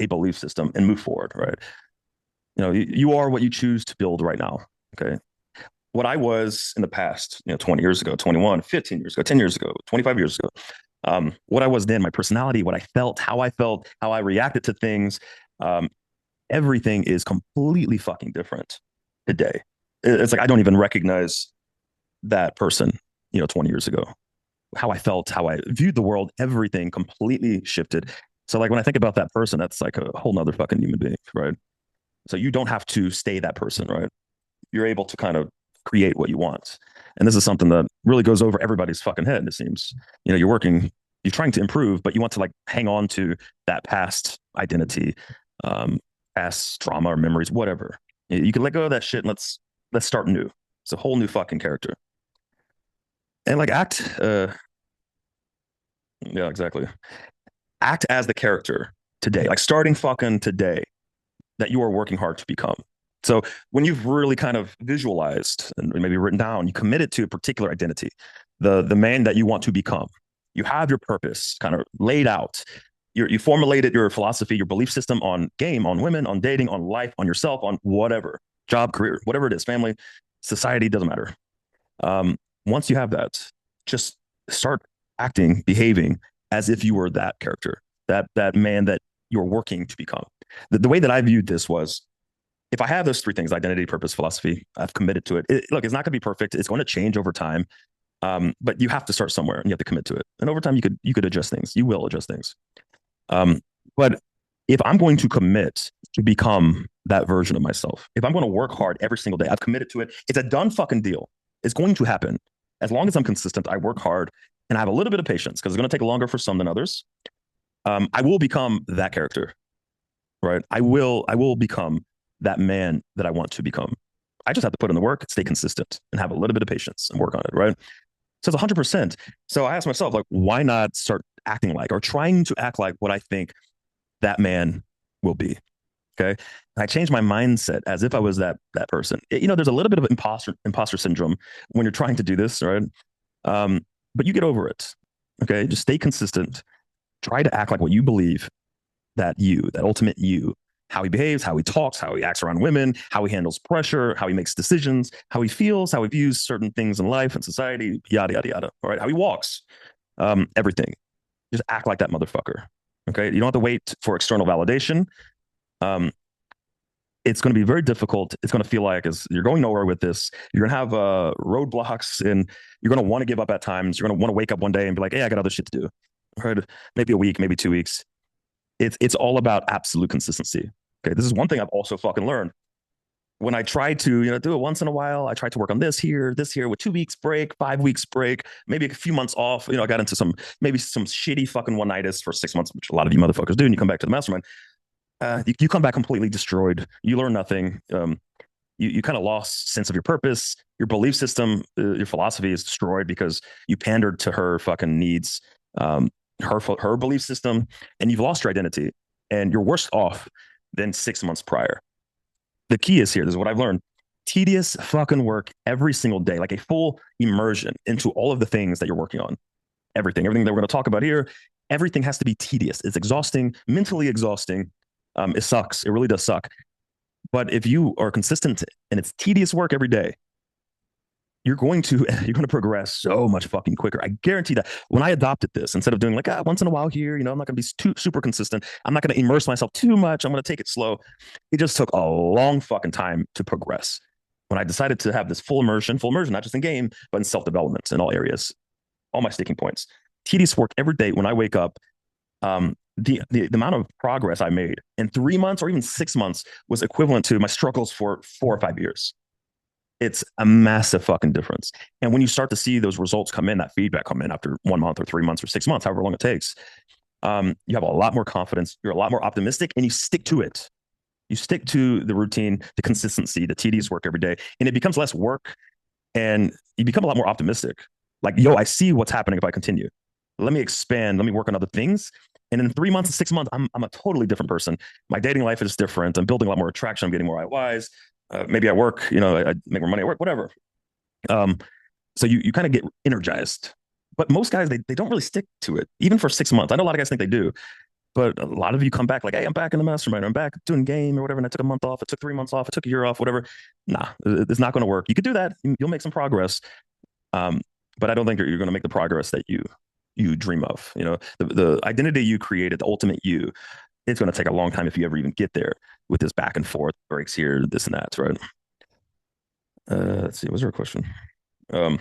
a belief system and move forward, right? You are what you choose to build right now. Okay. What I was in the past, 20 years ago, 21, 15 years ago, 10 years ago, 25 years ago, what I was then, my personality, what I felt, how I reacted to things, um, everything is completely fucking different today. It's like I don't even recognize that person, 20 years ago. How I felt, how I viewed the world, everything completely shifted. So like when I think about that person, that's like a whole nother fucking human being, right? So you don't have to stay that person, right? You're able to kind of create what you want. And this is something that really goes over everybody's fucking head, it seems. You're working, you're trying to improve, but you want to like hang on to that past identity, um, past trauma or memories, whatever. You can let go of that shit and let's start new. It's a whole new fucking character. And like yeah, exactly. Act as the character today, like starting fucking today that you are working hard to become. So when you've really kind of visualized and maybe written down, you committed to a particular identity, the man that you want to become. You have your purpose kind of laid out. You formulated your philosophy, your belief system on game, on women, on dating, on life, on yourself, on whatever, job, career, whatever it is, family, society, doesn't matter. Once you have that, just start acting, behaving as if you were that character, that man that you're working to become. The way that I viewed this was, if I have those three things, identity, purpose, philosophy, I've committed to it. Look, it's not going to be perfect. It's going to change over time. But you have to start somewhere and you have to commit to it. And over time, you could adjust things. You will adjust things. But if I'm going to commit to become that version of myself, if I'm going to work hard every single day, I've committed to it. It's a done fucking deal. It's going to happen. As long as I'm consistent, I work hard and I have a little bit of patience because it's going to take longer for some than others. I will become that character, right? I will become that man that I want to become. I just have to put in the work, stay consistent, and have a little bit of patience and work on it, right? So it's 100%. So I asked myself, like, why not start acting like or trying to act like what I think that man will be? Okay. And I changed my mindset as if I was that person. There's a little bit of imposter syndrome when you're trying to do this, right? But you get over it. Okay. Just stay consistent. Try to act like what you believe, that ultimate you, how he behaves, how he talks, how he acts around women, how he handles pressure, how he makes decisions, how he feels, how he views certain things in life and society, yada, yada, yada. All right. How he walks, everything. Just act like that motherfucker. Okay. You don't have to wait for external validation. Um, it's going to be very difficult. It's going to feel like as you're going nowhere with this, you're going to have roadblocks and you're going to want to give up at times. You're going to want to wake up one day and be like, hey, I got other shit to do. Right? Maybe a week, maybe 2 weeks. It's all about absolute consistency. Okay. This is one thing I've also fucking learned. When I try to, do it once in a while, I try to work on this here with 2 weeks break, 5 weeks break, maybe a few months off. I got into maybe some shitty fucking one-nightists for 6 months, which a lot of you motherfuckers do, and you come back to the mastermind. You come back completely destroyed. You learn nothing. You kind of lost sense of your purpose. Your belief system, your philosophy is destroyed because you pandered to her fucking needs, her belief system, and you've lost your identity. And you're worse off than 6 months prior. The key is here. This is what I've learned. Tedious fucking work every single day, like a full immersion into all of the things that you're working on. Everything that we're going to talk about here, everything has to be tedious. It's exhausting, mentally exhausting. It sucks. It really does suck. But if you are consistent and it's tedious work every day, you're going to progress so much fucking quicker. I guarantee that. When I adopted this, instead of doing like once in a while here, I'm not going to be too super consistent. I'm not going to immerse myself too much. I'm going to take it slow. It just took a long fucking time to progress. When I decided to have this full immersion, not just in game, but in self-development in all areas, all my sticking points. Tedious work every day when I wake up. The amount of progress I made in 3 months or even 6 months was equivalent to my struggles for 4 or 5 years. It's a massive fucking difference. And when you start to see those results come in, that feedback come in after 1 month or 3 months or 6 months, however long it takes, you have a lot more confidence. You're a lot more optimistic and you stick to it. You stick to the routine, the consistency, the tedious work every day, and it becomes less work and you become a lot more optimistic. Like, yo, I see what's happening if I continue. Let me expand. Let me work on other things. And in 3 months and 6 months, I'm a totally different person. My dating life is different. I'm building a lot more attraction. I'm getting more IYs. Maybe I work, I make more money at work, whatever. So you kind of get energized. But most guys, they don't really stick to it, even for 6 months. I know a lot of guys think they do. But a lot of you come back like, hey, I'm back in the mastermind. I'm back doing game or whatever. And I took a month off. I took 3 months off. I took a year off, whatever. Nah, it's not going to work. You could do that. You'll make some progress. Um, but I don't think you're going to make the progress that you dream of. The identity you created, the ultimate you, it's going to take a long time if you ever even get there with this back and forth breaks here, this and that, right? Let's see. Was there a question? Um,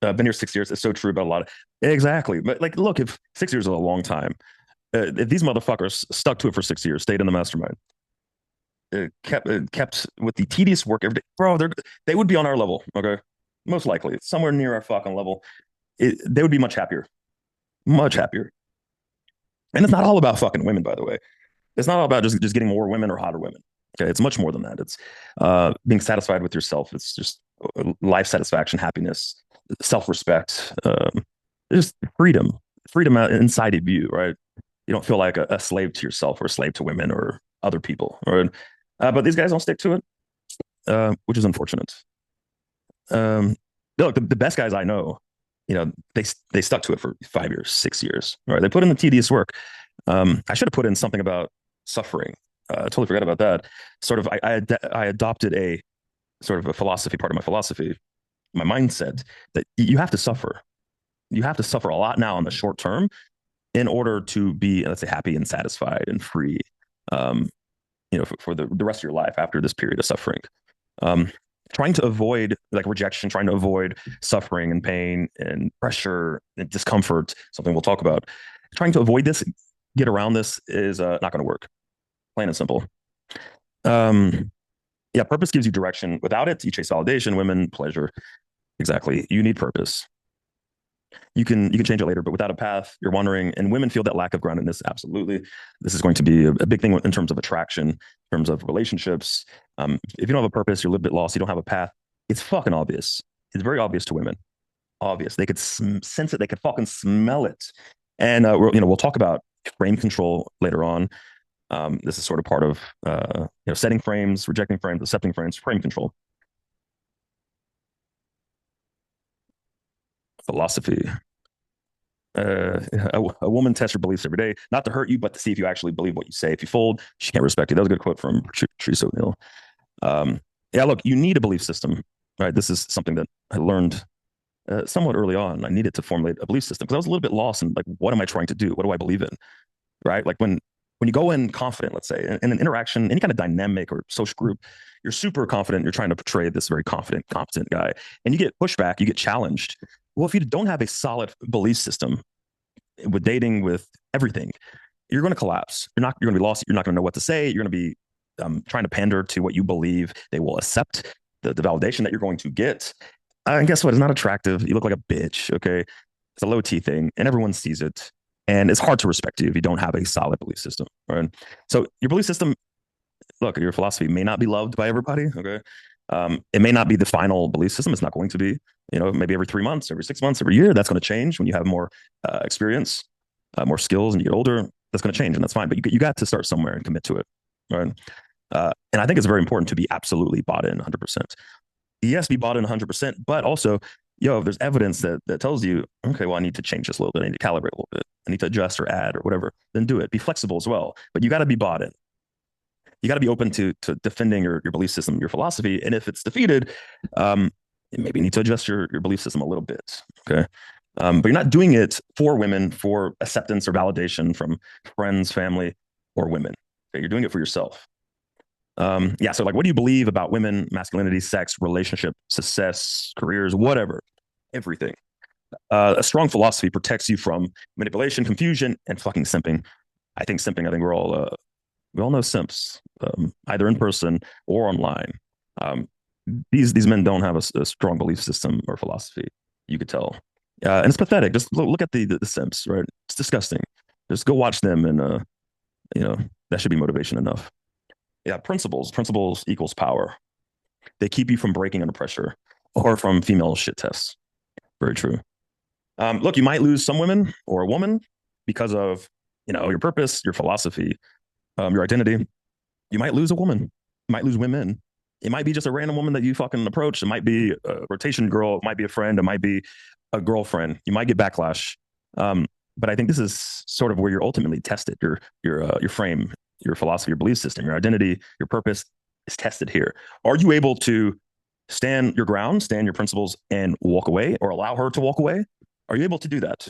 I've been here 6 years. It's so true about a lot of exactly. But like, look, if 6 years is a long time, if these motherfuckers stuck to it for 6 years, stayed in the mastermind, kept with the tedious work every day, bro, they would be on our level. Okay, most likely somewhere near our fucking level. They would be much happier, much happier. And it's not all about fucking women, by the way. It's not all about just getting more women or hotter women. Okay, it's much more than that. It's being satisfied with yourself. It's just life satisfaction, happiness, self-respect, just freedom inside of you, right? You don't feel like a slave to yourself or a slave to women or other people, right? But these guys don't stick to it, which is unfortunate. Um, look, the best guys I know, they stuck to it for 5 years, 6 years, right? They put in the tedious work. I should have put in something about suffering. I totally forgot about that. Sort of, I adopted a sort of a philosophy, part of my philosophy, my mindset that you have to suffer. You have to suffer a lot now in the short term in order to be, let's say, happy and satisfied and free, um, for the rest of your life after this period of suffering. Um, Trying to avoid like rejection, trying to avoid suffering and pain and pressure and discomfort, something we'll talk about. Trying to avoid this, get around this is not going to work. Plain and simple. Um, yeah, purpose gives you direction. Without it, you chase validation, women, pleasure. Exactly. You need purpose. You can change it later, but without a path, you're wandering. And women feel that lack of groundedness. Absolutely, this is going to be a big thing in terms of attraction, in terms of relationships. If you don't have a purpose, you're a little bit lost. You don't have a path. It's fucking obvious. It's very obvious to women. Obvious. They could sense it. They could fucking smell it. And we'll talk about frame control later on. This is sort of part of setting frames, rejecting frames, accepting frames, frame control philosophy. A woman tests her beliefs every day, not to hurt you, but to see if you actually believe what you say. If you fold, she can't respect you. That was a good quote from Teresa O'Neill. Yeah, look, you need a belief system, right? This is something that I learned somewhat early on. I needed to formulate a belief system because I was a little bit lost in like, what am I trying to do? What do I believe in? Right? Like when you go in confident, let's say, in an interaction, any kind of dynamic or social group, you're super confident. You're trying to portray this very confident, competent guy, and you get pushback, you get challenged. Well, if you don't have a solid belief system with dating, with everything, you're going to collapse. You're going to be lost. You're not going to know what to say. You're going to be trying to pander to what you believe they will accept, the validation that you're going to get. And guess what? It's not attractive. You look like a bitch. Okay. It's a low T thing, and everyone sees it. And it's hard to respect you if you don't have a solid belief system. Right. So your belief system, look, your philosophy may not be loved by everybody. Okay. It may not be the final belief system. It's not going to be, maybe every 3 months, every 6 months, every year. That's going to change when you have more experience, more skills, and you get older. That's going to change, and that's fine. But you got to start somewhere and commit to it, right? And I think it's very important to be absolutely bought in 100%. Yes, be bought in 100%, but also, if there's evidence that tells you, okay, well, I need to change this a little bit. I need to calibrate a little bit. I need to adjust or add or whatever. Then do it. Be flexible as well. But you got to be bought in. You got to be open to defending your belief system, your philosophy. And if it's defeated, maybe you need to adjust your belief system a little bit. Okay. But you're not doing it for women, for acceptance or validation from friends, family, or women. Okay? You're doing it for yourself. Yeah. So, like, what do you believe about women, masculinity, sex, relationship, success, careers, whatever, everything? A strong philosophy protects you from manipulation, confusion, and fucking simping. I think simping. I think we all know simps, either in person or online. Um, these men don't have a strong belief system or philosophy. You could tell, and it's pathetic. Just look at the simps, right? It's disgusting. Just go watch them, and you know that should be motivation enough. Yeah, principles equals power. They keep you from breaking under pressure or from female shit tests. Very true. Look, you might lose some women or a woman because of your purpose, your philosophy, your identity. You might lose a woman. You might lose women. It might be just a random woman that you fucking approach. It might be a rotation girl. It might be a friend. It might be a girlfriend. You might get backlash. But I think this is sort of where you're ultimately tested. Your frame, your philosophy, your belief system, your identity, your purpose is tested here. Are you able to stand your ground, stand your principles, and walk away, or allow her to walk away? Are you able to do that?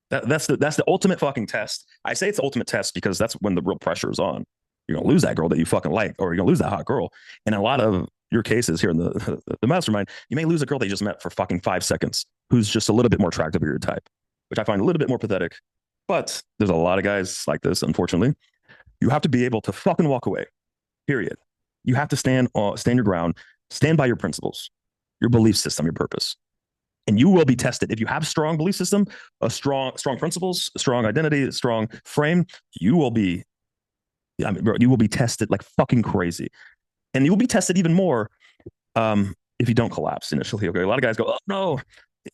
That's the ultimate fucking test. I say it's the ultimate test because that's when the real pressure is on. You're gonna lose that girl that you fucking like, or you're gonna lose that hot girl. And a lot of your cases here in the mastermind, you may lose a girl that you just met for fucking 5 seconds, who's just a little bit more attractive to your type, which I find a little bit more pathetic. But there's a lot of guys like this, unfortunately. You have to be able to fucking walk away. Period. You have to stand your ground, stand by your principles, your belief system, your purpose, and you will be tested. If you have a strong belief system, a strong principles, a strong identity, a strong frame, you will be, I mean, bro, you will be tested like fucking crazy, and you will be tested even more if you don't collapse initially. Okay, a lot of guys go, oh no,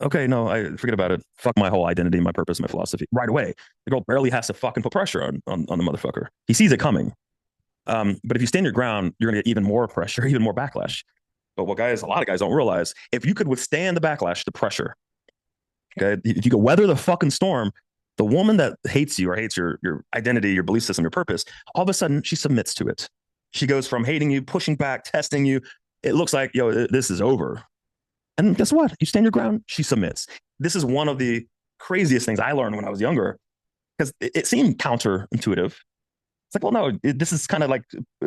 okay, no, I forget about it. Fuck my whole identity, my purpose, my philosophy. Right away, the girl barely has to fucking put pressure on the motherfucker. He sees it coming. But if you stand your ground, you're gonna get even more pressure, even more backlash. But what a lot of guys don't realize, if you could withstand the backlash, the pressure, okay, if you could weather the fucking storm, the woman that hates you or hates your identity, your belief system, your purpose, all of a sudden she submits to it. She goes from hating you, pushing back, testing you. It looks like, yo, this is over. And guess what? You stand your ground, she submits. This is one of the craziest things I learned when I was younger because it seemed counterintuitive. It's like, well, no, this is kind of like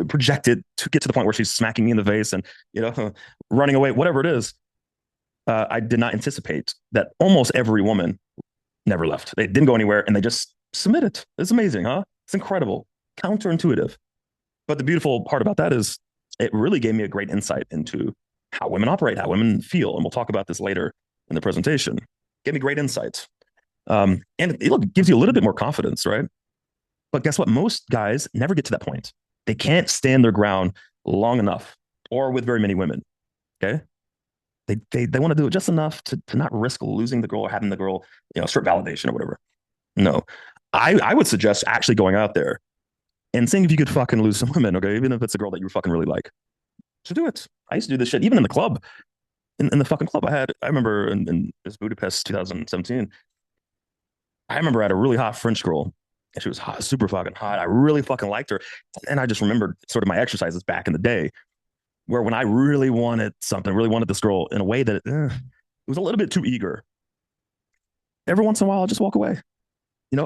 projected to get to the point where she's smacking me in the face and, running away, whatever it is. I did not anticipate that almost every woman never left. They didn't go anywhere and they just submitted. It's amazing, huh? It's incredible, counterintuitive. But the beautiful part about that is it really gave me a great insight into how women operate, how women feel. And we'll talk about this later in the presentation. Gave me great insights. And it gives you a little bit more confidence, right? But guess what? Most guys never get to that point. They can't stand their ground long enough or with very many women. Okay. They want to do it just enough to not risk losing the girl or having the girl, strip validation or whatever. No. I would suggest actually going out there and seeing if you could fucking lose some women, okay? Even if it's a girl that you fucking really like. So do it. I used to do this shit, even in the club. In the fucking club I remember in this Budapest 2017, I remember I had a really hot French girl and she was hot, super fucking hot. I really fucking liked her. And I just remembered sort of my exercises back in the day where when I really wanted something, really wanted this girl in a way that it was a little bit too eager. Every once in a while, I'll just walk away.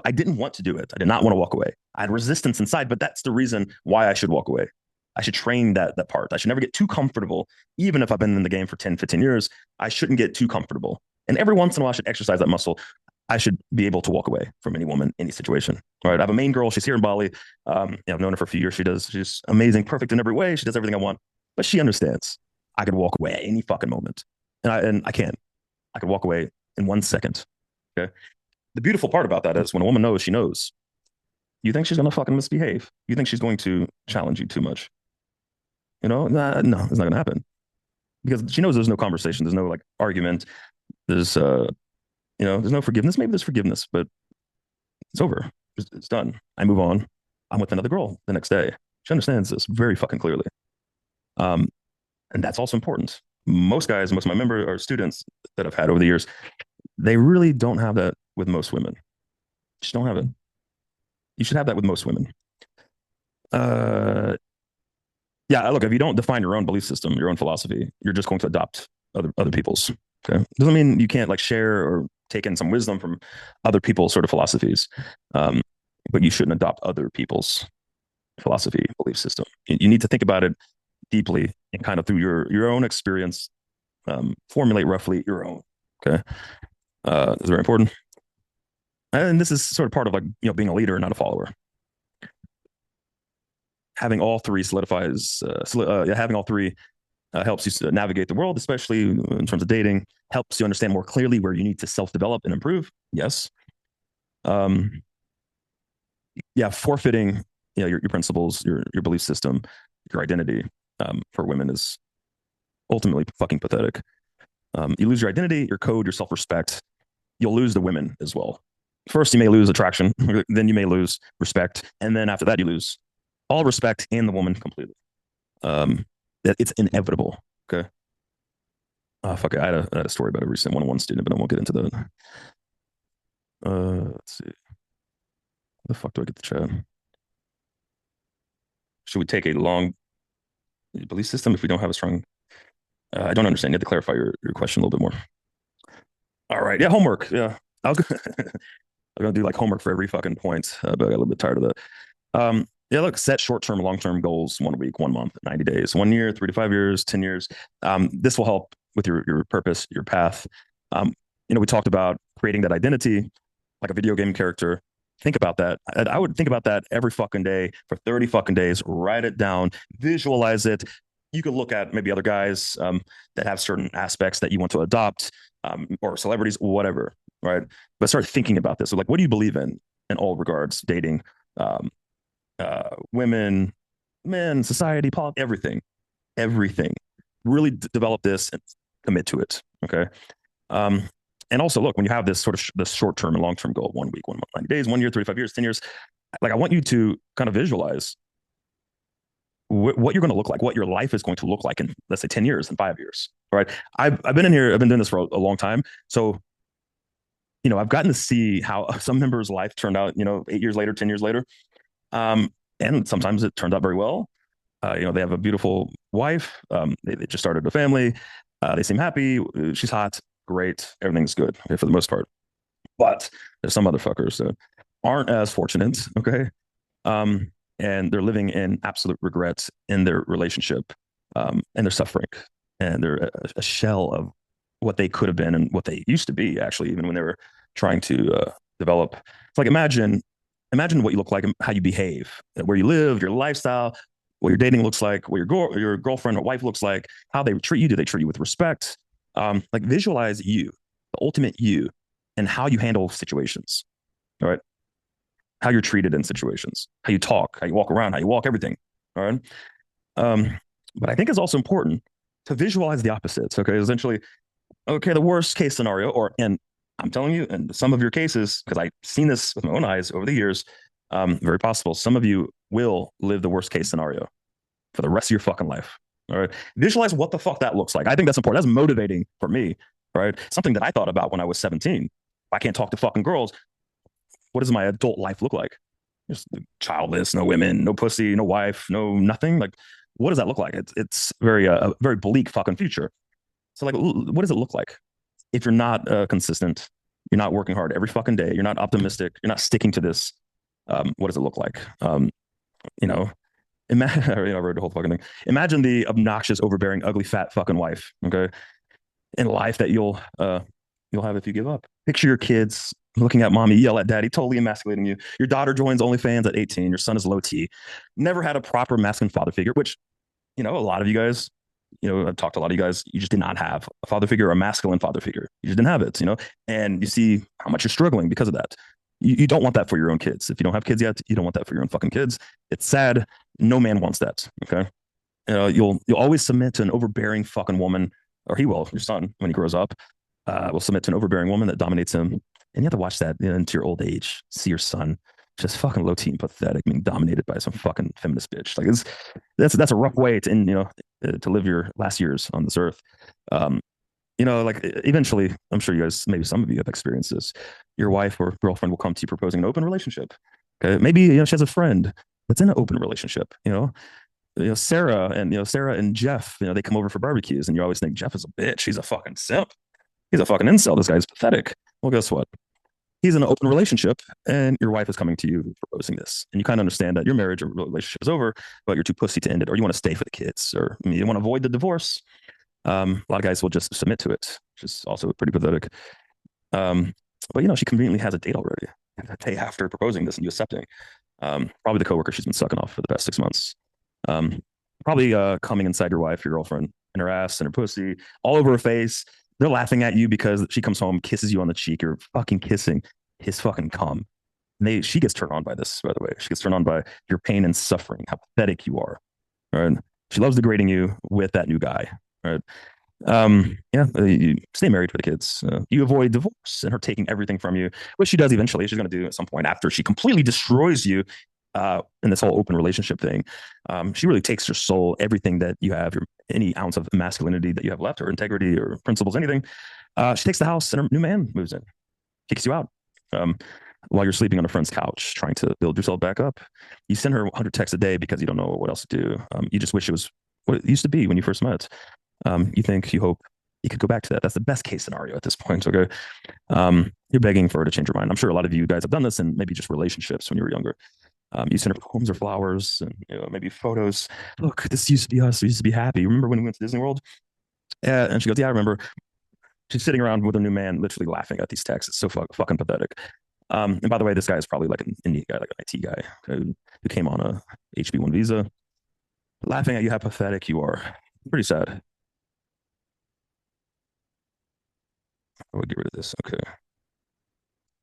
I didn't want to do it. I did not want to walk away. I had resistance inside, but that's the reason why I should walk away. I should train that part. I should never get too comfortable. Even if I've been in the game for 10, 15 years, I shouldn't get too comfortable. And every once in a while, I should exercise that muscle. I should be able to walk away from any woman, any situation. All right. I have a main girl. She's here in Bali. I've known her for a few years. She's amazing, perfect in every way. She does everything I want, but she understands I could walk away at any fucking moment. And I can. I could walk away in 1 second. Okay. The beautiful part about that is when a woman knows, she knows. You think she's going to fucking misbehave. You think she's going to challenge you too much. No, it's not going to happen because she knows there's no conversation. There's no like argument. There's no forgiveness. Maybe there's forgiveness, but it's over. It's done. I move on. I'm with another girl the next day. She understands this very fucking clearly. And that's also important. Most guys, most of my members or students that I've had over the years, they really don't have that with most women. Just don't have it. You should have that with most women. Yeah, look, if you don't define your own belief system, your own philosophy, you're just going to adopt other people's. Okay, doesn't mean you can't like share or take in some wisdom from other people's sort of philosophies, but you shouldn't adopt other people's philosophy, belief system. You need to think about it deeply and kind of through your own experience, formulate roughly your own. Okay, it's very important. And this is sort of part of like being a leader, not a follower. Having all three solidifies. Having all three helps you navigate the world, especially in terms of dating. Helps you understand more clearly where you need to self-develop and improve. Yes. Forfeiting your principles, your belief system, your identity for women is ultimately fucking pathetic. You lose your identity, your code, your self-respect. You'll lose the women as well. First, you may lose attraction, then you may lose respect, and then after that, you lose all respect and the woman completely. It's inevitable. Okay. Oh, fuck it. I had a story about a recent one-on-one student, but I won't get into that. Let's see. Where the fuck do I get the chat? Should we take a long belief system if we don't have a strong? I don't understand. You have to clarify your question a little bit more. All right. Yeah, homework. Yeah. I'll go, I'm gonna do like homework for every fucking point, but I got a little bit tired of that. Yeah, look, set short-term, long-term goals: 1 week, 1 month, 90 days, 1 year, 3 to 5 years, 10 years. This will help with your purpose, your path. Um, we talked about creating that identity, like a video game character. Think about that. I would think about that every fucking day for 30 fucking days. Write it down, visualize it. You could look at maybe other guys that have certain aspects that you want to adopt, or celebrities, whatever, right? But start thinking about this. So, like, what do you believe in all regards? Dating, um, women, men, society, politics, everything. Really develop this and commit to it. Okay. Um, and also, look, when you have this sort of this short term and long term goal, 1 week, 1 month, 90 days, 1 year, 35 years, 10 years, like I want you to kind of visualize what you're going to look like, what your life is going to look like in, let's say, 10 years and 5 years. All right. I've been in here, I've been doing this for a long time. So, I've gotten to see how some members' life turned out, 8 years later, 10 years later. And sometimes it turned out very well. They have a beautiful wife. They just started a family. They seem happy. She's hot. Great. Everything's good, okay, for the most part. But there's some motherfuckers that aren't as fortunate. Okay. Um, and they're living in absolute regret in their relationship, and they're suffering. And they're a shell of what they could have been and what they used to be, actually, even when they were trying to develop. It's like imagine what you look like and how you behave, where you live, your lifestyle, what your dating looks like, what your girlfriend or wife looks like, how they treat you. Do they treat you with respect? Like visualize you, the ultimate you, and how you handle situations. All right, how you're treated in situations, how you talk, how you walk around, how you walk, everything. All right. But I think it's also important to visualize the opposites. Okay, essentially, okay, the worst case scenario, and I'm telling you, in some of your cases, because I've seen this with my own eyes over the years, very possible. Some of you will live the worst case scenario for the rest of your fucking life. All right. Visualize what the fuck that looks like. I think that's important. That's motivating for me. Right. Something that I thought about when I was 17. I can't talk to fucking girls. What does my adult life look like? Just childless, no women, no pussy, no wife, no nothing. Like, what does that look like? It's very a very bleak fucking future. So, like, what does it look like if you're not consistent? You're not working hard every fucking day. You're not optimistic. You're not sticking to this. What does it look like? You know, imagine. I wrote the whole fucking thing. Imagine the obnoxious, overbearing, ugly, fat fucking wife. Okay, in life that you'll have if you give up. Picture your kids looking at mommy yell at daddy, totally emasculating you. Your daughter joins OnlyFans at 18. Your son is low T. Never had a proper masculine father figure, which a lot of you guys, I've talked to a lot of you guys, you just did not have a father figure or a masculine father figure. You just didn't have it. And you see how much you're struggling because of that. You don't want that for your own kids. If you don't have kids yet, you don't want that for your own fucking kids. It's sad. No man wants that. Okay. You'll always submit to an overbearing fucking woman, or he will, your son, when he grows up, will submit to an overbearing woman that dominates him. And you have to watch that into your old age. See your son just fucking low team pathetic, being dominated by some fucking feminist bitch. Like that's a rough way to end, to live your last years on this earth. Like eventually, I'm sure you guys, maybe some of you have experienced this. Your wife or girlfriend will come to you proposing an open relationship. Okay, maybe she has a friend that's in an open relationship. Sarah and Jeff. They come over for barbecues, and you always think Jeff is a bitch. He's a fucking simp. He's a fucking incel. This guy's pathetic. Well, guess what? He's in an open relationship, and your wife is coming to you proposing this, and you kind of understand that your marriage or relationship is over, but you're too pussy to end it, or you want to stay for the kids, or you want to avoid the divorce. A lot of guys will just submit to it, which is also pretty pathetic. But she conveniently has a date already, a day after proposing this and you accepting. Probably the coworker she's been sucking off for the past 6 months. Probably coming inside your wife, your girlfriend, in her ass and her pussy, all over her face. They're laughing at you because she comes home, kisses you on the cheek. You're fucking kissing his fucking cum. She gets turned on by this, by the way. She gets turned on by your pain and suffering, how pathetic you are. Right? She loves degrading you with that new guy. Right? You stay married for the kids. You avoid divorce and her taking everything from you, which she does eventually. She's going to do at some point after she completely destroys you in this whole open relationship thing. She really takes your soul, everything that you have, any ounce of masculinity that you have left, or integrity or principles, anything. She takes the house and her new man moves in, kicks you out. while you're sleeping on a friend's couch, trying to build yourself back up. You send her 100 texts a day because you don't know what else to do. You just wish it was what it used to be when you first met. You think, you hope you could go back to that. That's the best case scenario at this point. Okay. You're begging for her to change your mind. I'm sure a lot of you guys have done this in maybe just relationships when you were younger. You send her poems or flowers and maybe photos. Look, this used to be us. We used to be happy. Remember when we went to Disney World? Yeah. And she goes, yeah, I remember. She's sitting around with her new man, literally laughing at these texts. It's so fucking pathetic. And by the way, this guy is probably like an Indian guy, like an IT guy who came on a HB1 visa, laughing at you how pathetic you are. Pretty sad. We'll get rid of this. Okay.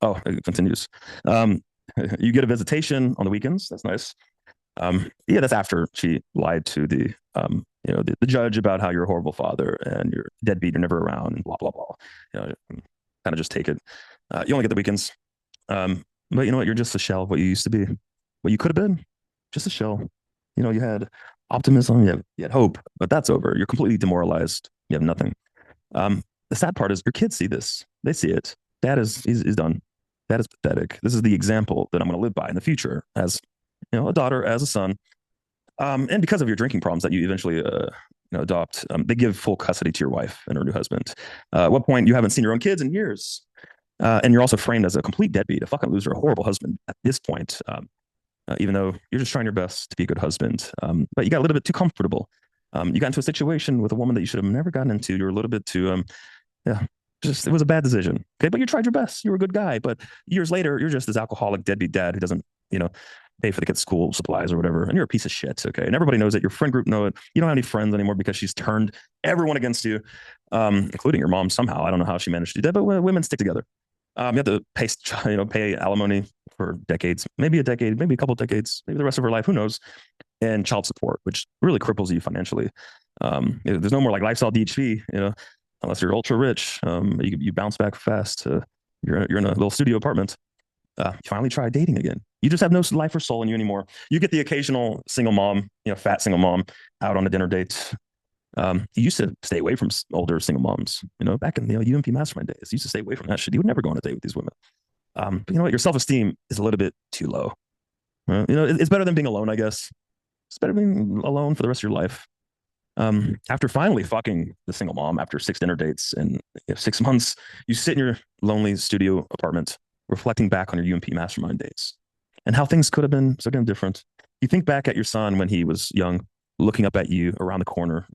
Oh, it continues. Um, you get a visitation on the weekends. That's nice. Yeah, that's after she lied to the judge about how you're a horrible father and you're deadbeat, you're never around, and blah blah blah. Kind of just take it. You only get the weekends. But you know what? You're just a shell of what you used to be, what you could have been. Just a shell. You had optimism, you had hope, but that's over. You're completely demoralized. You have nothing. The sad part is your kids see this. They see it. Dad is done. That is pathetic. This is the example that I'm going to live by in the future as a daughter, as a son. And because of your drinking problems that you eventually adopt, they give full custody to your wife and her new husband. At what point you haven't seen your own kids in years, and you're also framed as a complete deadbeat, a fucking loser, a horrible husband at this point. Even though you're just trying your best to be a good husband, but you got a little bit too comfortable. You got into a situation with a woman that you should have never gotten into. You're a little bit too, yeah, just it was a bad decision. Okay, but you tried your best. You were a good guy, but years later, you're just this alcoholic deadbeat dad who doesn't, pay for the kids' school supplies or whatever, and you're a piece of shit. Okay, and everybody knows it. Your friend group know it. You don't have any friends anymore because she's turned everyone against you, including your mom. Somehow, I don't know how she managed to do that, but women stick together. You have to pay alimony for decades, maybe a decade, maybe a couple of decades, maybe the rest of her life. Who knows? And child support, which really cripples you financially. There's no more like lifestyle DHP, unless you're ultra rich. You bounce back fast. You're in a little studio apartment. You finally try dating again. You just have no life or soul in you anymore. You get the occasional single mom, fat single mom out on a dinner date. You used to stay away from older single moms, back in the UMP Mastermind days. You used to stay away from that shit. You would never go on a date with these women. But you know what? Your self-esteem is a little bit too low. It's better than being alone, I guess. It's better being alone for the rest of your life. After finally fucking the single mom after 6 dinner dates and 6 months, you sit in your lonely studio apartment, reflecting back on your UMP Mastermind days and how things could have been so damn different. You think back at your son when he was young, looking up at you around the corner,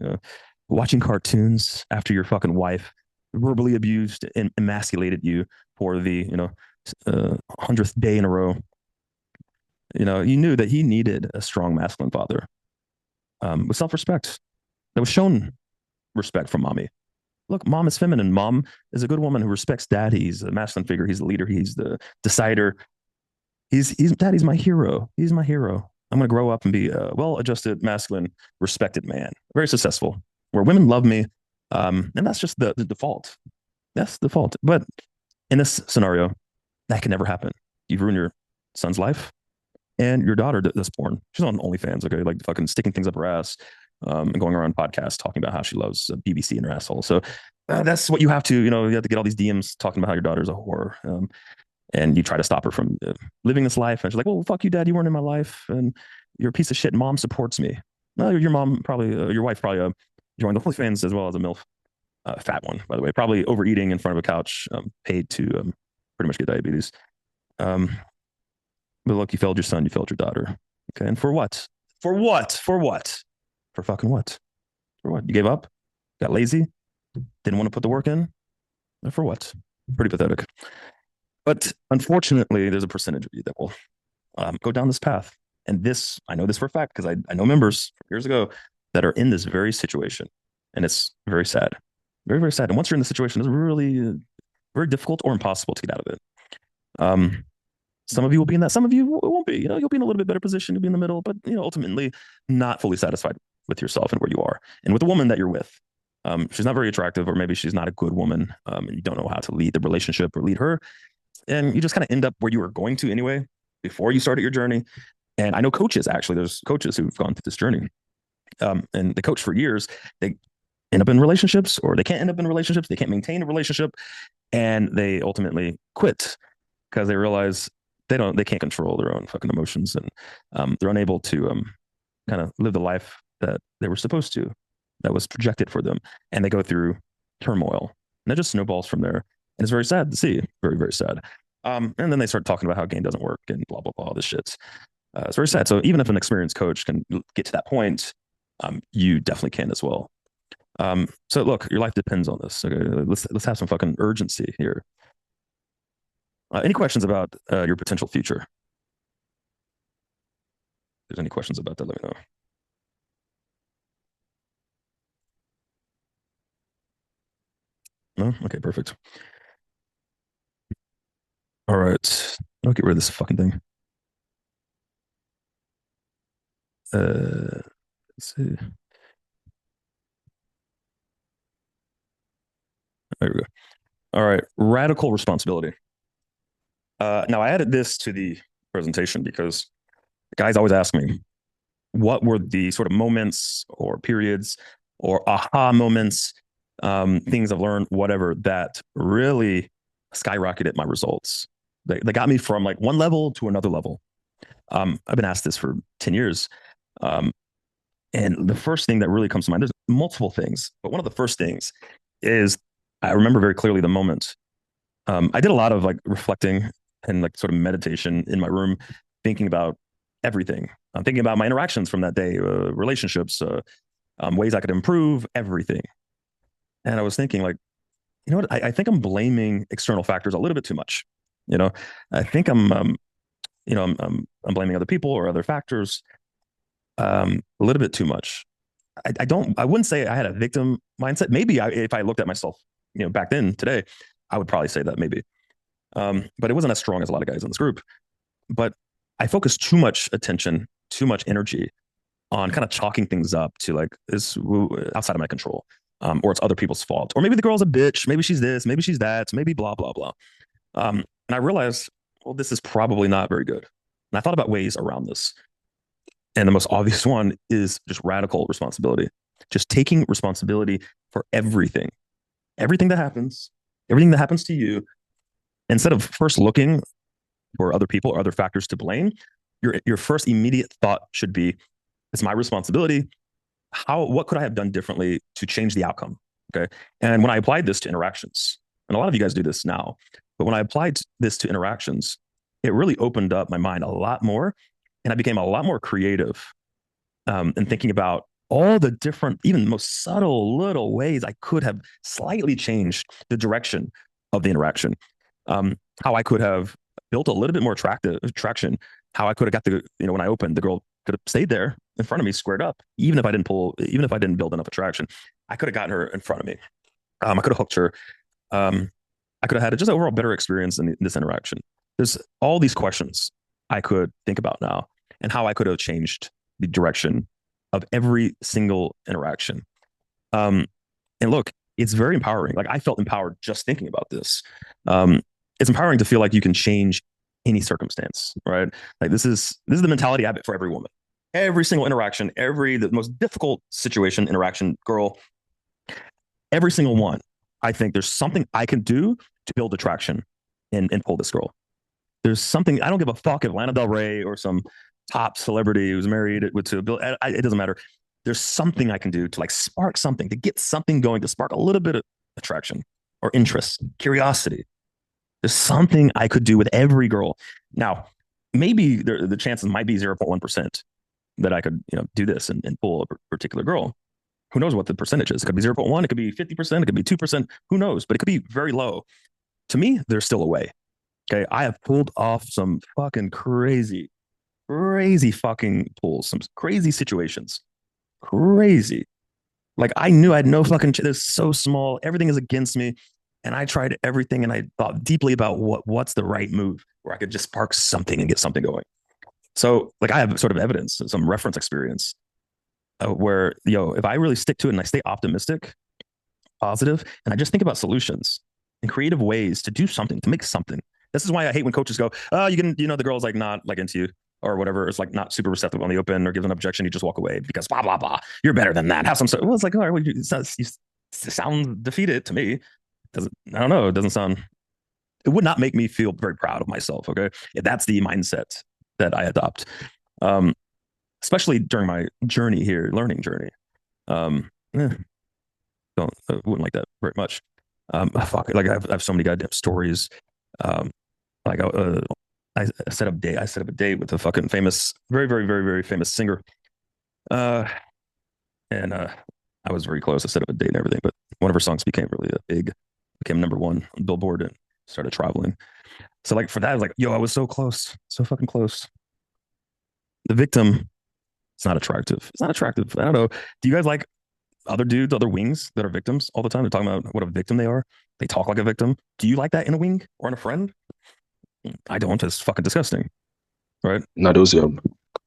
watching cartoons after your fucking wife verbally abused and emasculated you for the 100th day in a row. You knew that he needed a strong masculine father, with self-respect that was shown respect from mommy. Look, mom is feminine. Mom is a good woman who respects dad. He's a masculine figure. He's the leader. He's the decider. He's daddy's my hero. He's my hero. I'm going to grow up and be a well-adjusted, masculine, respected man, very successful, where women love me. And that's just the default. That's the default. But in this scenario, that can never happen. You've ruined your son's life and your daughter that's born. She's on OnlyFans, okay, like fucking sticking things up her ass, and going around podcasts talking about how she loves BBC in her asshole. So that's what you have to, you have to get all these DMs talking about how your daughter's a whore. And you try to stop her from living this life. And she's like, well, fuck you, dad. You weren't in my life. And you're a piece of shit. Mom supports me. No, your mom probably, your wife probably joined the OnlyFans as well as a MILF. Fat one, by the way. Probably overeating in front of a couch, paid to pretty much get diabetes. But look, you failed your son. You failed your daughter. Okay. And for what? For what? For what? For fucking what? For what? You gave up? Got lazy? Didn't want to put the work in? For what? Pretty pathetic. But unfortunately, there's a percentage of you that will go down this path. And this, I know this for a fact because I know members from years ago that are in this very situation. And it's very sad. Very, very sad. And once you're in the situation, it's really very difficult or impossible to get out of it. Some of you will be in that. Some of you won't be. You'll be in a little bit better position. You'll be in the middle, but ultimately not fully satisfied with yourself and where you are and with the woman that you're with. She's not very attractive, or maybe she's not a good woman, and you don't know how to lead the relationship or lead her. And you just kind of end up where you were going to anyway before you started your journey. And I know coaches, actually, there's coaches who've gone through this journey. And they coach for years. They end up in relationships, or they can't end up in relationships. They can't maintain a relationship, and they ultimately quit because they realize they can't control their own fucking emotions, and they're unable to kind of live the life that they were supposed to, that was projected for them, and they go through turmoil, and it just snowballs from there, and it's very sad to see, very very sad. And then they start talking about how game doesn't work and blah blah blah. This shit's it's very sad. So even if an experienced coach can get to that point, you definitely can as well. So look, your life depends on this. Okay, let's have some fucking urgency here. Any questions about your potential future? If there's any questions about that, let me know. No? Okay, perfect. All right. I'll get rid of this fucking thing. Let's see. There we go. All right. Radical responsibility. Now I added this to the presentation because guys always ask me, what were the sort of moments or periods or aha moments, things I've learned, whatever, that really skyrocketed my results. They got me from like one level to another level. I've been asked this for 10 years. Um, and the first thing that really comes to mind, there's multiple things, but one of the first things is I remember very clearly the moment. I did a lot of like reflecting and like sort of meditation in my room, thinking about everything. I'm thinking about my interactions from that day, relationships, ways I could improve, everything. And I was thinking, like, you know what? I think I'm blaming external factors a little bit too much. You know, I think I'm blaming other people or other factors a little bit too much. I wouldn't say I had a victim mindset. Maybe if I looked at myself, back then, today, I would probably say that maybe. But it wasn't as strong as a lot of guys in this group. But I focused too much attention, too much energy on kind of chalking things up to like this outside of my control, or it's other people's fault, or maybe the girl's a bitch, maybe she's this, maybe she's that, maybe blah blah blah. And I realized, well, this is probably not very good. And I thought about ways around this, and the most obvious one is just radical responsibility, just taking responsibility for everything that happens, everything that happens to you. Instead of first looking for other people or other factors to blame, your first immediate thought should be, it's my responsibility. What could I have done differently to change the outcome? Okay. And when I applied this to interactions, and a lot of you guys do this now, but when I applied this to interactions, it really opened up my mind a lot more. And I became a lot more creative in thinking about all the different, even most subtle little ways I could have slightly changed the direction of the interaction. How I could have built a little bit more traction, how I could have got when I opened, the girl could have stayed there in front of me, squared up, even if I didn't build enough attraction, I could have gotten her in front of me. I could have hooked her. I could have had just an overall better experience in this interaction. There's all these questions I could think about now, and how I could have changed the direction of every single interaction. And look, it's very empowering. Like, I felt empowered just thinking about this. It's empowering to feel like you can change any circumstance, right? Like, this is the mentality habit for every woman. Every single interaction, the most difficult situation, interaction, girl, every single one. I think there's something I can do to build attraction and pull this girl. There's something, I don't give a fuck if Lana Del Rey or some top celebrity who's married to a bill. It doesn't matter. There's something I can do to like spark something, to get something going, to spark a little bit of attraction or interest, curiosity. There's something I could do with every girl. Now, maybe the chances might be 0.1% that I could, do this and pull a particular girl. Who knows what the percentage is? It could be 0.1, it could be 50%, it could be 2%. Who knows? But it could be very low. To me, there's still a way. Okay. I have pulled off some fucking crazy fucking pulls, some crazy situations. Crazy. Like, I knew I had no fucking, this so small. Everything is against me. And I tried everything, and I thought deeply about what's the right move where I could just spark something and get something going. So, like, I have sort of evidence, some reference experience where, if I really stick to it and I stay optimistic, positive, and I just think about solutions and creative ways to do something, to make something. This is why I hate when coaches go, oh, the girl's like not like into you or whatever. It's like not super receptive on the open, or gives an objection, you just walk away because blah, blah, blah. You're better than that. Have some, well, it's like, all right, well, you sound defeated to me. I don't know. It doesn't sound It would not make me feel very proud of myself. Okay, if that's the mindset that I adopt, um, especially during my journey here, learning journey. Eh, don't wouldn't like that very much. Fuck, like I have so many goddamn stories. Um, like I set up date. I set up a date with a fucking famous, very, very, very, very famous singer. Uh, and I was very close. I set up a date and everything, but one of her songs became really big, became number one on Billboard, and started traveling. So like for that, I was like, yo, I was so close, so fucking close. The victim, it's not attractive. It's not attractive. I don't know. Do you guys like other dudes, other wings that are victims all the time? They're talking about what a victim they are. They talk like a victim. Do you like that in a wing or in a friend? I don't. It's fucking disgusting, right? Nadosium.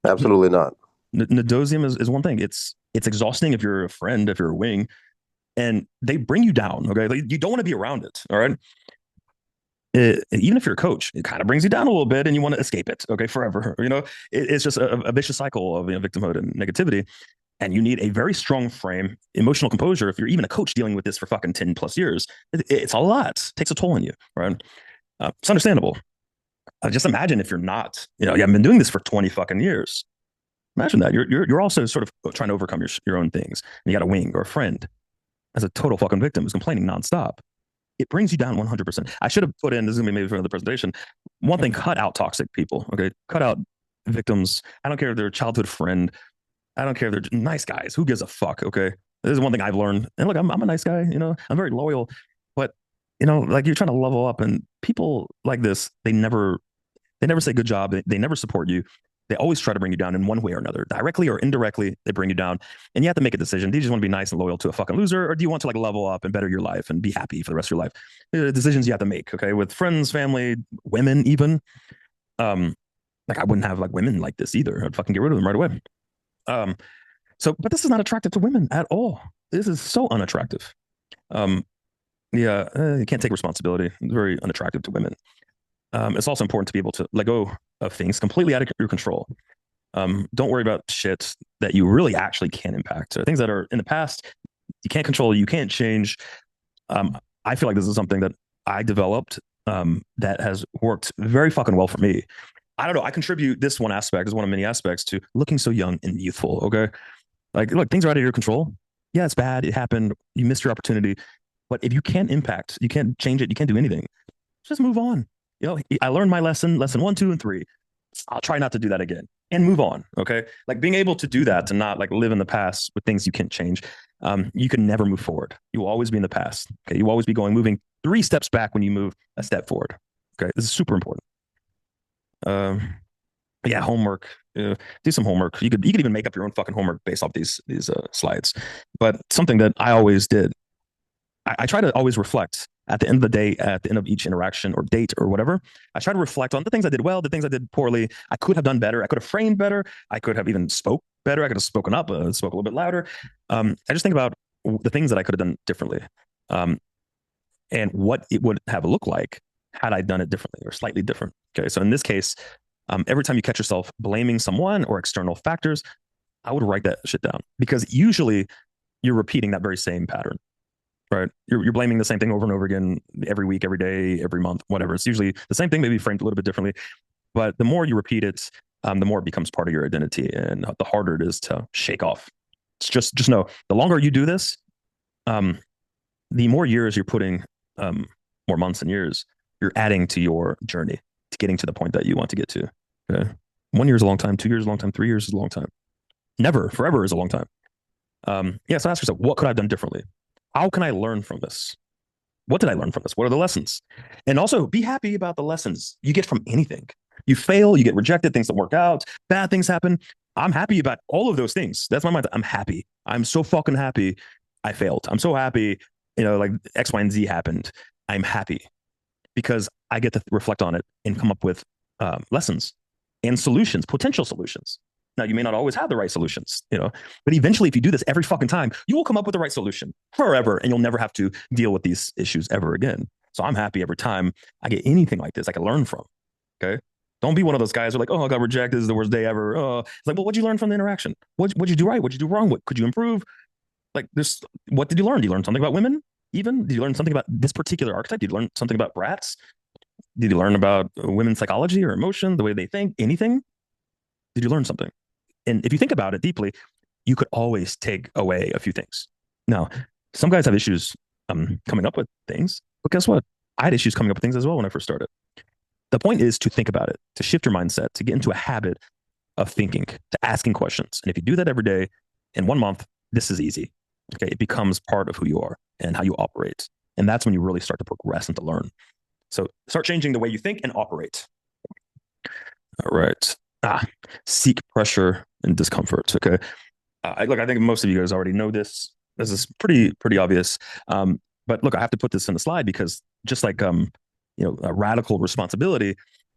Absolutely not. Nadosium is one thing. It's exhausting if you're a friend, if you're a wing, and they bring you down. Okay, like, you don't want to be around it. All right. Even if you're a coach, it kind of brings you down a little bit, and you want to escape it. Okay, forever. It's just a vicious cycle of victimhood and negativity. And you need a very strong frame, emotional composure. If you're even a coach dealing with this for fucking 10 plus years, it's a lot. It takes a toll on you, right? It's understandable. Just imagine if you're not, you haven't been doing this for 20 fucking years. Imagine that you're also sort of trying to overcome your own things. And you got a wing or a friend as a total fucking victim who's complaining nonstop. It brings you down 100%. I should have put in, this is gonna be maybe for another presentation. One thing, cut out toxic people. Okay, cut out victims. I don't care if they're a childhood friend. I don't care if they're nice guys. Who gives a fuck? Okay, this is one thing I've learned. And look, I'm a nice guy. I'm very loyal, but like you're trying to level up, and people like this, they never say good job. They never support you. They always try to bring you down in one way or another, directly or indirectly. They bring you down, and you have to make a decision. Do you just want to be nice and loyal to a fucking loser, or do you want to like level up and better your life and be happy for the rest of your life? Decisions you have to make. Okay, with friends, family, women, even. Like I wouldn't have like women like this either. I'd fucking get rid of them right away. But this is not attractive to women at all. This is so unattractive. Yeah, you can't take responsibility. It's very unattractive to women. It's also important to be able to let go of things completely out of your control. Don't worry about shit that you really actually can impact. So things that are in the past, you can't control, you can't change. I feel like this is something that I developed that has worked very fucking well for me. I don't know. I contribute this one aspect, as one of many aspects, to looking so young and youthful. Okay. Like, look, things are out of your control. Yeah, it's bad. It happened. You missed your opportunity. But if you can't impact, you can't change it, you can't do anything, just move on. I learned my lesson 1, 2, and 3. I'll try not to do that again and move on. Okay. Like being able to do that, to not like live in the past with things you can't change. You can never move forward. You will always be in the past. Okay. You will always be moving 3 steps back when you move a step forward. Okay. This is super important. Yeah, homework. Do some homework. You could even make up your own fucking homework based off these slides. But something that I always did, I try to always reflect at the end of the day, at the end of each interaction or date or whatever. I try to reflect on the things I did well, the things I did poorly. I could have done better. I could have framed better. I could have even spoke better. I could have spoken up, spoke a little bit louder. I just think about the things that I could have done differently, and what it would have looked like had I done it differently or slightly different. Okay, so in this case, every time you catch yourself blaming someone or external factors, I would write that shit down, because usually you're repeating that very same pattern, right? You're blaming the same thing over and over again every week, every day, every month, whatever. It's usually the same thing, maybe framed a little bit differently. But the more you repeat it, the more it becomes part of your identity, and the harder it is to shake off. It's just know, the longer you do this, the more years you're putting, more months and years, you're adding to your journey to getting to the point that you want to get to. Okay? 1 year is a long time. 2 years is a long time. 3 years is a long time. Never, forever is a long time. Yeah, so ask yourself, what could I have done differently? How can I learn from this? What did I learn from this? What are the lessons? And also be happy about the lessons you get from anything. You fail, you get rejected, things don't work out, bad things happen. I'm happy about all of those things. That's my mind. I'm happy. I'm so fucking happy I failed. I'm so happy, like X, Y, and Z happened. I'm happy because I get to reflect on it and come up with lessons and solutions, potential solutions. Now, you may not always have the right solutions, but eventually, if you do this every fucking time, you will come up with the right solution forever, and you'll never have to deal with these issues ever again. So I'm happy every time I get anything like this I can learn from. Okay. Don't be one of those guys who are like, oh, I got rejected. This is the worst day ever. Oh, it's like, well, what'd you learn from the interaction? What'd you do right? What'd you do wrong? What could you improve? Like, what did you learn? Did you learn something about women? Even did you learn something about this particular archetype? Did you learn something about brats? Did you learn about women's psychology or emotion, the way they think, anything? Did you learn something? And if you think about it deeply, you could always take away a few things. Now, some guys have issues coming up with things, but guess what? I had issues coming up with things as well when I first started. The point is to think about it, to shift your mindset, to get into a habit of thinking, to asking questions. And if you do that every day in 1 month, this is easy. Okay. It becomes part of who you are and how you operate. And that's when you really start to progress and to learn. So start changing the way you think and operate. All right. Seek pressure and discomfort. Okay. Look, I think most of you guys already know this. This is pretty obvious. But look, I have to put this in the slide because just like a radical responsibility,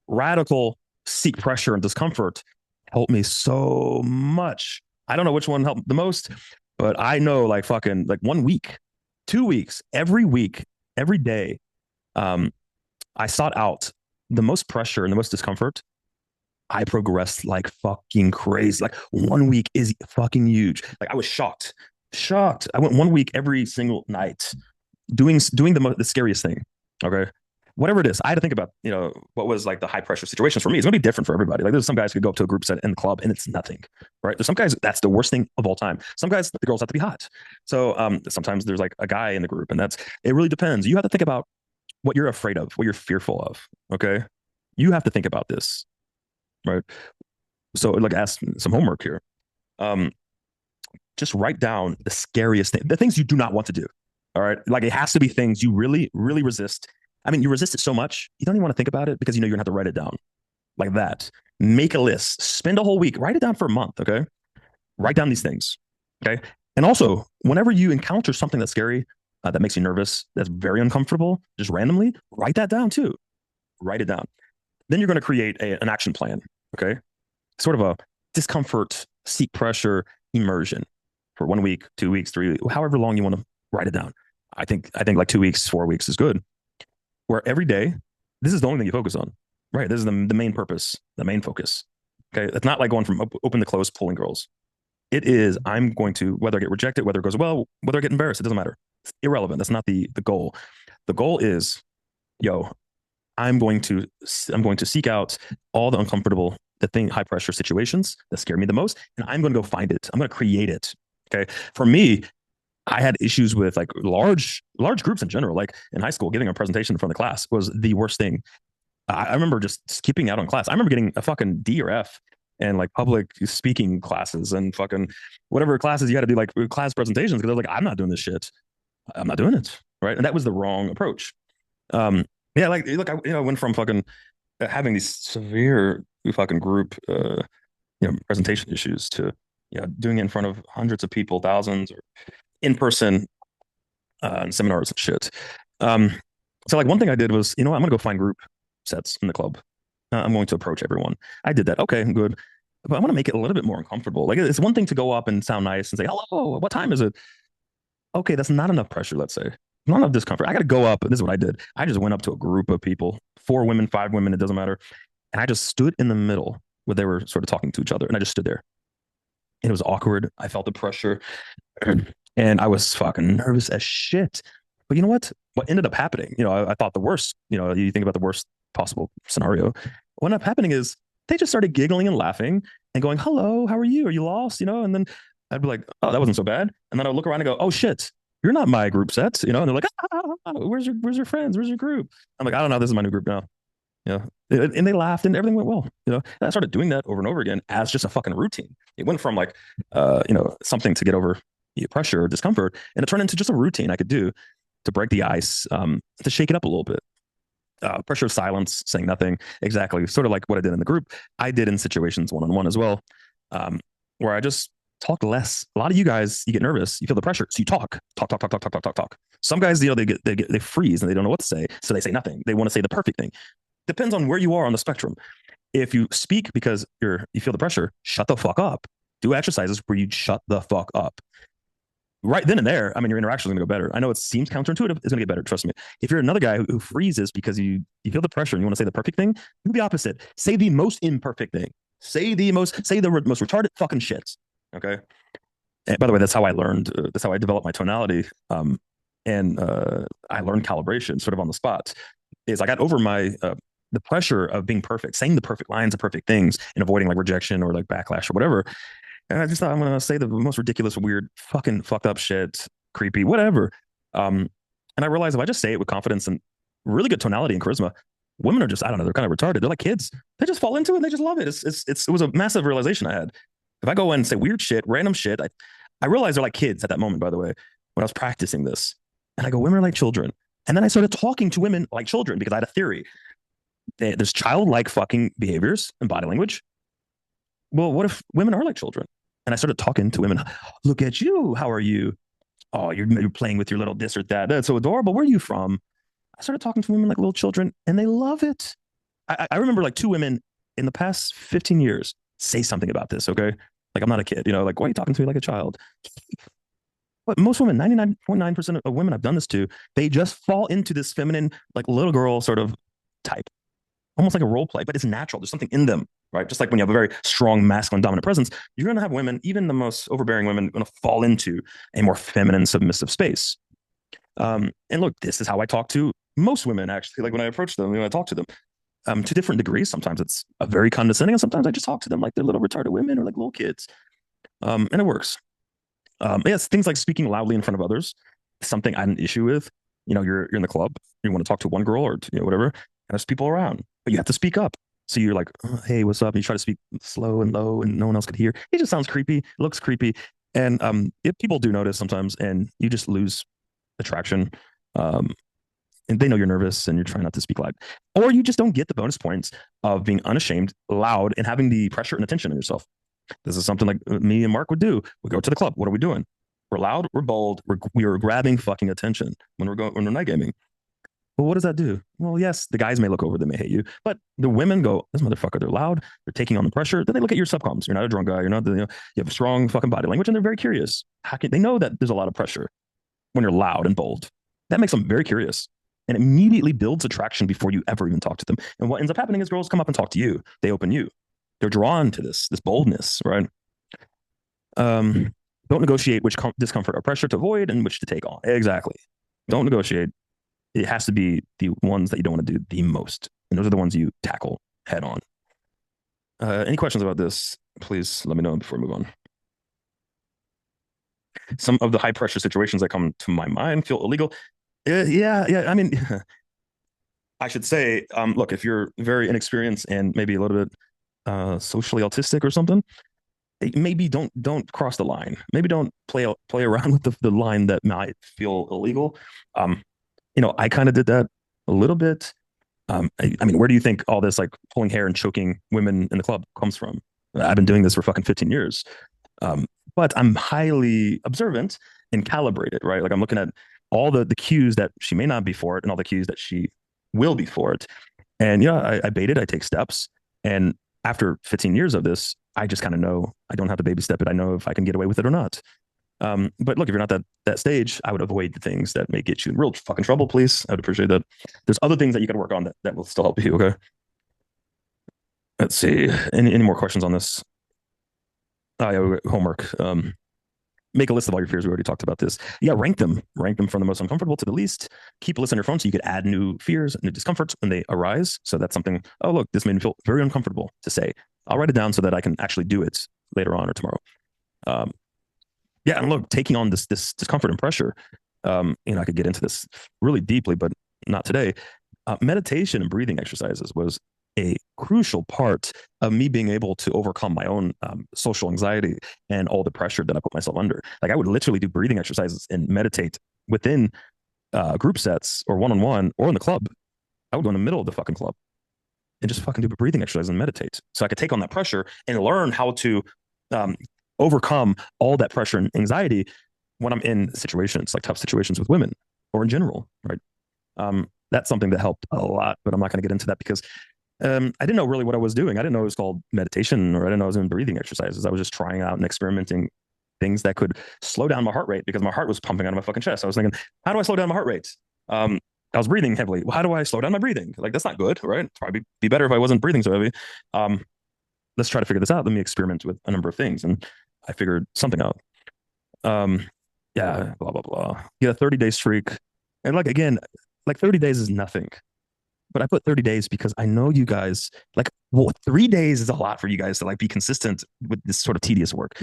radical seek pressure and discomfort helped me so much. I don't know which one helped the most, but I know like fucking like 1 week, 2 weeks, every week, every day, I sought out the most pressure and the most discomfort. I progressed like fucking crazy. Like 1 week is fucking huge. Like I was shocked, shocked. I went 1 week every single night doing the scariest thing. Okay. Whatever it is, I had to think about, what was like the high pressure situations for me. It's gonna be different for everybody. Like there's some guys who could go up to a group set in the club and it's nothing, right? There's some guys that's the worst thing of all time. Some guys, the girls have to be hot. So sometimes there's like a guy in the group, and it really depends. You have to think about what you're afraid of, what you're fearful of. Okay, you have to think about this, right? So like, ask some homework here. Um, just write down the scariest thing, the things you do not want to do. All right, like it has to be things you really, really resist. I mean, you resist it so much, you don't even want to think about it because you know you're gonna have to write it down like that. Make a list, spend a whole week, write it down for a month. Okay. Write down these things. Okay. And also, whenever you encounter something that's scary, that makes you nervous, that's very uncomfortable, just randomly, write that down too. Write it down. Then you're going to create an action plan. Okay. Sort of a discomfort, seek pressure, immersion for 1 week, 2 weeks, 3 weeks, however long you want to write it down. I think like 2 weeks, 4 weeks is good. Where every day, this is the only thing you focus on, right? This is the main purpose, the main focus. Okay. It's not like going from open to close, pulling girls. It is, I'm going to, whether I get rejected, whether it goes well, whether I get embarrassed, it doesn't matter. It's irrelevant. That's not the goal. The goal is, yo, I'm going to seek out all the uncomfortable, high pressure situations that scare me the most, and I'm going to go find it. I'm going to create it. Okay. For me, I had issues with like large groups in general. Like in high school, giving a presentation in front of the class was the worst thing. I remember just skipping out on class. I remember getting a fucking D or F and like public speaking classes and fucking whatever classes you had to do, like class presentations, because I was like, I'm not doing this shit. I'm not doing it. Right. And that was the wrong approach. Yeah, like look, I went from fucking having these severe fucking group presentation issues to doing it in front of hundreds of people, thousands, or in person seminars and shit. So like one thing I did was, I'm gonna go find group sets in the club. I'm going to approach everyone. I did that. Okay, good. But I want to make it a little bit more uncomfortable. Like it's one thing to go up and sound nice and say, hello, what time is it? Okay, that's not enough pressure, let's say. Not enough discomfort. I got to go up. This is what I did. I just went up to a group of people, 4 women, 5 women, it doesn't matter. And I just stood in the middle where they were sort of talking to each other. And I just stood there. And it was awkward. I felt the pressure. And I was fucking nervous as shit. But you know what? What ended up happening, I thought the worst, you think about the worst possible scenario. What ended up happening is they just started giggling and laughing and going, hello, how are you? Are you lost? And then I'd be like, oh, that wasn't so bad. And then I'd look around and go, oh shit, you're not my group sets, and they're like, where's your friends? Where's your group? I'm like, I don't know. This is my new group now. And they laughed and everything went well. And I started doing that over and over again as just a fucking routine. It went from like, something to get over pressure or discomfort, and it turned into just a routine I could do to break the ice, to shake it up a little bit. Pressure of silence, saying nothing. Exactly. Sort of like what I did in the group. I did in situations one-on-one as well, where I just talk less. A lot of you guys, you get nervous, you feel the pressure, so you talk. Some guys, they freeze and they don't know what to say, so they say nothing. They want to say the perfect thing. Depends on where you are on the spectrum. If you speak because you feel the pressure, shut the fuck up. Do exercises where you shut the fuck up. Right then and there, I mean, your interaction is going to go better. I know it seems counterintuitive. It's going to get better. Trust me. If you're another guy who freezes because you feel the pressure and you want to say the perfect thing, do the opposite. Say the most imperfect thing. Say the most retarded fucking shit. Okay. And by the way, that's how I learned. That's how I developed my tonality. And I learned calibration sort of on the spot. Is I got over my the pressure of being perfect, saying the perfect lines, the perfect things, and avoiding like rejection or like backlash or whatever. And I just thought I'm gonna say the most ridiculous, weird, fucking fucked up shit, creepy, whatever. Um, and I realized if I just say it with confidence and really good tonality and charisma, women are just, I don't know, they're kind of retarded. They're like kids. They just fall into it and they just love it. It was a massive realization I had. If I go in and say weird shit, random shit, I realized they're like kids at that moment, by the way, when I was practicing this. And I go, women are like children. And then I started talking to women like children because I had a theory. There's childlike fucking behaviors and body language. Well, what if women are like children? And I started talking to women. Look at you. How are you? Oh, you're playing with your little this or that. That's so adorable. Where are you from? I started talking to women like little children, and they love it. I remember like two women in the past 15 years say something about this. Okay, like I'm not a kid. Like why are you talking to me like a child? But most women, 99.9% of women I've done this to, they just fall into this feminine, like little girl sort of type, almost like a role play, but it's natural. There's something in them, right? Just like when you have a very strong masculine dominant presence, you're going to have women, even the most overbearing women, going to fall into a more feminine submissive space. And look, this is how I talk to most women, actually. Like when I approach them, when I talk to them, to different degrees. Sometimes it's a very condescending, and sometimes I just talk to them like they're little retarded women or like little kids. And it works. Yes, things like speaking loudly in front of others, something I had an issue with. You're in the club, you want to talk to one girl or whatever, and there's people around, but you have to speak up. So you're like, oh, hey, what's up? And you try to speak slow and low, and no one else could hear. It just sounds creepy, looks creepy, and if people do notice sometimes, and you just lose attraction, um, and they know you're nervous and you're trying not to speak loud, or you just don't get the bonus points of being unashamed, loud, and having the pressure and attention on yourself. This is something like me and Mark would do. We go to the club. What are we doing? We're loud. We're bold. We are grabbing fucking attention when we're night gaming. Well, what does that do? Well, yes, the guys may look over, they may hate you, but the women go, this motherfucker, they're loud, they're taking on the pressure. Then they look at your subcoms. You're not a drunk guy. You're not, you have a strong fucking body language, and they're very curious. They know that there's a lot of pressure when you're loud and bold. That makes them very curious and immediately builds attraction before you ever even talk to them. And what ends up happening is girls come up and talk to you. They open you. They're drawn to this boldness, right? Don't negotiate which discomfort or pressure to avoid and which to take on. Exactly. Don't negotiate. It has to be the ones that you don't want to do the most. And those are the ones you tackle head on. Any questions about this? Please let me know before we move on. Some of the high pressure situations that come to my mind feel illegal. Yeah. I mean, I should say, look, if you're very inexperienced and maybe a little bit socially autistic or something, maybe don't cross the line. Maybe don't play around with the line that might feel illegal. I kind of did that a little bit. I mean, where do you think all this like pulling hair and choking women in the club comes from? I've been doing this for fucking 15 years. But I'm highly observant and calibrated, right? Like I'm looking at all the cues that she may not be for it and all the cues that she will be for it. And I bait it, I take steps. And after 15 years of this, I just kind of know I don't have to baby step it. I know if I can get away with it or not. But look, if you're not that stage, I would avoid the things that may get you in real fucking trouble, please. I would appreciate that. There's other things that you can work on that will still help you, okay? Let's see. Any more questions on this? Oh, yeah, homework. Make a list of all your fears. We already talked about this. Yeah, rank them. Rank them from the most uncomfortable to the least. Keep a list on your phone so you could add new fears, new discomforts when they arise. So that's something, oh, look, this made me feel very uncomfortable to say. I'll write it down so that I can actually do it later on or tomorrow. Yeah, and look, taking on this discomfort and pressure, I could get into this really deeply, but not today. Meditation and breathing exercises was a crucial part of me being able to overcome my own social anxiety and all the pressure that I put myself under. Like I would literally do breathing exercises and meditate within group sets or one-on-one or in the club. I would go in the middle of the fucking club and just fucking do breathing exercises and meditate. So I could take on that pressure and learn how to overcome all that pressure and anxiety when I'm in situations, like tough situations with women or in general, right? That's something that helped a lot, but I'm not going to get into that because I didn't know really what I was doing. I didn't know it was called meditation, or I didn't know I was in breathing exercises. I was just trying out and experimenting things that could slow down my heart rate because my heart was pumping out of my fucking chest. I was thinking, how do I slow down my heart rate? I was breathing heavily. Well, how do I slow down my breathing? Like, that's not good, right? It'd probably be better if I wasn't breathing so heavy. Let's try to figure this out. Let me experiment with a number of things. And I figured something out. Yeah, blah, blah, blah. Yeah, 30-day streak. And like, again, like 30 days is nothing. But I put 30 days because I know you guys like, well, 3 days is a lot for you guys to like be consistent with this sort of tedious work,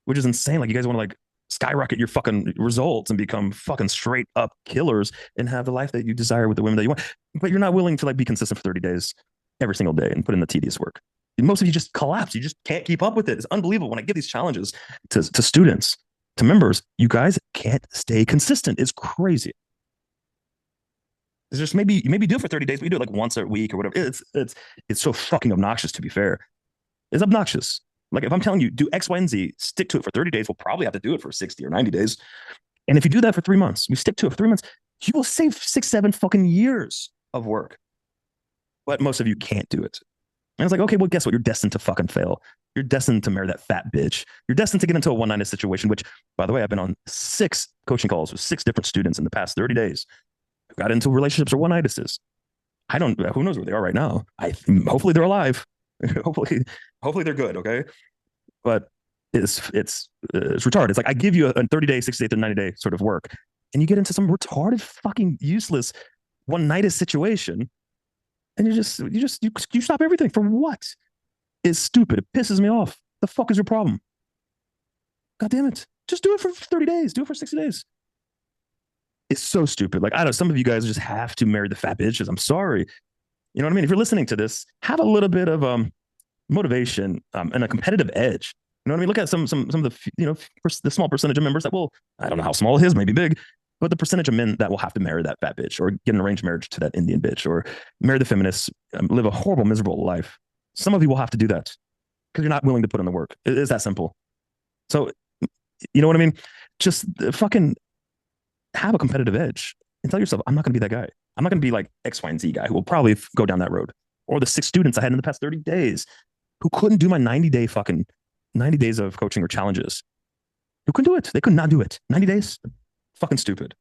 which is insane. Like you guys want to like skyrocket your fucking results and become fucking straight up killers and have the life that you desire with the women that you want. But you're not willing to like be consistent for 30 days every single day and put in the tedious work. Most of you just collapse. You just can't keep up with it. It's unbelievable when I give these challenges to students, to members. You guys can't stay consistent. It's crazy. It's just maybe do it for 30 days, but you do it like once a week or whatever. It's so fucking obnoxious, to be fair. It's obnoxious. Like if I'm telling you do X, Y, and Z, stick to it for 30 days, we'll probably have to do it for 60 or 90 days. And if you do that for 3 months, we stick to it for 3 months, you will save 6, 7 fucking years of work. But most of you can't do it. And it's like, okay, well, guess what? You're destined to fucking fail. You're destined to marry that fat bitch. You're destined to get into a one-nighted situation, which, by the way, I've been on 6 coaching calls with 6 different students in the past 30 days who got into relationships or one-nightises. I don't, who knows where they are right now? Hopefully they're alive. hopefully they're good. Okay. But it's retarded. It's like I give you a 30-day, 60-day, 90-day sort of work, and you get into some retarded, fucking useless one-nighted situation, and you stop everything for what? It's stupid. It pisses me off. The fuck is your problem? God damn it! Just do it for 30 days. Do it for 60 days. It's so stupid. Like I don't know, some of you guys just have to marry the fat bitches. I'm sorry. You know what I mean? If you're listening to this, have a little bit of motivation and a competitive edge. You know what I mean? Look at some of the the small percentage of members that will, I don't know how small it is, maybe big, but the percentage of men that will have to marry that fat bitch or get an arranged marriage to that Indian bitch or marry the feminists, live a horrible, miserable life. Some of you will have to do that because you're not willing to put in the work. It is that simple. So, you know what I mean? Just fucking have a competitive edge and tell yourself, I'm not going to be that guy. I'm not going to be like X, Y, and Z guy who will probably go down that road. Or the 6 students I had in the past 30 days who couldn't do my 90 days of coaching or challenges. Who couldn't do it? They could not do it. 90 days? Fucking stupid.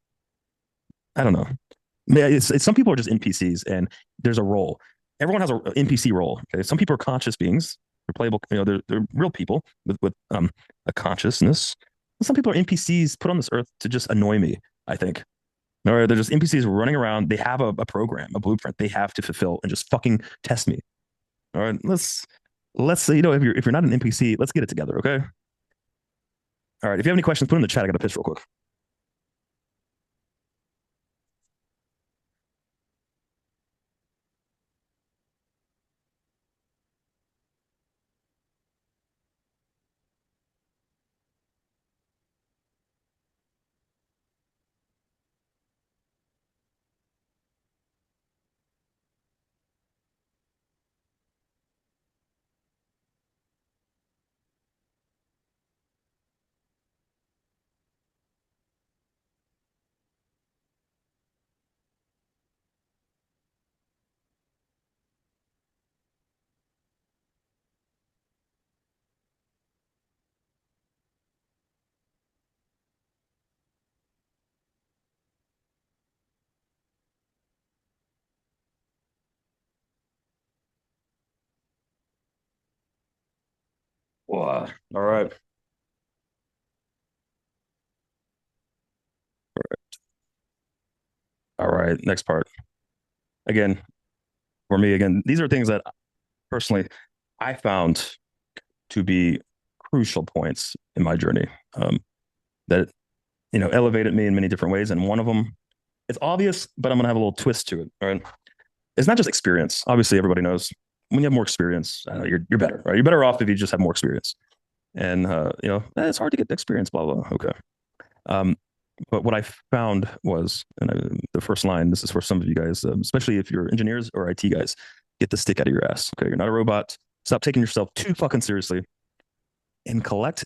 I don't know. Some people are just NPCs and there's a role. Everyone has an NPC role. Okay? Some people are conscious beings. They're playable. They're real people with a consciousness. Some people are NPCs put on this earth to just annoy me, I think. Or they're just NPCs running around. They have a program, a blueprint they have to fulfill and just fucking test me. All right, let's say, if you're not an NPC, let's get it together, okay? All right, if you have any questions, put them in the chat. I got to piss real quick. Wow. All right. All right. Next part. Again, for me, again, these are things that personally I found to be crucial points in my journey that, elevated me in many different ways. And one of them, it's obvious, but I'm going to have a little twist to it. All right. It's not just experience. Obviously, everybody knows when you have more experience, you're better, right? You're better off if you just have more experience. And, it's hard to get experience, blah, blah. Okay. Um, but what I found was, and the first line, this is for some of you guys, especially if you're engineers or IT guys, get the stick out of your ass. Okay. You're not a robot. Stop taking yourself too fucking seriously and collect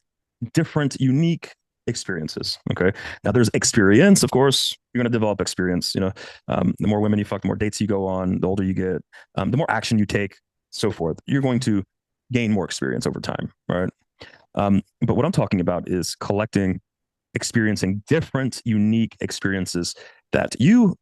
different, unique experiences. Okay. Now there's experience, of course. You're going to develop experience. The more women you fuck, the more dates you go on, the older you get, the more action you take, so forth. You're going to gain more experience over time. Right. But what I'm talking about is experiencing different, unique experiences that you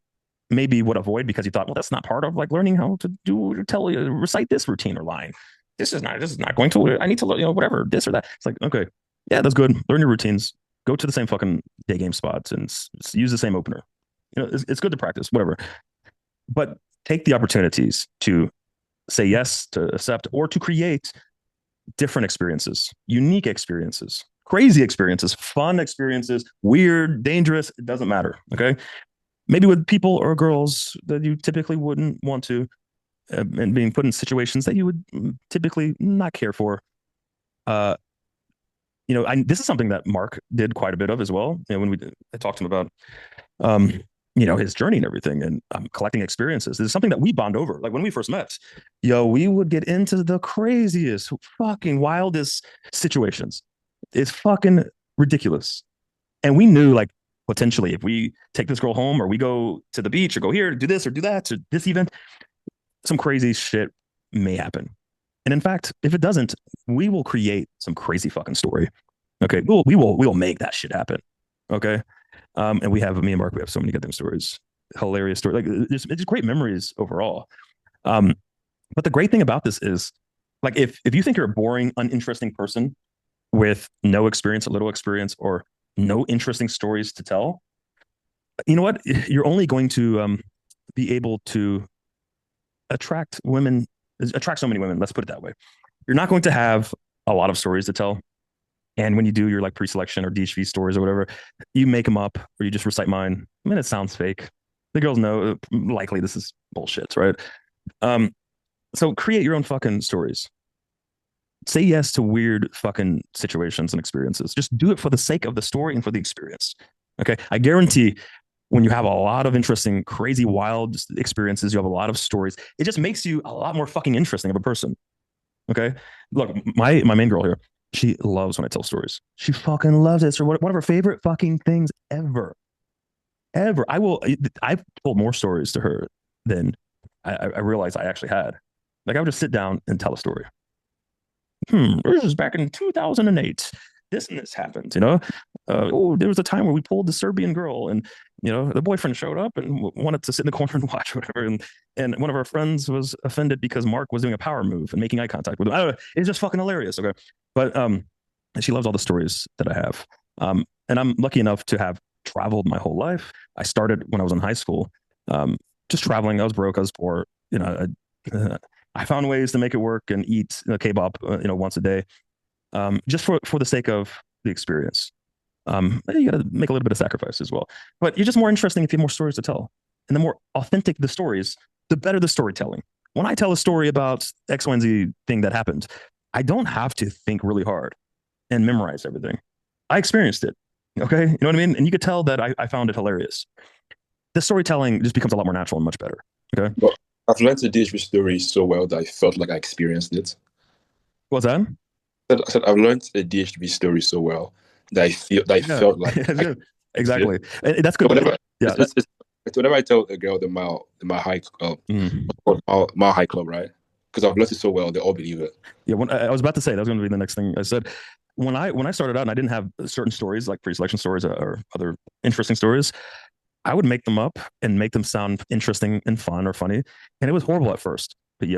maybe would avoid because you thought, well, that's not part of like learning how to recite this routine or line. This is not going to, I need to learn, whatever, this or that. It's like, okay, yeah, that's good. Learn your routines. Go to the same fucking day game spots and use the same opener. It's good to practice, whatever. But take the opportunities to say yes, to accept, or to create different experiences, unique experiences, crazy experiences, fun experiences, weird, dangerous, it doesn't matter. Okay. Maybe with people or girls that you typically wouldn't want to, and being put in situations that you would typically not care for. Uh, this is something that Mark did quite a bit of as well. When I talked to him about, um, his journey and everything, and collecting experiences. This is something that we bond over. Like when we first met, we would get into the craziest, fucking wildest situations. It's fucking ridiculous, and we knew like potentially if we take this girl home or we go to the beach or go here, do this or do that to this event, some crazy shit may happen. And in fact, if it doesn't, we will create some crazy fucking story. Okay, we will make that shit happen. Okay, and me and Mark, we have so many goddamn stories, hilarious stories. Like it's great memories overall. Um, but the great thing about this is, like, if you think you're a boring, uninteresting person with no experience, a little experience, or no interesting stories to tell, you know what? You're only going to be able to attract women, attract so many women. Let's put it that way. You're not going to have a lot of stories to tell. And when you do your like pre-selection or DHV stories or whatever, you make them up or you just recite mine. I mean, it sounds fake. The girls know likely this is bullshit, right? Um, so create your own fucking stories. Say yes to weird fucking situations and experiences. Just do it for the sake of the story and for the experience. Okay. I guarantee when you have a lot of interesting, crazy, wild experiences, you have a lot of stories, it just makes you a lot more fucking interesting of a person. Okay. Look, my main girl here, she loves when I tell stories. She fucking loves it. It's one of her favorite fucking things ever. Ever. I've told more stories to her than I realized I actually had. Like I would just sit down and tell a story. This is back in 2008. This and this happened, there was a time where we pulled the Serbian girl and, the boyfriend showed up and wanted to sit in the corner and watch whatever. And one of our friends was offended because Mark was doing a power move and making eye contact with him. I don't know. It's just fucking hilarious. Okay. But, she loves all the stories that I have. And I'm lucky enough to have traveled my whole life. I started when I was in high school, just traveling. I was broke. I was poor. I found ways to make it work and eat kebab, once a day, just for the sake of the experience. You got to make a little bit of sacrifice as well. But you're just more interesting if you have more stories to tell. And the more authentic the stories, the better the storytelling. When I tell a story about X, Y, and Z thing that happened, I don't have to think really hard and memorize everything. I experienced it. Okay. You know what I mean? And you could tell that I found it hilarious. The storytelling just becomes a lot more natural and much better. Okay. But I've learned to dish with stories so well that I felt like I experienced it. What's that? I said I've learned a DHB story so well that I Yeah. felt like I experienced Exactly. it. And that's So good. Yeah. whenever I tell a girl that my high Mm. my high club, right? Because I've learned it so well, they all believe it. Yeah. When I was about to say that was going to be the next thing I said. When I started out and I didn't have certain stories like pre-selection stories or other interesting stories, I would make them up and make them sound interesting and fun or funny. And it was horrible at first. But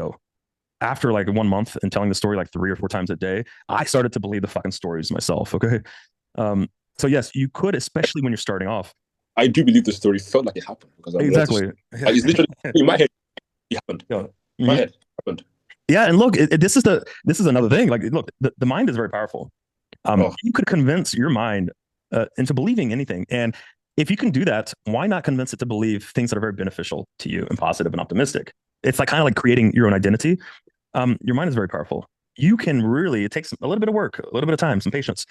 after like 1 month and telling the story like 3 or 4 times a day, I started to believe the fucking stories myself. Okay. Um, so yes, you could, especially when you're starting off. I do believe the story felt like it happened because I've learned this. Exactly. Like it's literally in my head, it happened. Yeah. My Mhm. head happened. Yeah, and look, this is another thing. Like, look, the mind is very powerful. Oh, You could convince your mind into believing anything, and if you can do that, why not convince it to believe things that are very beneficial to you and positive and optimistic? It's like kind of like creating your own identity. Your mind is very powerful. You can really, it takes a little bit of work, a little bit of time, some patience,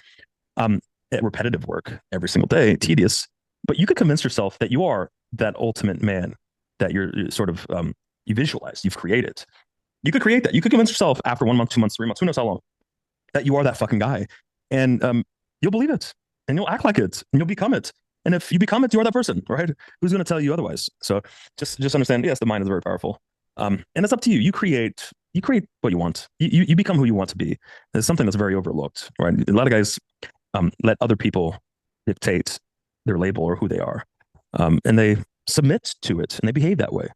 um, repetitive work every single day, tedious, but you could convince yourself that you are that ultimate man that you're sort of, you visualize, you've created. You could create that. You could convince yourself after 1 month, 2 months, 3 months, who knows how long, that you are that fucking guy. And you'll believe it and you'll act like it and you'll become it. And if you become it, you are that person, right? Who's going to tell you otherwise? So just understand, yes, the mind is very powerful. And it's up to you. You create what you want. You become who you want to be. It's something that's very overlooked, right? A lot of guys let other people dictate their label or who they are. And they submit to it and they behave that way,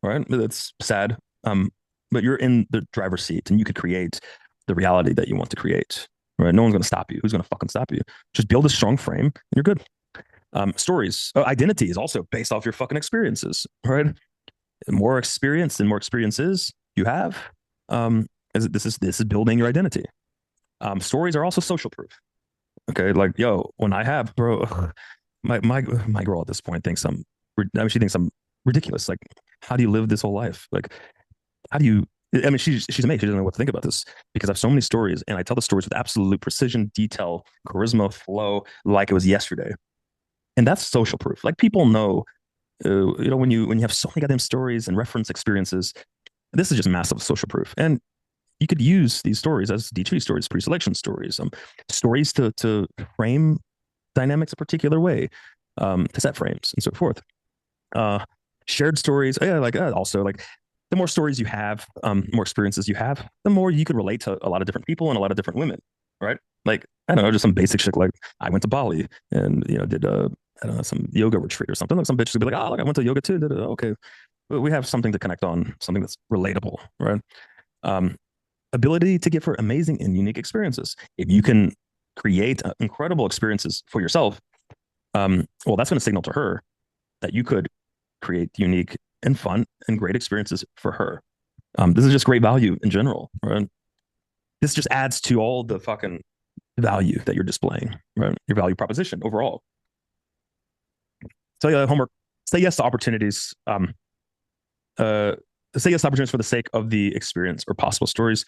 right? It's sad. But you're in the driver's seat and you could create the reality that you want to create, right? No one's going to stop you. Who's going to fucking stop you? Just build a strong frame and you're good. Stories, identity is also based off your fucking experiences, right? The more experience and more experiences you have, um, this is building your identity. Stories are also social proof. Okay, like yo, when I have bro, my girl at this point thinks I mean, she thinks I'm ridiculous. Like, how do you live this whole life? Like, how do you? I mean, she's amazed. She doesn't know what to think about this because I have so many stories, and I tell the stories with absolute precision, detail, charisma, flow, like it was yesterday. And that's social proof. Like people know, when you have so many goddamn stories and reference experiences, this is just massive social proof. And you could use these stories as D2 stories, pre-selection stories, stories to frame dynamics a particular way, to set frames and so forth. Uh, Shared stories, yeah, like also like the more stories you have, more experiences you have, the more you could relate to a lot of different people and a lot of different women, right? Like I don't know, just some basic shit like I went to Bali and did I don't know some yoga retreat or something. Like some bitch would be like, oh look, I went to yoga too. Okay, we have something to connect on, something that's relatable, right? Um, Ability to give her amazing and unique experiences. If you can create incredible experiences for yourself, well, that's going to signal to her that you could create unique and fun and great experiences for her. This is just great value in general, right? This just adds to all the fucking value that you're displaying, right? Your value proposition overall. So yeah, homework. Say yes to opportunities. Uh, Say yes to opportunities for the sake of the experience or possible stories.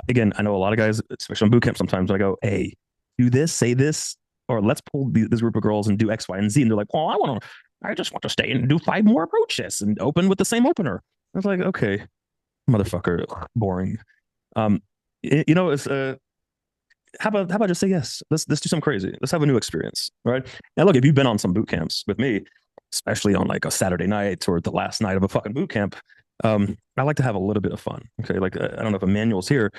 Again, I know a lot of guys, especially on boot camp, sometimes I go, "Hey, do this, say this, or let's pull this group of girls and do X, Y, and Z." And they're like, "Well, I just want to stay and do five more approaches and open with the same opener." I was like, "Okay, motherfucker, boring." Um, it's how about just say yes? Let's do something crazy. Let's have a new experience, right? Now, look, if you've been on some boot camps with me, especially on like a Saturday night or the last night of a fucking boot camp, I like to have a little bit of fun. Okay, like I don't know if Emmanuel's here.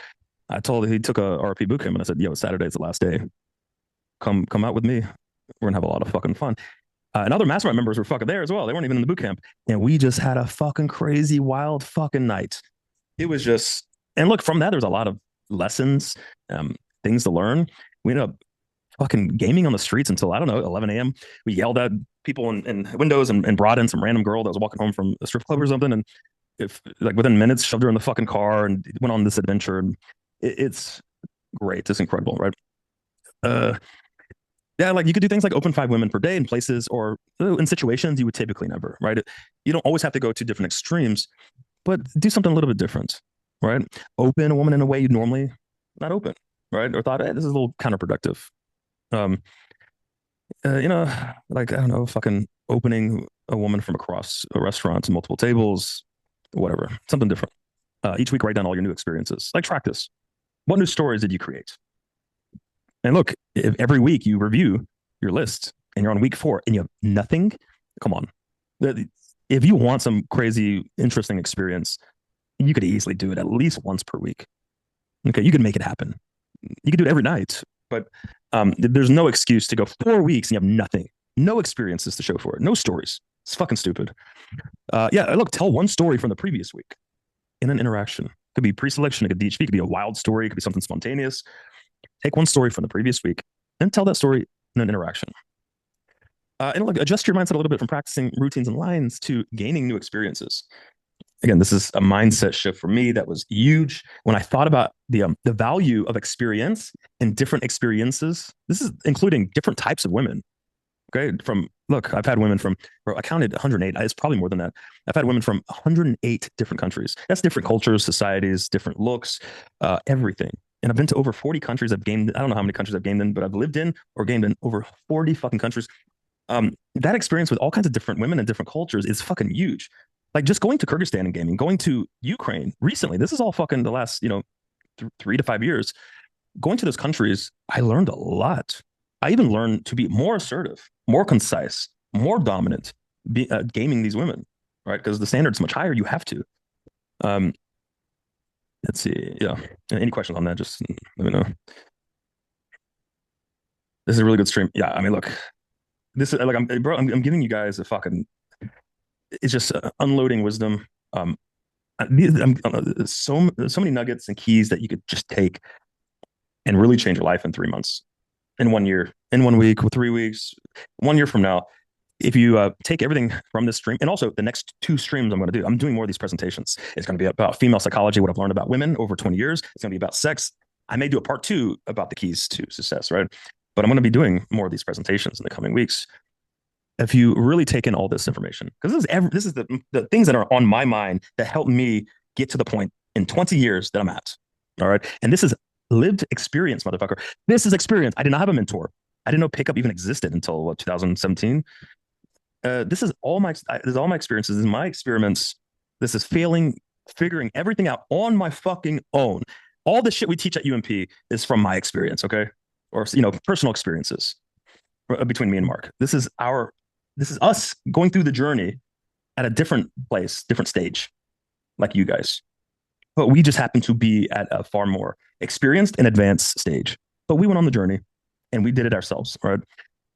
I told him he took a RP boot camp, and I said, "Yo, Saturday's the last day. Come out with me. We're gonna have a lot of fucking fun." And other mastermind members were fucking there as well. They weren't even in the boot camp, and we just had a fucking crazy, wild fucking night. It was just, and look, from that, there's a lot of lessons, um, things to learn. We ended up fucking gaming on the streets until I don't know 11 a.m. We yelled at people in windows and brought in some random girl that was walking home from a strip club or something, and if like within minutes, shoved her in the fucking car and went on this adventure. And it's great. It's incredible, right? Uh, yeah, like you could do things like open five women per day in places or in situations you would typically never, right? You don't always have to go to different extremes, but do something a little bit different, right? Open a woman in a way you'd normally not open, right? Or thought, hey, this is a little counterproductive. Um, you know, like I don't know, fucking opening a woman from across a restaurant to multiple tables, whatever, something different. Each week, write down all your new experiences. Like track this. What new stories did you create? And look, if every week you review your list and you're on week 4 and you have nothing, come on. If you want some crazy, interesting experience, you could easily do it at least once per week. Okay, you can make it happen. You can do it every night, but there's no excuse to go 4 weeks and you have nothing, no experiences to show for it, no stories. It's fucking stupid. Yeah, look, tell one story from the previous week in an interaction. It could be pre-selection, it could be DHP, it could be a wild story, it could be something spontaneous. Take one story from the previous week and tell that story in an interaction. And look, adjust your mindset a little bit from practicing routines and lines to gaining new experiences. Again, this is a mindset shift for me that was huge when I thought about the value of experience and different experiences. This is including different types of women. Okay, from look, I've had women from, bro, I counted 108. It's probably more than that. I've had women from 108 different countries. That's different cultures, societies, different looks, everything. And I've been to over 40 countries. I've gamed, I don't know how many countries I've gamed in, but I've lived in or gamed in over 40 fucking countries. That experience with all kinds of different women and different cultures is fucking huge. Like just going to Kyrgyzstan and gaming, going to Ukraine recently. This is all fucking the last, 3 to 5 years. Going to those countries, I learned a lot. I even learned to be more assertive, more concise, more dominant, gaming these women, right? Because the standard's much higher. You have to. Um, let's see. Yeah. Any questions on that? Just let me know. This is a really good stream. Yeah. I mean, look, this is like I'm giving you guys a fucking. It's just unloading wisdom. So many nuggets and keys that you could just take and really change your life in 3 months, in 1 year, in 1 week, with 3 weeks, 1 year from now. if you take everything from this stream, and also the next two streams I'm going to do, I'm doing more of these presentations. It's going to be about female psychology, what I've learned about women over 20 years. It's going to be about sex. I may do a part two about the keys to success, right? But I'm going to be doing more of these presentations in the coming weeks. If you really take in all this information, because this is the things that are on my mind that help me get to the point in 20 years that I'm at. All right. And this is lived experience, motherfucker. This is experience. I did not have a mentor. I didn't know pickup even existed until 2017. This is all my experiences. This is my experiments. This is failing, figuring everything out on my fucking own. All the shit we teach at UMP is from my experience, okay? Or personal experiences between me and Mark. This is us going through the journey at a different place, different stage, like you guys. But we just happen to be at a far more experienced and advanced stage. But we went on the journey and we did it ourselves, right?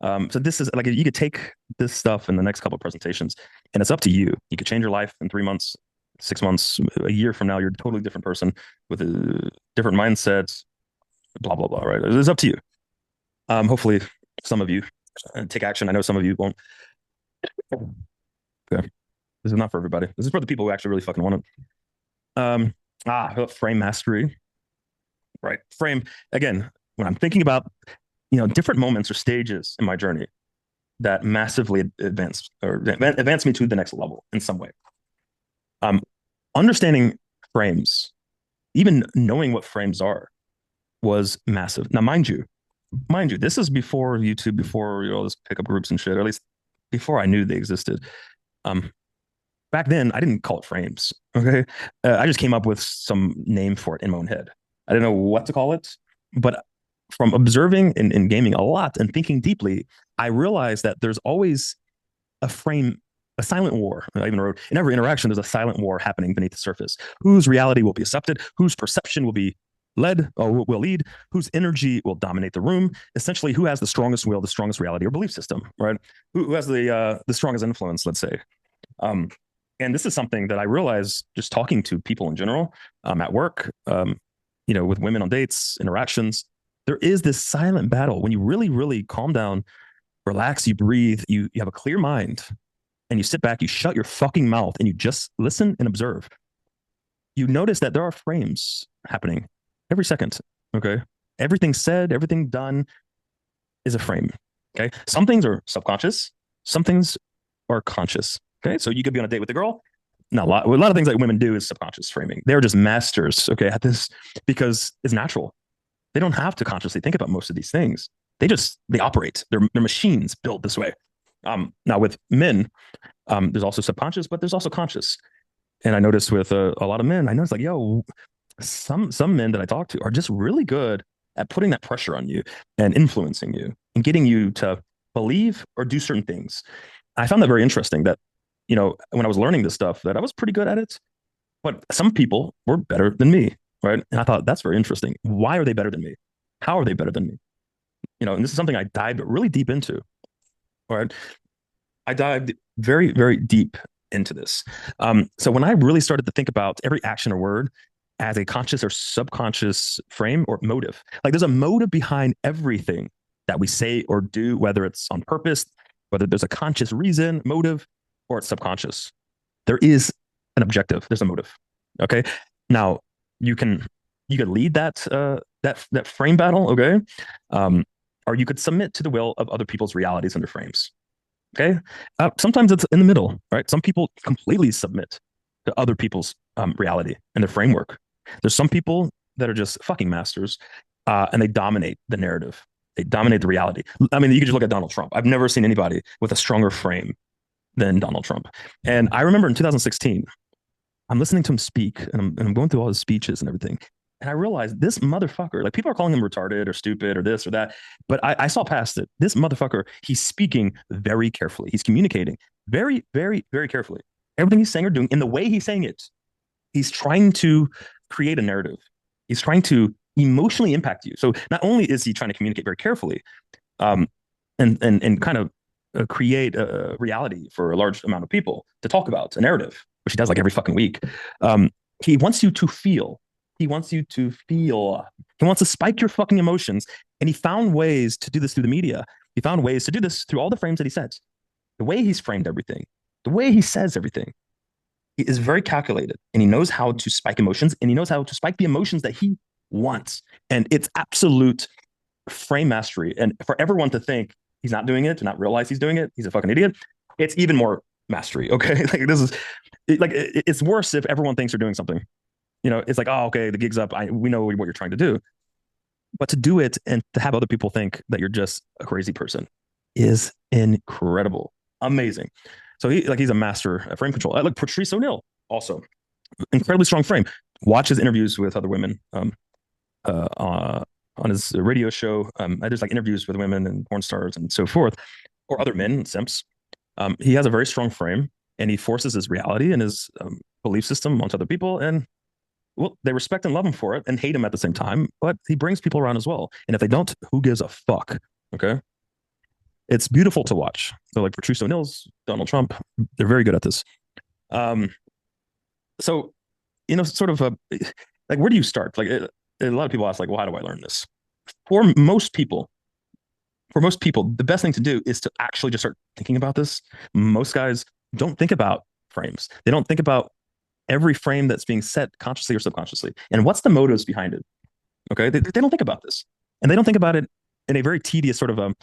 So this is like, you could take this stuff in the next couple of presentations, and it's up to you. You could change your life in 3 months, 6 months, a year from now. You're a totally different person with a different mindset, blah, blah, blah, right? It's up to you. Hopefully some of you take action. I know some of you won't. Okay. This is not for everybody. This is for the people who actually really fucking want it. Frame mastery, right? Frame, again, when I'm thinking about different moments or stages in my journey that massively advance me to the next level in some way. Understanding frames, even knowing what frames are, was massive. Now, mind you, this is before YouTube, before all this pickup groups and shit, or at least before I knew they existed. Back then, I didn't call it frames. Okay, I just came up with some name for it in my own head. I didn't know what to call it, but from observing and gaming a lot and thinking deeply, I realized that there's always a frame, a silent war. I even wrote, in every interaction, there's a silent war happening beneath the surface. Whose reality will be accepted? Whose perception will be led or will lead? Whose energy will dominate the room? Essentially, who has the strongest will, the strongest reality or belief system, right? Who has the strongest influence, let's say. And this is something that I realized just talking to people in general, at work, with women on dates, interactions. There is this silent battle when you really, really calm down, relax, you breathe, you have a clear mind, and you sit back, you shut your fucking mouth, and you just listen and observe. You notice that there are frames happening every second. Okay. Everything said, everything done is a frame. Okay. Some things are subconscious, some things are conscious. Okay. So you could be on a date with a girl. Not a lot of things that women do is subconscious framing. They're just masters, okay, at this, because it's natural. They don't have to consciously think about most of these things. They operate. They're machines built this way. Now with men, there's also subconscious, but there's also conscious. And I noticed with a lot of men, I noticed some men that I talk to are just really good at putting that pressure on you and influencing you and getting you to believe or do certain things. I found that very interesting that, when I was learning this stuff, that I was pretty good at it, but some people were better than me. Right. And I thought that's very interesting. Why are they better than me? How are they better than me? And this is something I dived really deep into. All right. I dived very, very deep into this. So when I really started to think about every action or word as a conscious or subconscious frame or motive, like there's a motive behind everything that we say or do, whether it's on purpose, whether there's a conscious reason, motive, or it's subconscious. There is an objective. There's a motive. Okay. Now, you could lead that frame battle, okay, or you could submit to the will of other people's realities and their frames, okay. Sometimes it's in the middle, right? Some people completely submit to other people's reality and their framework. There's some people that are just fucking masters, and they dominate the narrative. They dominate the reality. I mean, you could just look at Donald Trump. I've never seen anybody with a stronger frame than Donald Trump. And I remember in 2016. I'm listening to him speak, and I'm going through all his speeches and everything. And I realized this motherfucker, like people are calling him retarded or stupid or this or that, but I saw past it. This motherfucker, he's speaking very carefully. He's communicating very, very, very carefully. Everything he's saying or doing, in the way he's saying it, he's trying to create a narrative. He's trying to emotionally impact you. So not only is he trying to communicate very carefully, and kind of create a reality for a large amount of people to talk about, a narrative, which he does like every fucking week. He wants you to feel. He wants you to feel. He wants to spike your fucking emotions. And he found ways to do this through the media. He found ways to do this through all the frames that he sets. the way he's framed everything, the way he says everything, he is very calculated and he knows how to spike emotions and he knows how to spike the emotions that he wants. And it's absolute frame mastery. And for everyone to think he's not doing it, to not realize he's doing it, he's a fucking idiot. It's even more mastery. Okay. Like this is it's worse if everyone thinks they're doing something. It's like, oh, okay, the gig's up. We know what you're trying to do. But to do it and to have other people think that you're just a crazy person is incredible. Amazing. So he's a master at frame control. Look, Patrice O'Neill, also incredibly strong frame. Watch his interviews with other women on his radio show. There's like interviews with women and porn stars and so forth, or other men, simps. He has a very strong frame and he forces his reality and his belief system onto other people. And well, they respect and love him for it and hate him at the same time, but he brings people around as well. And if they don't, who gives a fuck? Okay. It's beautiful to watch. So like Patrice O'Neill's, Donald Trump, they're very good at this. Um, so, sort of like, where do you start? Like a lot of people ask like, well, how do I learn this? For most people, the best thing to do is to actually just start thinking about this. Most guys don't think about frames. They don't think about every frame that's being set consciously or subconsciously. And what's the motives behind it? Okay. They don't think about this. And they don't think about it in a very tedious sort of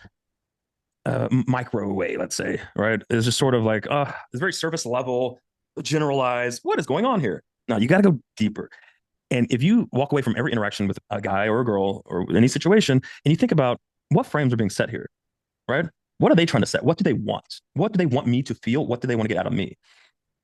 micro way, let's say, right? It's just sort of like, it's very surface level, generalized. What is going on here? Now you got to go deeper. And if you walk away from every interaction with a guy or a girl or any situation, and you think about what frames are being set here, right? What are they trying to set? What do they want? What do they want me to feel? What do they want to get out of me?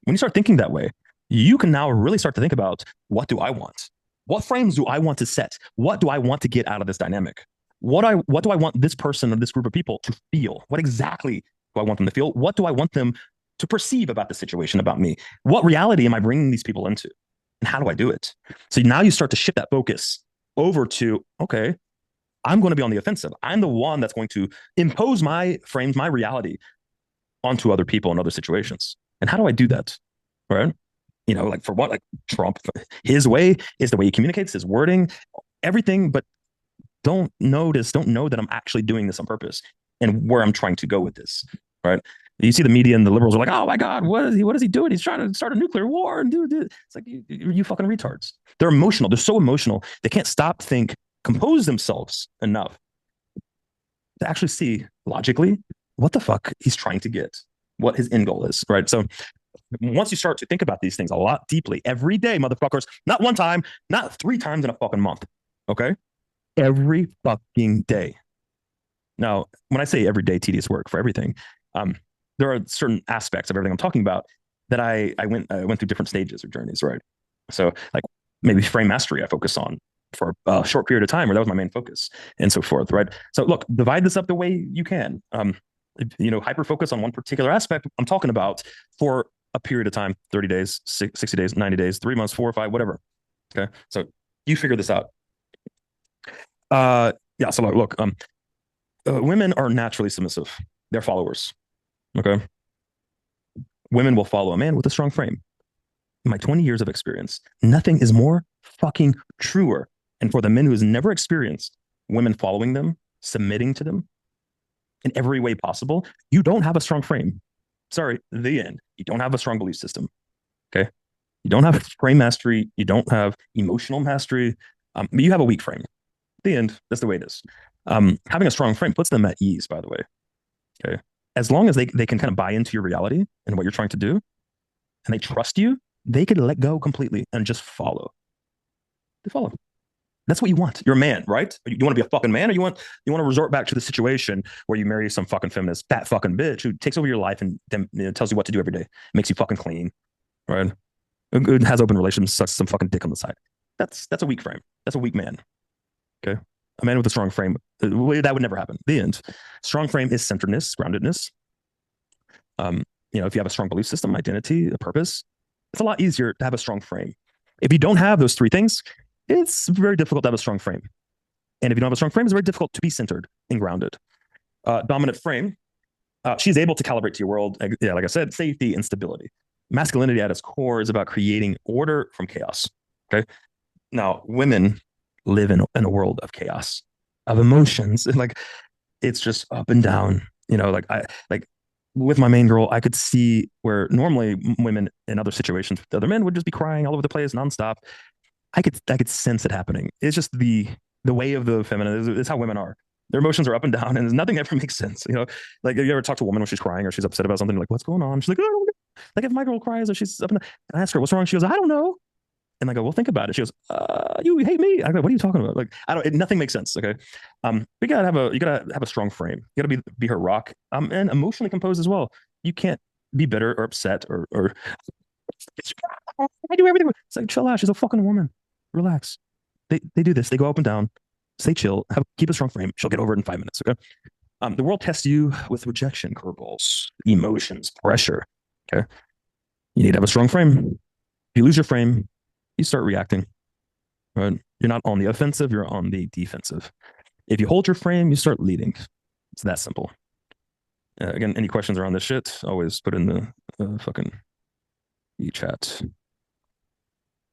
When you start thinking that way, you can now really start to think about, what do I want? What frames do I want to set? What do I want to get out of this dynamic? What do I want this person or this group of people to feel? What exactly do I want them to feel? What do I want them to perceive about the situation, about me? What reality am I bringing these people into? And how do I do it? So now you start to shift that focus over to, okay, I'm going to be on the offensive. I'm the one that's going to impose my frames, my reality onto other people in other situations. And how do I do that? Right? Like for what? Like Trump, his way is the way he communicates, his wording, everything, but don't know that I'm actually doing this on purpose and where I'm trying to go with this. Right? You see the media and the liberals are like, oh my God, what is he doing? He's trying to start a nuclear war and do this. It's like, you fucking retards. They're emotional. They're so emotional. They can't stop, think, compose themselves enough to actually see logically what the fuck he's trying to get, what his end goal is. Right. So once you start to think about these things a lot deeply every day, motherfuckers, not one time, not 3 times in a fucking month. Okay. Every fucking day. Now, when I say everyday tedious work for everything, there are certain aspects of everything I'm talking about that I went through different stages or journeys, right? So like maybe frame mastery I focus on for a short period of time, where that was my main focus and so forth, right? So look, divide this up the way you can. Hyper focus on one particular aspect I'm talking about for a period of time, 30 days, 60 days, 90 days, 3 months, 4 or 5, whatever. Okay. So you figure this out. Yeah. So look, women are naturally submissive. They're followers. Okay. Women will follow a man with a strong frame. In my 20 years of experience, nothing is more fucking truer. And for the men who has never experienced women following them, submitting to them in every way possible, you don't have a strong frame. Sorry, the end. You don't have a strong belief system. Okay. You don't have frame mastery. You don't have emotional mastery. But you have a weak frame. The end. That's the way it is. Having a strong frame puts them at ease, by the way. Okay. As long as they can kind of buy into your reality and what you're trying to do, and they trust you, they could let go completely and just follow. They follow. That's what you want. You're a man, right? You want to be a fucking man, or you want to resort back to the situation where you marry some fucking feminist, fat fucking bitch who takes over your life and then tells you what to do every day, makes you fucking clean, right? Has open relations, sucks some fucking dick on the side. That's a weak frame. That's a weak man. Okay. A man with a strong frame, that would never happen. The end. Strong frame is centeredness, groundedness. If you have a strong belief system, identity, a purpose, it's a lot easier to have a strong frame. If you don't have those 3 things, it's very difficult to have a strong frame. And if you don't have a strong frame, it's very difficult to be centered and grounded. Dominant frame, she's able to calibrate to your world. Yeah, like I said, safety and stability. Masculinity at its core is about creating order from chaos. Okay. Now, women live in a world of chaos, of emotions. Like it's just up and down. with my main girl, I could see where normally women in other situations with other men would just be crying all over the place nonstop. I could sense it happening. It's just the way of the feminine. It's how women are. Their emotions are up and down, and nothing ever makes sense. Like if you ever talk to a woman when she's crying or she's upset about something, like what's going on? She's like, oh, like if my girl cries or she's up and down, I ask her what's wrong. She goes, I don't know. And I go, well, think about it. She goes, you hate me. I go, what are you talking about? Like, I don't. Nothing makes sense. Okay, you gotta have a strong frame. You gotta be her rock. And emotionally composed as well. You can't be bitter or upset or I do everything. It's like chill out. She's a fucking woman. Relax. They do this. They go up and down. Stay chill. Keep a strong frame. She'll get over it in 5 minutes. Okay. The world tests you with rejection, curveballs, emotions, pressure. Okay. You need to have a strong frame. If you lose your frame, you start reacting. Right? You're not on the offensive. You're on the defensive. If you hold your frame, you start leading. It's that simple. Again, any questions around this shit? Always put in the fucking chat.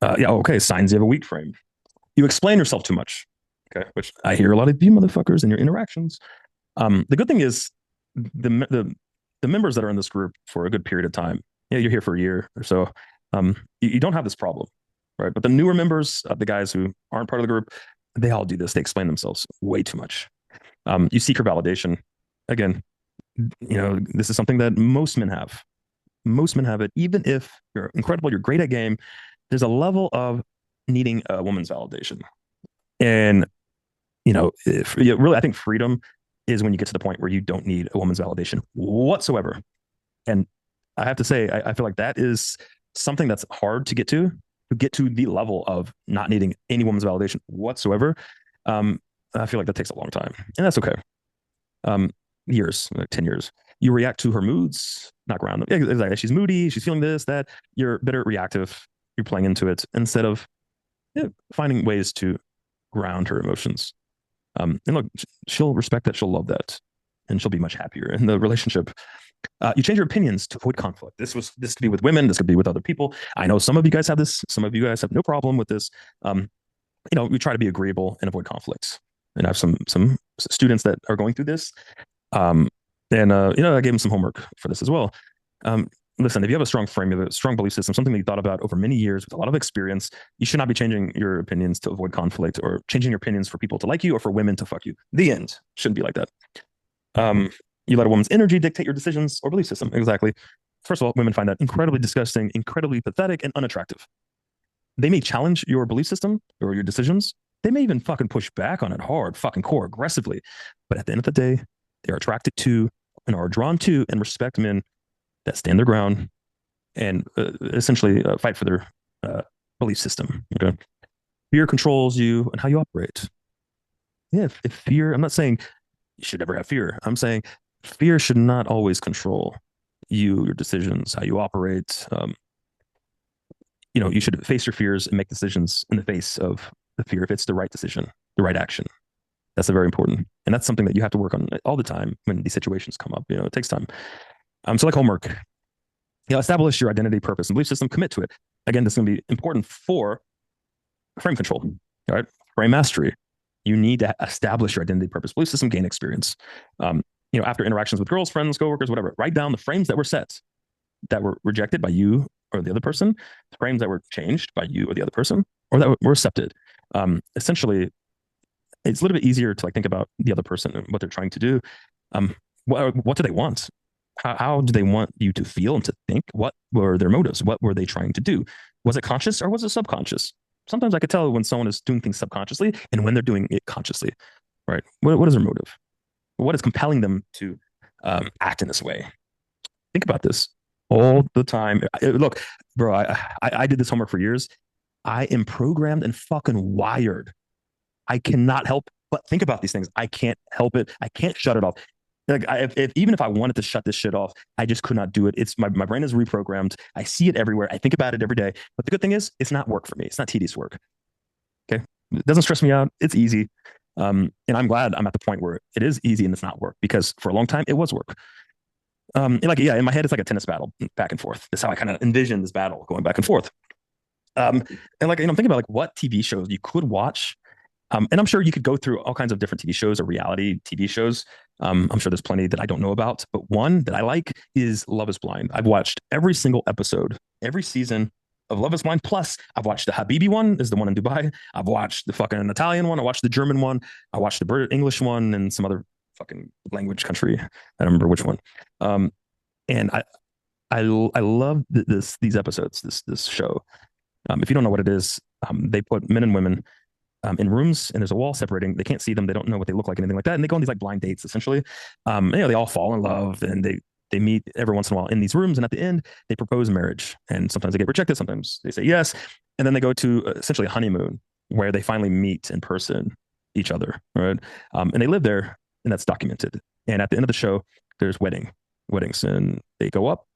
Yeah. Okay. Signs you have a weak frame. You explain yourself too much. Okay. Which I hear a lot of you motherfuckers in your interactions. The good thing is the members that are in this group for a good period of time. Yeah, you're here for a year or so. You don't have this problem, right? But the newer members, the guys who aren't part of the group, they all do this. They explain themselves way too much. You seek your validation. Again, this is something that most men have. Most men have it. Even if you're incredible, you're great at game, there's a level of needing a woman's validation. And really, I think freedom is when you get to the point where you don't need a woman's validation whatsoever. And I have to say, I feel like that is something that's hard to get to the level of not needing any woman's validation whatsoever. I feel like that takes a long time, and that's okay. Years, like 10 years. You react to her moods, not ground them. Yeah, exactly. She's moody. She's feeling this, that. You're bitter, reactive. You're playing into it instead of finding ways to ground her emotions. And look, she'll respect that. She'll love that, and she'll be much happier in the relationship. You change your opinions to avoid conflict. This could be with women. This could be with other people. I know some of you guys have this. Some of you guys have no problem with this. We try to be agreeable and avoid conflicts. And I have some students that are going through this. I gave them some homework for this as well. Listen, if you have a strong frame, you have a strong belief system, something that you thought about over many years with a lot of experience, you should not be changing your opinions to avoid conflict or changing your opinions for people to like you or for women to fuck you. The end. Shouldn't be like that. You let a woman's energy dictate your decisions or belief system. Exactly. First of all, women find that incredibly disgusting, incredibly pathetic, and unattractive. They may challenge your belief system or your decisions. They may even fucking push back on it hard, fucking core, aggressively. But at the end of the day, they are attracted to and are drawn to and respect men that stand their ground and essentially fight for their belief system. Okay? Fear controls you and how you operate. Yeah, if fear, I'm not saying you should never have fear. I'm saying fear should not always control you, your decisions, how you operate. You should face your fears and make decisions in the face of the fear if it's the right decision, the right action. That's very important. And that's something that you have to work on all the time when these situations come up. It takes time. So like homework, establish your identity, purpose, and belief system, commit to it. Again, this is going to be important for frame control, all right? Frame mastery. You need to establish your identity, purpose, belief system, gain experience. After interactions with girls, friends, coworkers, whatever, write down the frames that were set, that were rejected by you or the other person, the frames that were changed by you or the other person, or that were accepted. Essentially, it's a little bit easier to think about the other person and what they're trying to do. What do they want? How do they want you to feel and to think? What were their motives? What were they trying to do? Was it conscious or was it subconscious? Sometimes I could tell when someone is doing things subconsciously and when they're doing it consciously, right? What is their motive? What is compelling them to act in this way? Think about this all the time. Look, bro, I did this homework for years. I am programmed and fucking wired. I cannot help but think about these things. I can't help it. I can't shut it off. Even if I wanted to shut this shit off, I just could not do it. It's my brain is reprogrammed. I see it everywhere. I think about it every day. But the good thing is, it's not work for me. It's not tedious work. Okay, it doesn't stress me out. It's easy, and I'm glad I'm at the point where it is easy and it's not work because for a long time it was work. In my head it's like a tennis battle, back and forth. That's how I kind of envision this battle going back and forth. And thinking about what TV shows you could watch. And I'm sure you could go through all kinds of different TV shows or reality TV shows I'm sure there's plenty that I don't know about, but one that I like is Love is Blind. I've watched every single episode, every season of Love is Blind. Plus, I've watched the Habibi one, is the one in Dubai. I've watched the fucking Italian one. I watched the German one. I watched the British English one and some other fucking language country. I don't remember which one. Um, and I love these episodes, this show. If you don't know what it is, they put men and women in rooms, and there's a wall separating. They can't see them. They don't know what they look like, anything like that. And they go on these like blind dates, essentially. They all fall in love, and they meet every once in a while in these rooms. And at the end, they propose marriage. And sometimes they get rejected. Sometimes they say yes. And then they go to essentially a honeymoon where they finally meet in person each other, right? And they live there, and that's documented. And at the end of the show, there's weddings, and they go up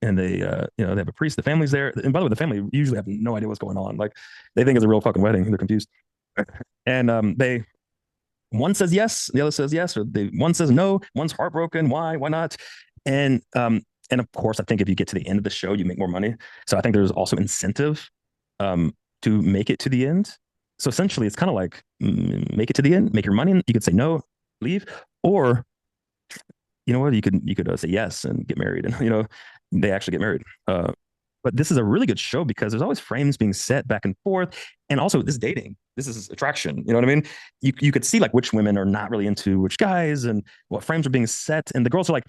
and they have a priest. The family's there, and by the way, the family usually have no idea what's going on. Like they think it's a real fucking wedding. They're confused, and they one says yes, the other says yes, or one says no. One's heartbroken. Why not? And of course, I think if you get to the end of the show, you make more money. So I think there's also incentive to make it to the end. So essentially, it's kind of like make it to the end, make your money. You could say no, leave, or you know what, you could say yes and get married, and they actually get married. But this is a really good show because there's always frames being set back and forth, and also this dating, this is attraction. You know what I mean? You could see like which women are not really into which guys, and what frames are being set, and the girls are like,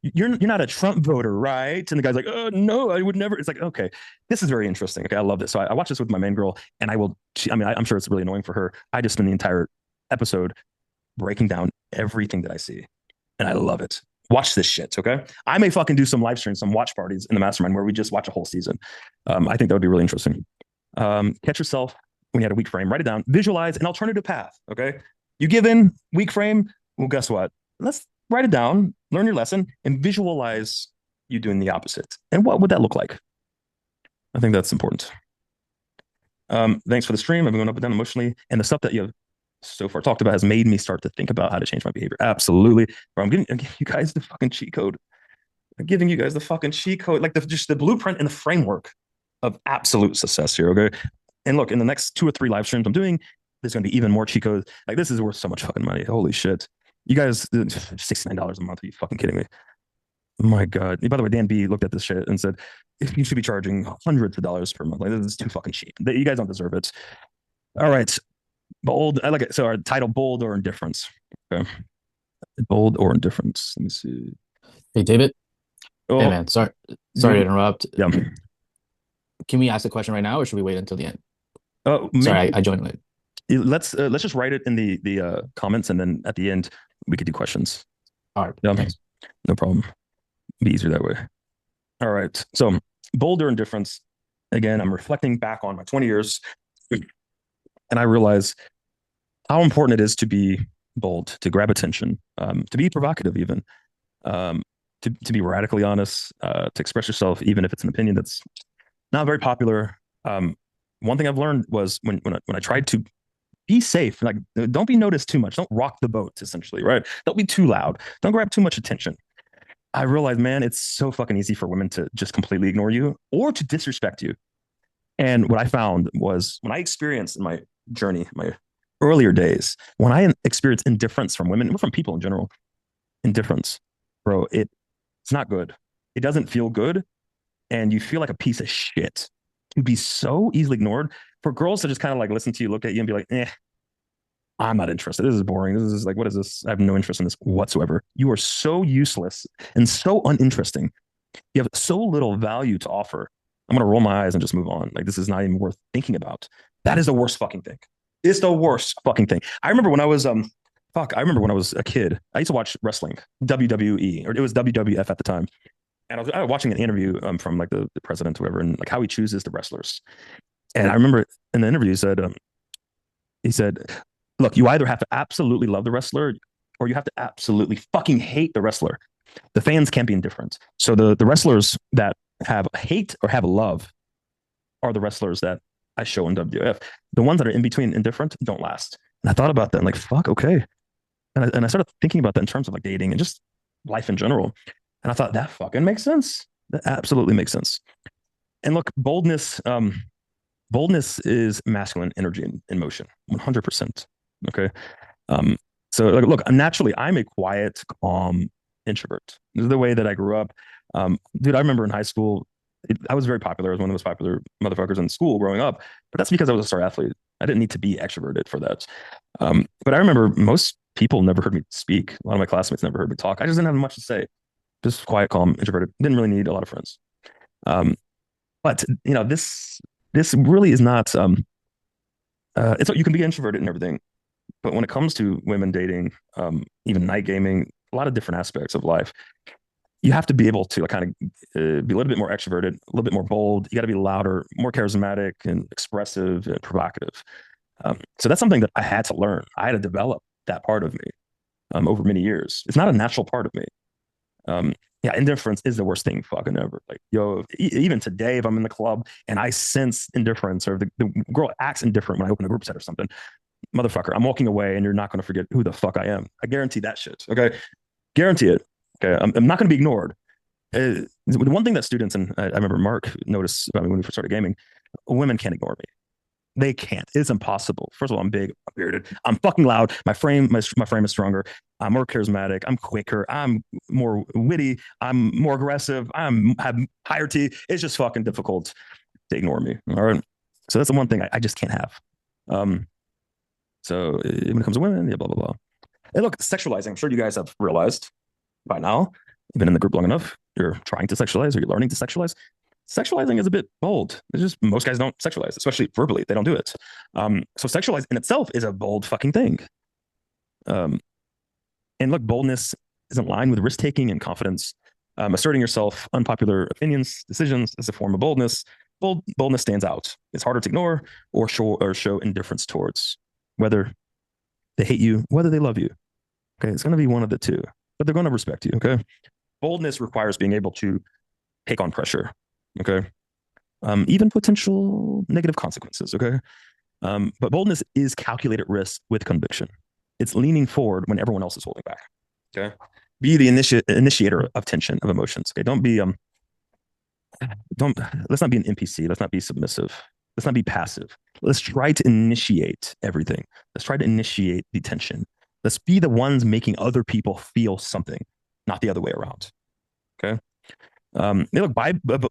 you're not a Trump voter, right? And the guy's like, oh no, I would never. It's like, okay, this is very interesting. Okay, I love this. So I watch this with my main girl, and I will. I'm sure it's really annoying for her. I just spend the entire episode breaking down everything that I see, and I love it. Watch this shit, okay? I may fucking do some live streams, some watch parties in the Mastermind where we just watch a whole season. I think that would be really interesting. Catch yourself when you had a weak frame. Write it down. Visualize an alternative path, okay? You give in, weak frame. Well, guess what? Let's write it down, learn your lesson, and visualize you doing the opposite. And what would that look like? I think that's important. Thanks for the stream. I've been going up and down emotionally, and the stuff that you have so far talked about has made me start to think about how to change my behavior. Absolutely. Bro, I'm giving you guys the fucking cheat code. I'm giving you guys the fucking cheat code, like just the blueprint and the framework of absolute success here. Okay. And look, in the next 2 or 3 live streams I'm doing, there's going to be even more cheat codes. Like this is worth so much fucking money. Holy shit. You guys, $69 a month. Are you fucking kidding me? Oh my God. By the way, Dan B looked at this shit and said, you should be charging hundreds of dollars per month. Like this is too fucking cheap. You guys don't deserve it. All right. Bold. I like it. So our title, bold or indifference. Okay. Bold or indifference. Let me see. Hey, David. Hey, Oh, man. Sorry to interrupt. yeah. Can we ask the question right now, or should we wait until the end? Oh, Sorry, I joined late. let's just write it in the comments, and then at the end we could do questions. All right. Yeah, Thanks. no problem. Be easier that way. All right. So bold or indifference. Again, I'm reflecting back on my 20 years, and I realize how important it is to be bold, to grab attention, to be provocative, even to be radically honest, to express yourself, even if it's an opinion that's not very popular. One thing I've learned was when I tried to be safe, like don't be noticed too much, don't rock the boat, essentially, right? Don't be too loud, don't grab too much attention. I realized, man, it's so fucking easy for women to just completely ignore you or to disrespect you. And what I found was when I experienced in my journey, my earlier days, when I experienced indifference from women or from people in general, indifference, bro, it's not good. It doesn't feel good. And you feel like a piece of shit to be so easily ignored. For girls to just kind of like listen to you, look at you and be like, I'm not interested. This is boring. This is like, what is this? I have no interest in this whatsoever. You are so useless and so uninteresting. You have so little value to offer. I'm going to roll my eyes and just move on. Like, this is not even worth thinking about. That is the worst fucking thing. It's the worst fucking thing. I remember when I was, I remember when I was a kid, I used to watch wrestling, WWE, or it was WWF at the time. And I was watching an interview from like the president or whatever, and like how he chooses the wrestlers. And I remember in the interview, he said, look, you either have to absolutely love the wrestler or you have to absolutely fucking hate the wrestler. The fans can't be indifferent. So the wrestlers that have hate or have love are the wrestlers that I show in WWF. The ones that are in between indifferent don't last. And I thought about that and like, fuck, okay. And I started thinking about that in terms of like dating and just life in general. And I thought that fucking makes sense. That absolutely makes sense. And look, boldness is masculine energy in motion, 100%. Okay. So like, look, naturally, I'm a quiet, calm introvert. This is the way that I grew up. Dude, I remember in high school, I was very popular. I was one of the most popular motherfuckers in school growing up, but that's because I was a star athlete. I didn't need to be extroverted for that. But I remember most people never heard me speak. A lot of my classmates never heard me talk. I just didn't have much to say. Just quiet, calm, introverted. Didn't really need a lot of friends. Um, but you know, this really is not. It's you can be introverted and everything, but when it comes to women dating, even night gaming, a lot of different aspects of life, you have to be able to like, kind of be a little bit more extroverted, a little bit more bold. You got to be louder, more charismatic, and expressive and provocative. So that's something that I had to learn. I had to develop that part of me over many years. It's not a natural part of me. Yeah, indifference is the worst thing fucking ever. Like, yo, even today, if I'm in the club and I sense indifference or the girl acts indifferent when I open a group set or something, motherfucker, I'm walking away and you're not going to forget who the fuck I am. I guarantee that shit. Okay. Guarantee it. Okay. I'm not going to be ignored. The one thing that students, and I remember Mark noticed about me when we first started gaming, women can't ignore me. They can't. It's impossible. First of all, I'm big, I'm bearded, I'm fucking loud. My frame is stronger. I'm more charismatic. I'm quicker. I'm more witty. I'm more aggressive. I'm have higher T. It's just fucking difficult to ignore me. All right. So that's the one thing I just can't have. So when it comes to women, yeah, blah blah blah. And look, sexualizing. I'm sure you guys have realized by now. You've been in the group long enough. You're trying to sexualize, or you're learning to sexualize. Sexualizing is a bit bold. It's just most guys don't sexualize, especially verbally. They don't do it. So sexualize in itself is a bold fucking thing. And look, boldness is in line with risk taking and confidence. Asserting yourself, unpopular opinions, decisions is a form of boldness. Boldness stands out. It's harder to ignore or show indifference towards, whether they hate you, whether they love you. Okay, it's going to be one of the two, but they're going to respect you. Okay, boldness requires being able to take on pressure. Okay, even potential negative consequences. Okay, but boldness is calculated risk with conviction. It's leaning forward when everyone else is holding back. Okay, be the initiator of tension of emotions. Okay, don't let's not be an NPC. Let's not be submissive. Let's not be passive. Let's try to initiate everything. Let's try to initiate the tension. Let's be the ones making other people feel something, not the other way around. Okay. Look,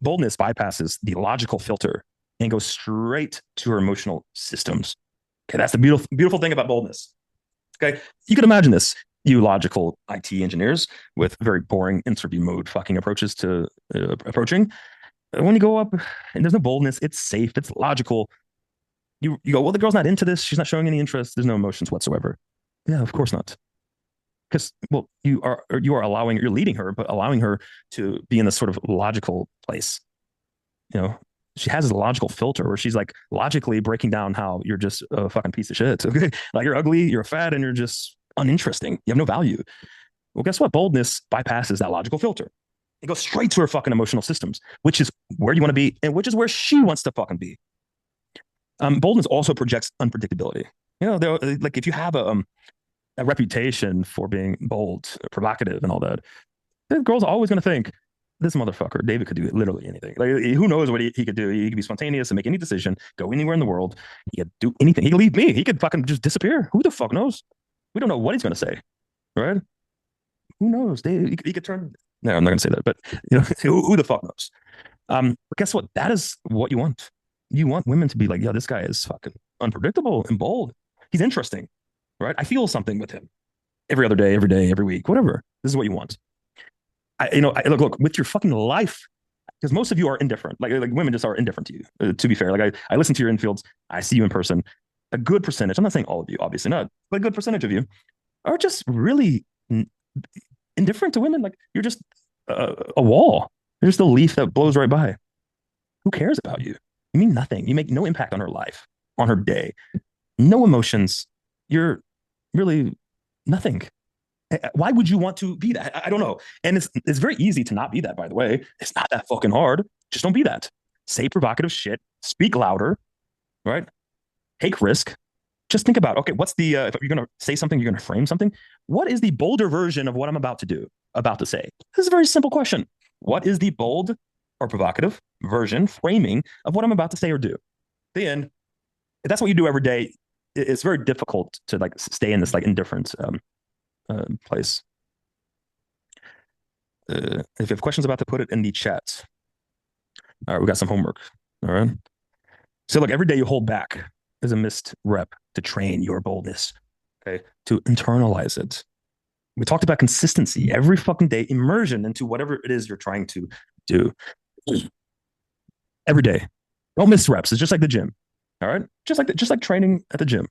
boldness bypasses the logical filter and goes straight to her emotional systems. Okay, that's the beautiful thing about boldness. Okay, you can imagine this. You logical IT engineers with very boring interview mode fucking approaches to approaching. When you go up and there's no boldness, it's safe, it's logical. You go, well, the girl's not into this. She's not showing any interest. There's no emotions whatsoever. Yeah, of course not. Because well, you're leading her, but allowing her to be in this sort of logical place. You know, she has a logical filter where she's like logically breaking down how you're just a fucking piece of shit. Okay, like you're ugly, you're fat, and you're just uninteresting. You have no value. Well, guess what? Boldness bypasses that logical filter. It goes straight to her fucking emotional systems, which is where you want to be, and which is where she wants to fucking be. Boldness also projects unpredictability. You know, like if you have a reputation for being bold, provocative, and all that, the girl's always going to think this motherfucker, David, could do literally anything. Like, who knows what he could do? He could be spontaneous and make any decision, go anywhere in the world. He could do anything. He could leave me. He could fucking just disappear. Who the fuck knows? We don't know what he's going to say, right? Who knows? He could turn. No, I'm not going to say that, but you know, who the fuck knows? But guess what? That is what you want. You want women to be like, yeah, this guy is fucking unpredictable and bold. He's interesting, right? I feel something with him every other day, every week, whatever. This is what you want. Look, with your fucking life, because most of you are indifferent. Like women just are indifferent to you. To be fair, like I listen to your infields. I see you in person. A good percentage. I'm not saying all of you, obviously not, but a good percentage of you are just really indifferent to women. Like you're just a wall. You're just a leaf that blows right by. Who cares about you? You mean nothing. You make no impact on her life, on her day. No emotions. You're really nothing. Why would you want to be that? I don't know. And it's very easy to not be that, by the way. It's not that fucking hard. Just don't be that. Say provocative shit. Speak louder, right? Take risk. Just think about, okay, what's the, if you're going to say something, you're going to frame something. What is the bolder version of what I'm about to say? This is a very simple question. What is the bold or provocative version, framing of what I'm about to say or do? Then, if that's what you do every day, it's very difficult to like stay in this like indifference place. If you have questions about to put it in the chat. All right, we got some homework. All right. So look, every day you hold back is a missed rep to train your boldness. Okay. To internalize it. We talked about consistency every fucking day, immersion into whatever it is you're trying to do every day. Don't miss reps. It's just like the gym. All right. Just like training at the gym.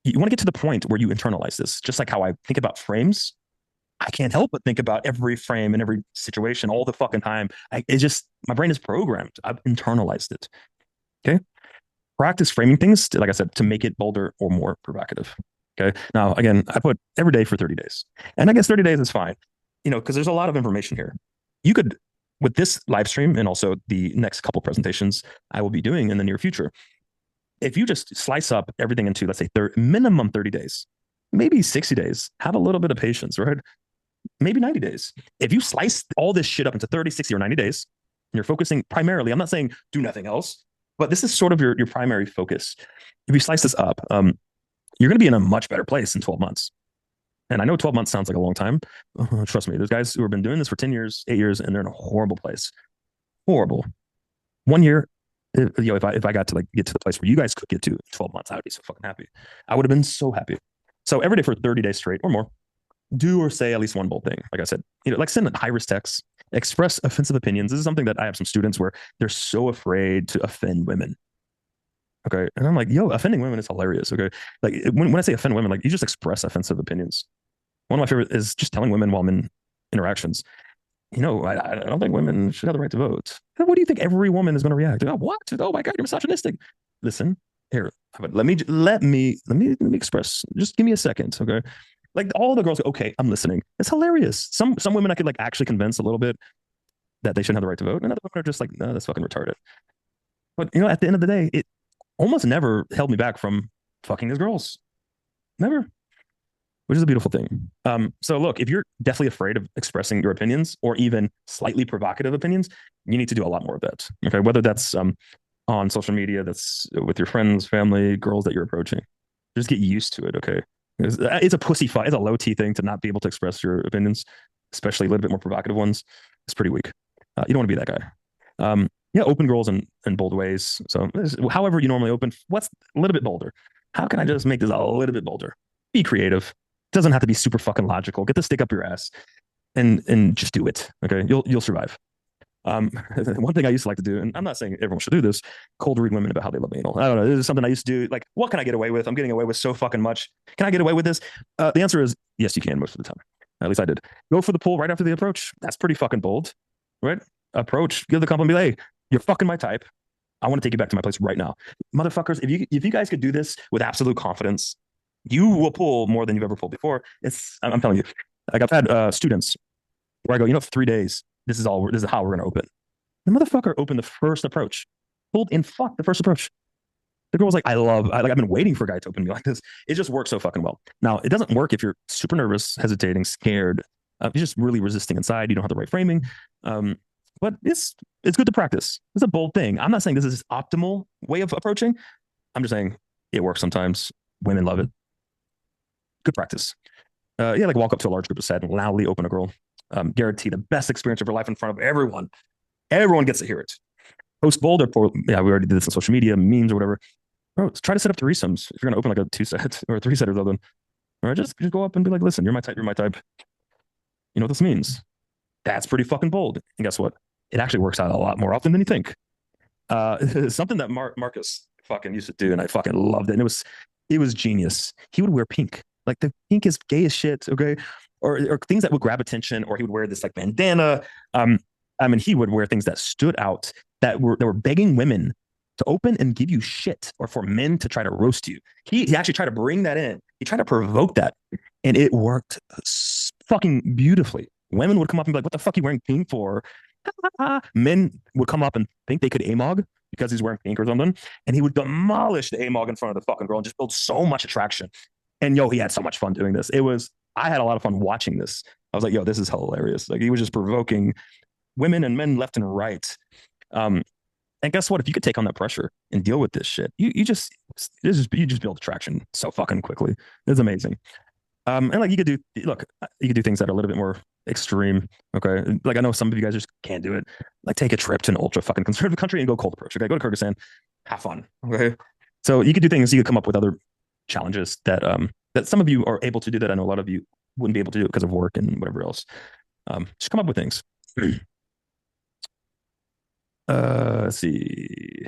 You want to get to the point where you internalize this, just like how I think about frames. I can't help but think about every frame and every situation all the fucking time. It's just my brain is programmed. I've internalized it. Okay. Practice framing things, like I said, to make it bolder or more provocative. Okay. Now, again, I put every day for 30 days. And I guess 30 days is fine, because there's a lot of information here. You could, with this live stream and also the next couple presentations I will be doing in the near future, if you just slice up everything into, let's say, minimum 30 days, maybe 60 days, have a little bit of patience, right? Maybe 90 days. If you slice all this shit up into 30, 60, or 90 days, and you're focusing primarily, I'm not saying do nothing else, but this is sort of your primary focus. If you slice this up, you're going to be in a much better place in 12 months. And I know 12 months sounds like a long time. Trust me, there's guys who have been doing this for 10 years, 8 years, and they're in a horrible place. Horrible. 1 year, if I got to get to the place where you guys could get to in 12 months, I would be so fucking happy. I would have been so happy. So every day for 30 days straight or more, do or say at least one bold thing. Like I said, like send high risk texts, express offensive opinions. This is something that I have some students where they're so afraid to offend women. Okay. And I'm like, yo, offending women is hilarious. Okay. Like when I say offend women, like you just express offensive opinions. One of my favorite is just telling women while I'm in interactions, I don't think women should have the right to vote. What do you think every woman is going to react? Oh, what? Oh my God, you're misogynistic. Listen, here, let me express. Just give me a second. Okay. Like all the girls go, okay, I'm listening. It's hilarious. Some women I could actually convince a little bit that they shouldn't have the right to vote. And other women are just like, no, that's fucking retarded. But at the end of the day, it almost never held me back from fucking these girls. Never. Which is a beautiful thing. So look, if you're definitely afraid of expressing your opinions or even slightly provocative opinions, you need to do a lot more of that. Okay. Whether that's on social media, that's with your friends, family, girls that you're approaching. Just get used to it. Okay. It's a pussy fight. It's a low T thing to not be able to express your opinions, especially a little bit more provocative ones. It's pretty weak. You don't want to be that guy. Yeah, open girls in bold ways. So, however you normally open, what's a little bit bolder? How can I just make this a little bit bolder? Be creative. It doesn't have to be super fucking logical. Get the stick up your ass and just do it. Okay, you'll survive. One thing I used to like to do, and I'm not saying everyone should do this, cold read women about how they love anal. I don't know. This is something I used to do. Like, what can I get away with? I'm getting away with so fucking much. Can I get away with this? The answer is yes, you can most of the time. At least I did. Go for the pull right after the approach. That's pretty fucking bold, right? Approach, give the compliment, be like, hey, you're fucking my type. I want to take you back to my place right now. Motherfuckers, if you guys could do this with absolute confidence, you will pull more than you've ever pulled before. I'm telling you. Like I've had students where I go, for 3 days, this is how we're going to open. The motherfucker opened the first approach, pulled in fuck the first approach. The girl was like, I've been waiting for a guy to open me like this. It just works so fucking well. Now, it doesn't work if you're super nervous, hesitating, scared. You're just really resisting inside. You don't have the right framing. But it's good to practice. It's a bold thing. I'm not saying this is optimal way of approaching. I'm just saying it works sometimes. Women love it. Good practice. Yeah, like walk up to a large group of set and loudly open a girl. Guarantee the best experience of your life in front of everyone. Everyone gets to hear it. Post bold or we already did this on social media, memes or whatever. Bro, try to set up threesomes. If you're gonna open like a 2-set or a 3-set or something, all right, just go up and be like, listen, you're my type. You're my type. You know what this means? That's pretty fucking bold. And guess what? It actually works out a lot more often than you think. Something that Marcus fucking used to do, and I fucking loved it. And it was genius. He would wear pink. Like the pink is gay as shit, okay? Or things that would grab attention, or he would wear this like bandana. He would wear things that stood out that were begging women to open and give you shit, or for men to try to roast you. He actually tried to bring that in. He tried to provoke that, and it worked fucking beautifully. Women would come up and be like, "What the fuck are you wearing pink for?" Men would come up and think they could amog because he's wearing pink or something, and he would demolish the amog in front of the fucking girl and just build so much attraction. And he had so much fun doing this. I had a lot of fun watching this. I was like, yo, this is hilarious. Like he was just provoking women and men left and right. And guess what? If you could take on that pressure and deal with this shit, you just build attraction so fucking quickly. It's amazing. And like you could do things that are a little bit more extreme. Okay. Like I know some of you guys just can't do it. Like take a trip to an ultra fucking conservative country and go cold approach. Okay. Go to Kyrgyzstan, have fun. Okay. So you could do things, you could come up with other challenges that some of you are able to do that I know a lot of you wouldn't be able to do because of work and whatever else. Just come up with things. Let's see.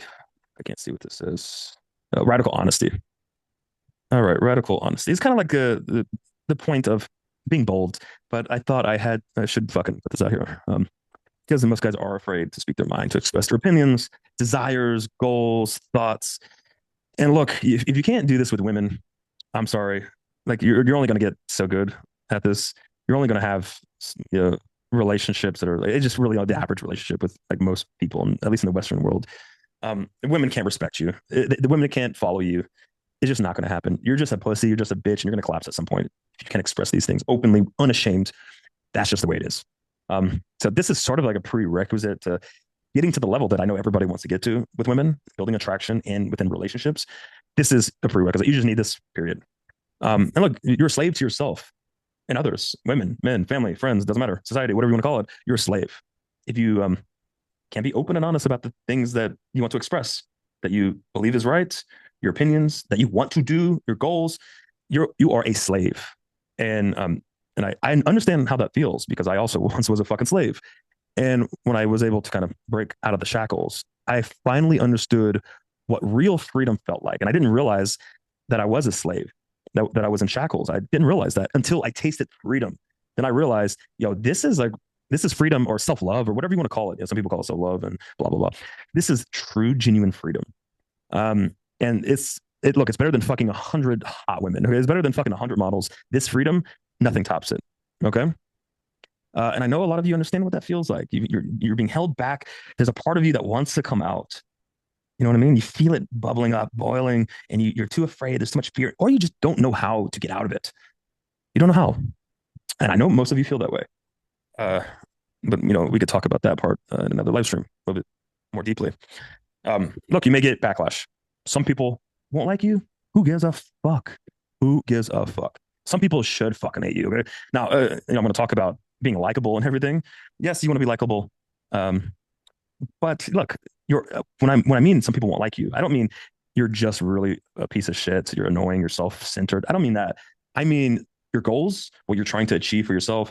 I can't see what this is. Radical honesty. All right, radical honesty. It's kind of like the point of being bold, but I should fucking put this out here. Because most guys are afraid to speak their mind, to express their opinions, desires, goals, thoughts. And look, if you can't do this with women, I'm sorry. Like you're only going to get so good at this. You're only going to have you know, relationships that are it's just really the average relationship with like most people, at least in the Western world. Women can't respect you. The women can't follow you. It's just not going to happen. You're just a pussy. You're just a bitch, and you're going to collapse at some point if you can express these things openly, unashamed. That's just the way it is. So this is sort of like a prerequisite to getting to the level that I know everybody wants to get to with women, building attraction and within relationships. This is a prerequisite. You just need this, period. And look, you're a slave to yourself and others, women, men, family, friends, doesn't matter, society, whatever you want to call it. You're a slave. If you can't be open and honest about the things that you want to express, that you believe is right, your opinions, that you want to do, your goals, you are a slave. And I understand how that feels because I also once was a fucking slave. And when I was able to kind of break out of the shackles, I finally understood what real freedom felt like. And I didn't realize that I was a slave, that I was in shackles. I didn't realize that until I tasted freedom. Then I realized, this is freedom or self-love or whatever you want to call it. You know, some people call it self-love and blah, blah, blah. This is true, genuine freedom. And it's better than fucking 100 hot women. Okay. It's better than fucking 100 models. This freedom, nothing tops it. Okay. And I know a lot of you understand what that feels like. You're being held back. There's a part of you that wants to come out. You know what I mean? You feel it bubbling up, boiling, and you're too afraid. There's too much fear, or you just don't know how to get out of it. You don't know how. And I know most of you feel that way. Uh, but we could talk about that part in another live stream a little bit more deeply. Look, you may get backlash. Some people won't like you. Who gives a fuck? Who gives a fuck? Some people should fucking hate you. Okay. Now, I'm going to talk about being likable and everything. Yes, you want to be likable. But look, when I mean some people won't like you, I don't mean you're just really a piece of shit. You're annoying. You're self-centered. I don't mean that. I mean your goals, what you're trying to achieve for yourself,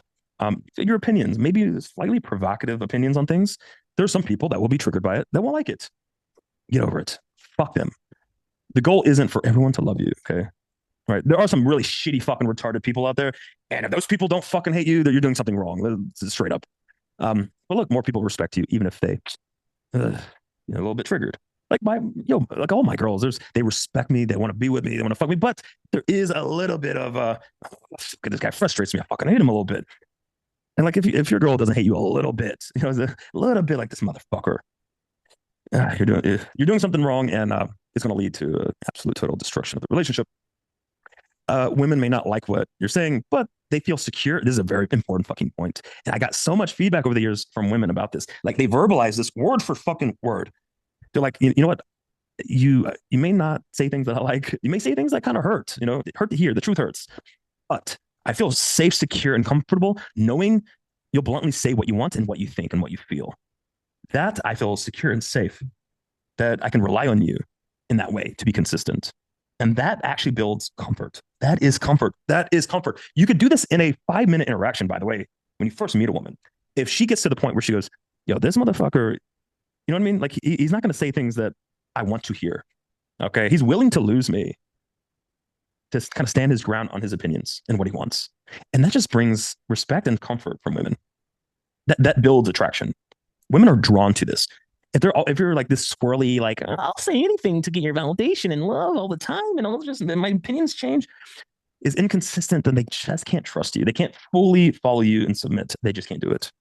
your opinions, maybe slightly provocative opinions on things. There are some people that will be triggered by it that won't like it. Get over it. Fuck them. The goal isn't for everyone to love you. Okay. Right. There are some really shitty fucking retarded people out there. And if those people don't fucking hate you, that you're doing something wrong. Straight up. But look, more people respect you, even if they a little bit triggered. Like all my girls, they respect me, they want to be with me, they want to fuck me, but there is a little bit of this guy frustrates me. I fucking hate him a little bit. And like if your girl doesn't hate you a little bit, a little bit like this motherfucker, you're doing something wrong, and it's going to lead to absolute total destruction of the relationship. Women may not like what you're saying, but they feel secure. This is a very important fucking point. And I got so much feedback over the years from women about this. Like they verbalize this word for fucking word. They're like, you know what? You may not say things that I like. You may say things that kind of hurt. It hurt to hear. The truth hurts. But I feel safe, secure, and comfortable knowing you'll bluntly say what you want and what you think and what you feel. That I feel secure and safe. That I can rely on you in that way to be consistent. And that actually builds comfort. That is comfort. That is comfort. You could do this in a 5-minute interaction, by the way, when you first meet a woman. If she gets to the point where she goes, yo, this motherfucker, you know what I mean? Like he's not going to say things that I want to hear. Okay. He's willing to lose me to kind of stand his ground on his opinions and what he wants. And that just brings respect and comfort from women. That builds attraction. Women are drawn to this. If you're like this squirrely, like I'll say anything to get your validation and love all the time, and my opinions change, is inconsistent, then they just can't trust you. They can't fully follow you and submit. They just can't do it.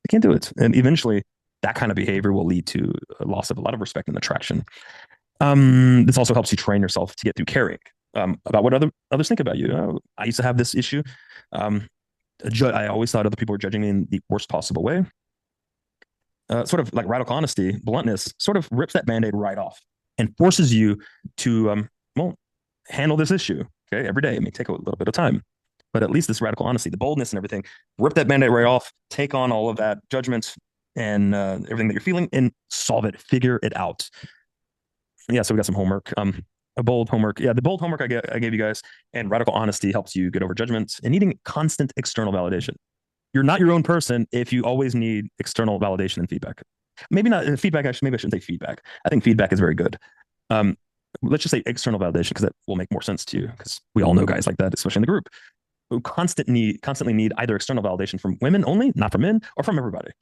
They can't do it, and eventually, that kind of behavior will lead to a loss of a lot of respect and attraction. This also helps you train yourself to get through caring about what others think about you. I used to have this issue. I always thought other people were judging me in the worst possible way. Sort of like radical honesty, bluntness, sort of rips that Band-Aid right off and forces you to, handle this issue. Okay, every day. It may take a little bit of time, but at least this radical honesty, the boldness and everything, rip that band-aid right off, take on all of that judgment and everything that you're feeling and solve it, figure it out. Yeah, so we got some homework. A bold homework. Yeah, the bold homework I gave you guys, and radical honesty helps you get over judgments and needing constant external validation. You're not your own person if you always need external validation and feedback. Maybe not feedback. Actually, maybe I shouldn't say feedback. I think feedback is very good. Um, let's just say external validation because that will make more sense to you because we all know guys like that, especially in the group who constantly need either external validation from women only, not from men, or from everybody.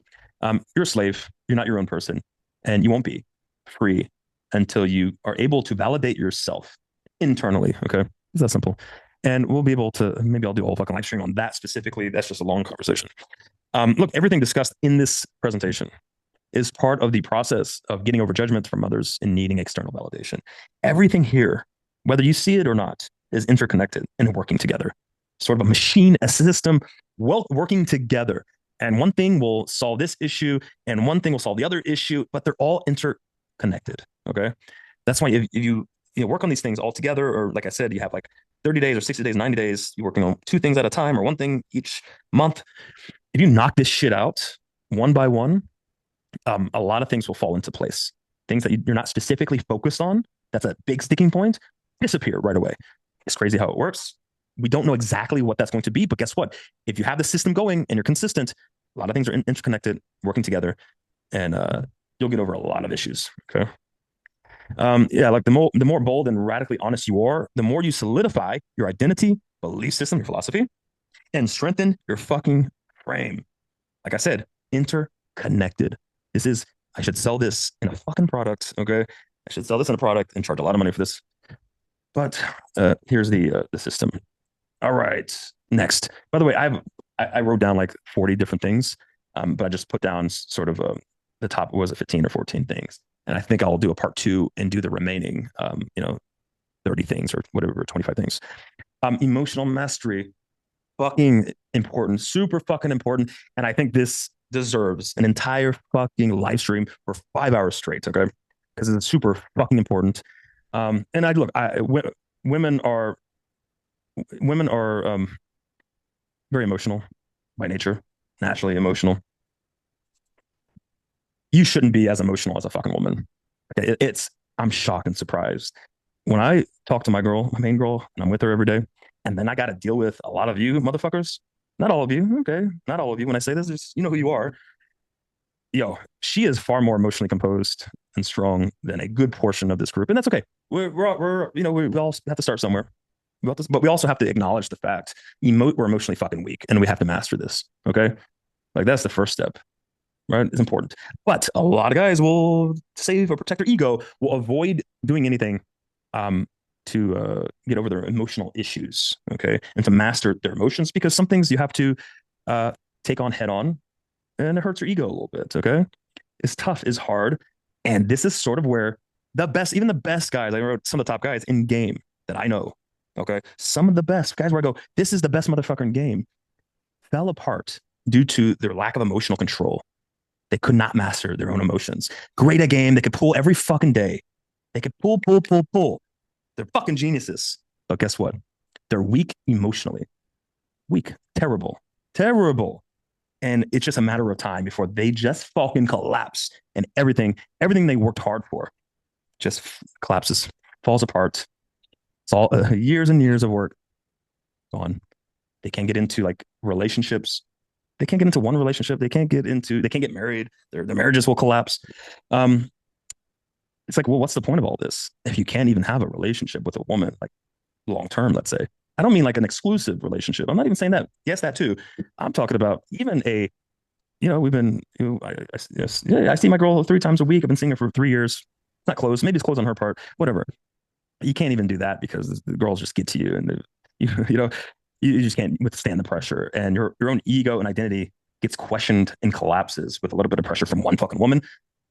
You're a slave. You're not your own person, and you won't be free until you are able to validate yourself internally. Okay, it's that simple. And we'll be able to, maybe I'll do a whole fucking live stream on that specifically. That's just a long conversation. Look, everything discussed in this presentation is part of the process of getting over judgments from others and needing external validation. Everything here, whether you see it or not, is interconnected and working together. Sort of a machine, a system, well, working together. And one thing will solve this issue, and one thing will solve the other issue, but they're all interconnected. Okay, that's why if you work on these things all together, or like I said, you have like 30 days or 60 days, 90 days, you're working on two things at a time or one thing each month. If you knock this shit out one by one, a lot of things will fall into place. Things that you're not specifically focused on, that's a big sticking point, disappear right away. It's crazy how it works. We don't know exactly what that's going to be, but guess what? If you have the system going and you're consistent, a lot of things are interconnected, working together, and you'll get over a lot of issues. Okay. Yeah, like the more bold and radically honest you are, the more you solidify your identity, belief system, your philosophy, and strengthen your fucking frame. Like I said, interconnected. This is, I should sell this in a fucking product. Okay. I should sell this in a product and charge a lot of money for this. But here's the system. All right. Next. By the way, I wrote down like 40 different things, but I just put down sort of the top, was it 15 or 14 things? And I think I'll do a part 2 and do the remaining, 30 things or whatever, 25 things. Emotional mastery, fucking important, super fucking important. And I think this deserves an entire fucking live stream for 5 hours straight. Okay. Because it's super fucking important. And I look, women are very emotional by nature, naturally emotional. You shouldn't be as emotional as a fucking woman. Okay, I'm shocked and surprised when I talk to my girl, my main girl, and I'm with her every day, and then I got to deal with a lot of you motherfuckers. Not all of you, okay, not all of you. When I say this, just, you know who you are. Yo, she is far more emotionally composed and strong than a good portion of this group, and that's okay. We all have to start somewhere. But we also have to acknowledge the fact we're emotionally fucking weak, and we have to master this. Okay, like that's the first step. Right? It's important. But a lot of guys will save or protect their ego, will avoid doing anything to get over their emotional issues, okay? And to master their emotions, because some things you have to take on head on, and it hurts your ego a little bit, okay? It's tough, it's hard. And this is sort of where even the best guys, I wrote some of the top guys in game that I know, okay? Some of the best guys where I go, this is the best motherfucker in game, fell apart due to their lack of emotional control. They could not master their own emotions. Great at game. They could pull every fucking day. They could pull. They're fucking geniuses. But guess what? They're weak emotionally. Weak. Terrible. And it's just a matter of time before they just fucking collapse. And everything they worked hard for just collapses, falls apart. It's all years and years of work gone. They can't get into like relationships. They can't get into one relationship. They can't get married. Their marriages will collapse. It's like, well, what's the point of all this if you can't even have a relationship with a woman, like long term, let's say? I don't mean like an exclusive relationship. I'm not even saying that. Yes, that too. I'm talking about even we've been, I see my girl 3 times a week. I've been seeing her for 3 years. Not close. Maybe it's close on her part. Whatever. You can't even do that because the girls just get to you, and you just can't withstand the pressure, and your own ego and identity gets questioned and collapses with a little bit of pressure from one fucking woman.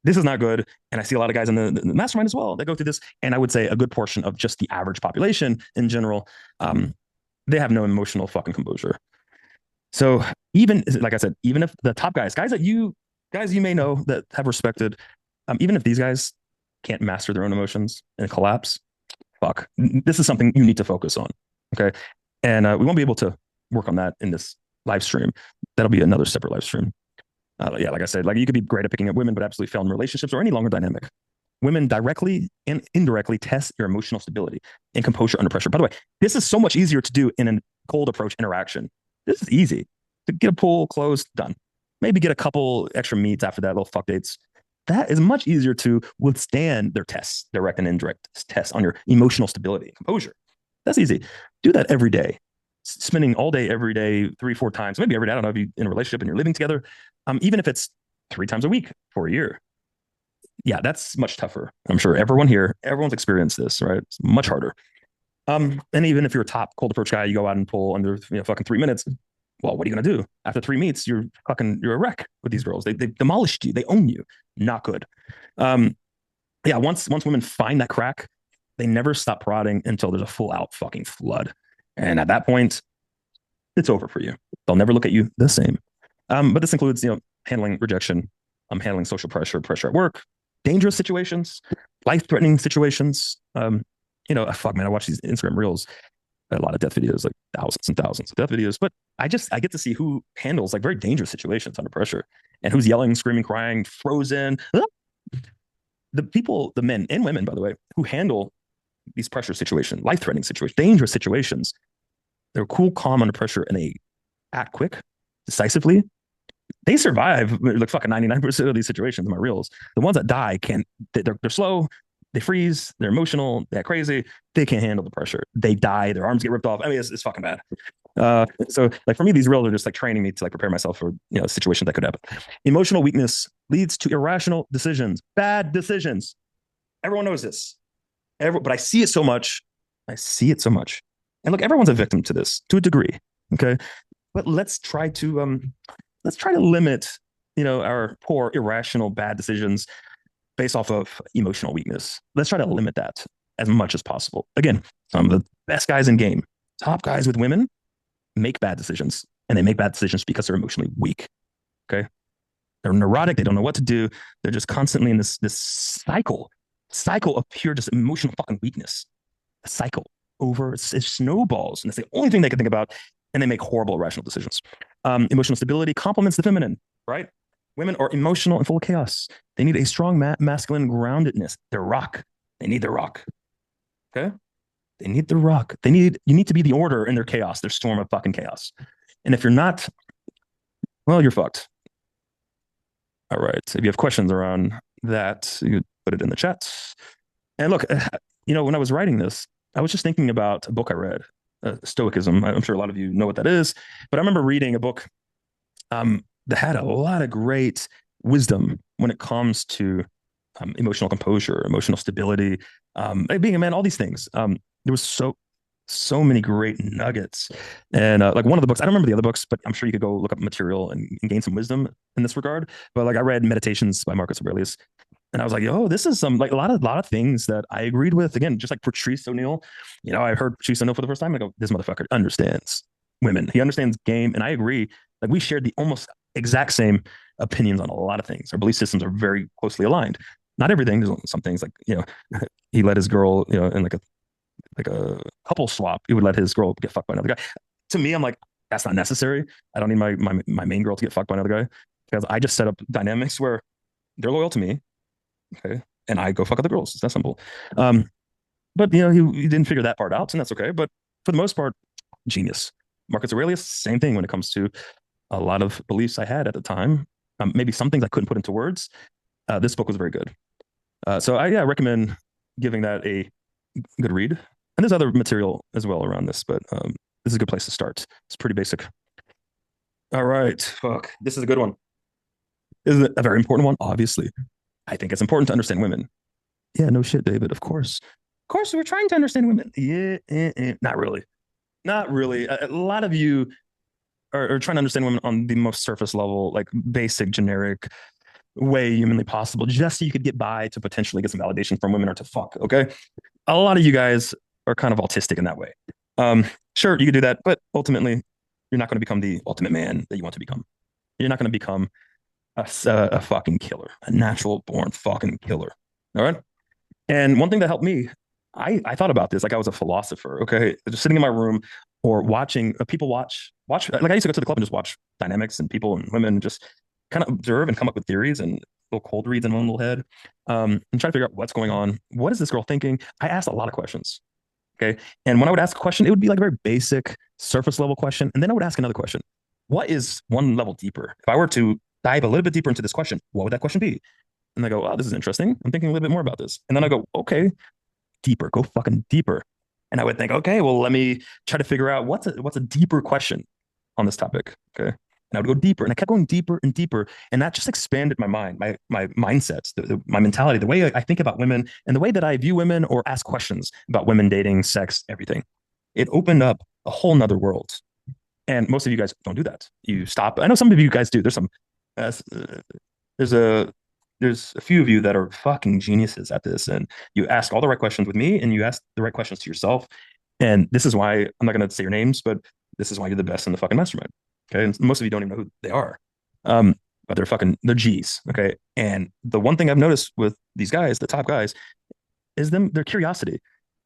This is not good. And I see a lot of guys in the mastermind as well that go through this. And I would say a good portion of just the average population in general, they have no emotional fucking composure. So even, like I said, even if the top guys that you may know that have respected, even if these guys can't master their own emotions and collapse, fuck, this is something you need to focus on. Okay. And we won't be able to work on that in this live stream. That'll be another separate live stream. Yeah, like I said, like you could be great at picking up women, but absolutely fail in relationships or any longer dynamic. Women directly and indirectly test your emotional stability and composure under pressure. By the way, this is so much easier to do in a cold approach interaction. This is easy to get a pool closed, done. Maybe get a couple extra meets after that, little fuck dates. That is much easier to withstand their tests, direct and indirect tests on your emotional stability and composure. That's easy. Do that every day. Spending all day, every day, 3, 4 times, maybe every day. I don't know if you're in a relationship and you're living together. Even if it's 3 times a week for a year, yeah, that's much tougher. I'm sure everyone's experienced this, right? It's much harder. And even if you're a top cold approach guy, you go out and pull under fucking 3 minutes. Well, what are you gonna do? After 3 meets, you're a wreck with these girls. They demolished you, they own you. Not good. Um, yeah, once women find that crack, they never stop prodding until there's a full out fucking flood. And at that point, it's over for you. They'll never look at you the same. But this includes, handling rejection, handling social pressure, pressure at work, dangerous situations, life-threatening situations. Fuck man, I watch these Instagram reels, a lot of death videos, like thousands and thousands of death videos. But I get to see who handles like very dangerous situations under pressure and who's yelling, screaming, crying, frozen. The people, the men and women, by the way, who handle these pressure situations, life-threatening situations, dangerous situations, they're cool, calm under pressure, and they act quick, decisively. They survive like fucking 99% of these situations in my reels. The ones that die can't, they're slow, they freeze, they're emotional, they're crazy, they can't handle the pressure. They die, their arms get ripped off. I mean, it's fucking bad. So like for me, these reels are just like training me to like prepare myself for situations that could happen. Emotional weakness leads to irrational decisions, bad decisions. Everyone knows this. But I see it so much. And look, everyone's a victim to this to a degree. Okay. But let's try to limit, our poor, irrational, bad decisions based off of emotional weakness. Let's try to limit that as much as possible. Again, some of the best guys in game, top guys with women, make bad decisions. And they make bad decisions because they're emotionally weak. Okay. They're neurotic. They don't know what to do. They're just constantly in this cycle of pure just emotional fucking weakness. A cycle over it snowballs. And it's the only thing they can think about. And they make horrible irrational decisions. Emotional stability complements the feminine, right? Women are emotional and full of chaos. They need a strong masculine groundedness. They're rock. They need their rock. Okay? They need the rock. You need to be the order in their chaos, their storm of fucking chaos. And if you're not, well, you're fucked. All right. If you have questions around that, you put it in the chat. And look, when I was writing this, I was just thinking about a book I read, Stoicism. I'm sure a lot of you know what that is, but I remember reading a book that had a lot of great wisdom when it comes to emotional composure, emotional stability, being a man, all these things. There was so many great nuggets. And like one of the books, I don't remember the other books, but I'm sure you could go look up material and gain some wisdom in this regard. But like I read Meditations by Marcus Aurelius, and I was like, oh, this is some like a lot of things that I agreed with. Again, just like Patrice O'Neill, I heard Patrice O'Neill for the first time. I go, this motherfucker understands women. He understands game, and I agree. Like we shared the almost exact same opinions on a lot of things. Our belief systems are very closely aligned. Not everything. There's some things like he let his girl in like a couple swap. He would let his girl get fucked by another guy. To me, I'm like, that's not necessary. I don't need my main girl to get fucked by another guy because I just set up dynamics where they're loyal to me. Okay. And I go fuck other girls. It's that simple. But he didn't figure that part out, and that's okay. But for the most part, genius. Marcus Aurelius, same thing when it comes to a lot of beliefs I had at the time. Maybe some things I couldn't put into words. This book was very good. So I recommend giving that a good read. And there's other material as well around this, but this is a good place to start. It's pretty basic. All right. Fuck. This is a good one. This is a very important one, obviously. I think it's important to understand women. Yeah, no shit, David. Of course. Of course, we're trying to understand women. Yeah, not really. Not really. A lot of you are trying to understand women on the most surface level, like basic, generic way humanly possible, just so you could get by to potentially get some validation from women or to fuck, okay? A lot of you guys are kind of autistic in that way. Sure, you could do that, but ultimately, you're not going to become the ultimate man that you want to become. You're not going to become a fucking killer, a natural born fucking killer. All right. And one thing that helped me I thought about this like I was a philosopher. Okay, just sitting in my room or watching people watch. Like I used to go to the club and just watch dynamics and people and women, and just kind of observe and come up with theories and little cold reads in my own little head, and try to figure out what's going on. What is this girl thinking? I asked a lot of questions. Okay, and when I would ask a question, it would be like a very basic surface level question, and then I would ask another question. What is one level deeper? If I were to dive a little bit deeper into this question, what would that question be? And they go, "Oh, this is interesting. I'm thinking a little bit more about this." And then I go, "Okay, deeper, go fucking deeper." And I would think, okay, well, let me try to figure out what's a deeper question on this topic. Okay. And I would go deeper, and I kept going deeper and deeper, and that just expanded my mind, my mindsets, my mentality, the way I think about women, and the way that I view women or ask questions about women, dating, sex, everything. It opened up a whole nother world, and most of you guys don't do that. You stop. I know some of you guys do. Uh, there's a there's a few of you that are fucking geniuses at this, and you ask all the right questions with me, and you ask the right questions to yourself. And this is why I'm not going to say your names, but this is why you're the best in the fucking mastermind. Okay, and most of you don't even know who they are, but they're G's. Okay, and the one thing I've noticed with these guys, the top guys, is their curiosity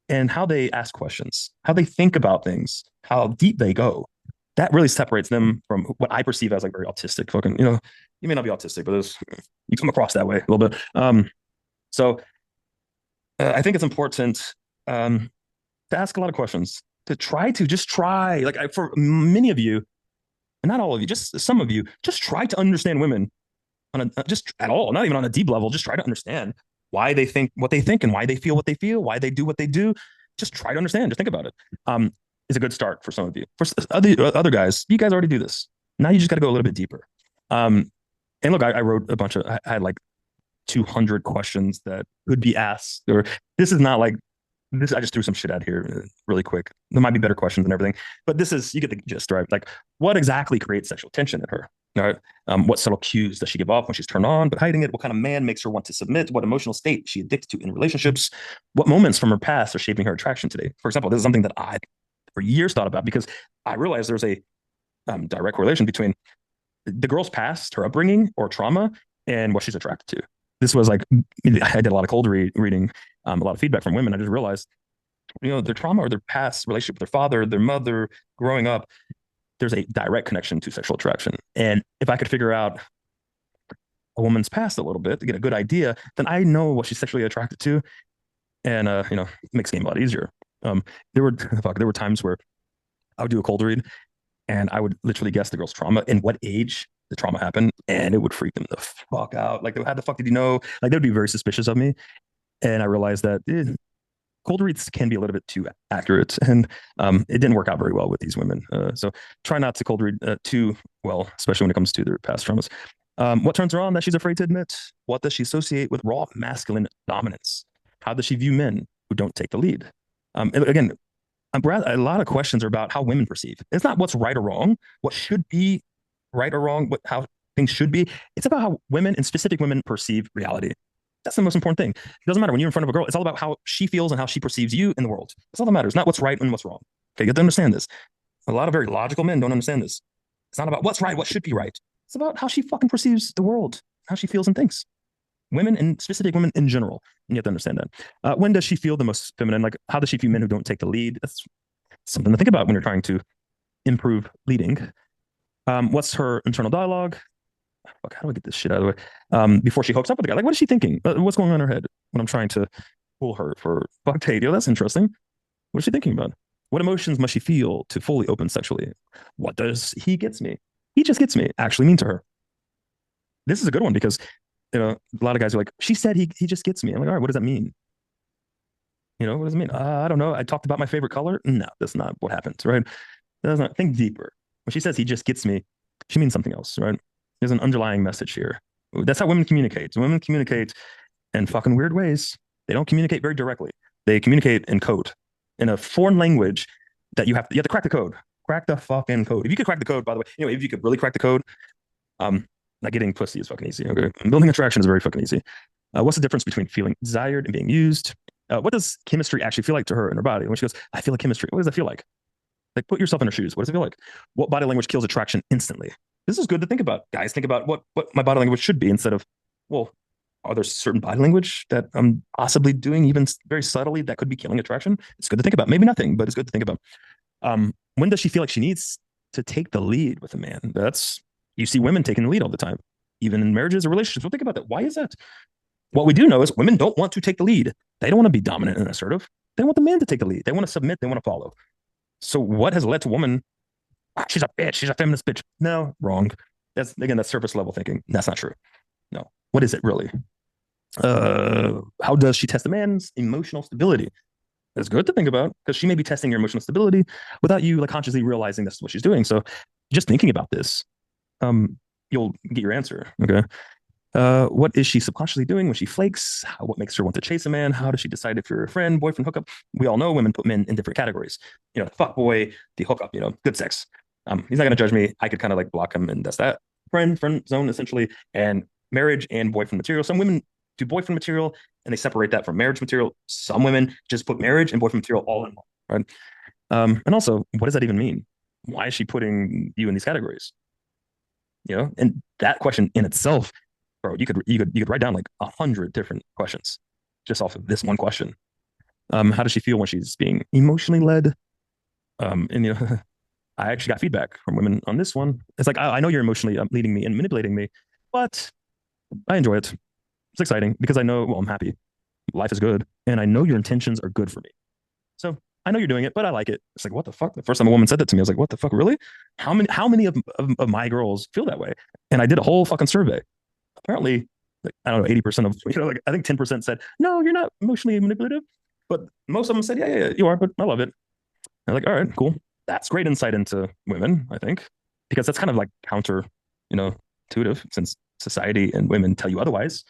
and how they ask questions, how they think about things, how deep they go. That really separates them from what I perceive as like very autistic fucking, you may not be autistic, but you come across that way a little bit. So I think it's important to ask a lot of questions, to try to just try, like for many of you, and not all of you, just some of you, just try to understand women on a just at all, not even on a deep level. Just try to understand why they think what they think and why they feel what they feel, why they do what they do. Just try to understand. Just think about it. Is a good start for some of you. For other guys, you guys already do this. Now you just got to go a little bit deeper. And look, I wrote a bunch of. I had like 200 questions that could be asked. Or this is not like this. I just threw some shit out here really quick. There might be better questions and everything, but this is you get the gist, right? Like, what exactly creates sexual tension in her? All right. What subtle cues does she give off when she's turned on, but hiding it? What kind of man makes her want to submit? What emotional state is she addicted to in relationships? What moments from her past are shaping her attraction today? For example, this is something that I, for years, thought about because I realized there's a direct correlation between the girl's past, her upbringing or trauma, and what she's attracted to. This was like, I did a lot of cold reading, a lot of feedback from women. I just realized, their trauma or their past relationship with their father, their mother, growing up, there's a direct connection to sexual attraction. And if I could figure out a woman's past a little bit to get a good idea, then I know what she's sexually attracted to, and it makes the game a lot easier. There were times where I would do a cold read, and I would literally guess the girl's trauma and what age the trauma happened, and it would freak them the fuck out. Like, how the fuck did you know? Like, they'd be very suspicious of me, and I realized that cold reads can be a little bit too accurate, and it didn't work out very well with these women. So try not to cold read too well, especially when it comes to their past traumas. What turns her on that she's afraid to admit? What does she associate with raw masculine dominance? How does she view men who don't take the lead? Again, a lot of questions are about how women perceive. It's not what's right or wrong, what should be right or wrong, how things should be. It's about how women and specific women perceive reality. That's the most important thing. It doesn't matter when you're in front of a girl. It's all about how she feels and how she perceives you in the world. That's all that matters, not what's right and what's wrong. Okay, you have to understand this. A lot of very logical men don't understand this. It's not about what's right, what should be right. It's about how she fucking perceives the world, how she feels and thinks. Women and specific women in general. And you have to understand that. When does she feel the most feminine? Like, how does she view men who don't take the lead? That's something to think about when you're trying to improve leading. What's her internal dialogue? Fuck, how do I get this shit out of the way? Before she hooks up with the guy, like, what is she thinking? What's going on in her head when I'm trying to pull her for fuck date? That's interesting. What is she thinking about? What emotions must she feel to fully open sexually? What does he gets me? He just gets me actually mean to her? This is a good one because a lot of guys are like, she said he just gets me. I'm like, all right, what does that mean? What does it mean? I don't know. I talked about my favorite color. No, that's not what happens, right? That's not. Think deeper. When she says he just gets me, she means something else, right? There's an underlying message here. That's how women communicate. Women communicate in fucking weird ways. They don't communicate very directly. They communicate in code, in a foreign language that you have to crack the code. Crack the fucking code. If you could crack the code, by the way, if you could really crack the code, not getting pussy is fucking easy. Okay, and building attraction is very fucking easy. What's the difference between feeling desired and being used? What does chemistry actually feel like to her in her body? When she goes, I feel like chemistry. What does that feel like? Like, put yourself in her shoes. What does it feel like? What body language kills attraction instantly? This is good to think about. Guys, think about what my body language should be instead of, well, Are there certain body language that I'm possibly doing, even very subtly, that could be killing attraction? It's good to think about. Maybe nothing, but it's good to think about. When does she feel like she needs to take the lead with a man? That's You see women taking the lead all the time, even in marriages or relationships. Well, think about that. Why is that? What we do know is women don't want to take the lead. They don't want to be dominant and assertive. They want the man to take the lead. They want to submit. They want to follow. So what has led to woman? She's a bitch. She's a feminist bitch. No, wrong. That's surface level thinking. That's not true. No. What is it really? How does she test a man's emotional stability? It's good to think about because she may be testing your emotional stability without you like consciously realizing this is what she's doing. So just thinking about this, you'll get your answer. Okay. What is she subconsciously doing when she flakes? What makes her want to chase a man? How does she decide if you're a friend, boyfriend, hookup? We all know women put men in different categories. You know, the fuck boy, the hookup, good sex. He's not going to judge me. I could kind of like block him, and that's that. Friend zone essentially, and marriage and boyfriend material. Some women do boyfriend material and they separate that from marriage material. Some women just put marriage and boyfriend material all in one, right? And also, what does that even mean? Why is she putting you in these categories? And that question in itself, bro, you could write down like 100 different questions just off of this one question. How does she feel when she's being emotionally led? And I actually got feedback from women on this one. It's like I know you're emotionally leading me and manipulating me, but I enjoy it. It's exciting because I know, well, I'm happy. Life is good, and I know your intentions are good for me. So I know you're doing it, but I like it. It's like, what the fuck? The first time a woman said that to me, I was like, what the fuck, really? How many of my girls feel that way? And I did a whole fucking survey. Apparently, like, I don't know, 80% of, like I think 10% said, no, you're not emotionally manipulative. But most of them said, yeah, you are, but I love it. I'm like, all right, cool. That's great insight into women, I think, because that's kind of like counter, intuitive since society and women tell you otherwise.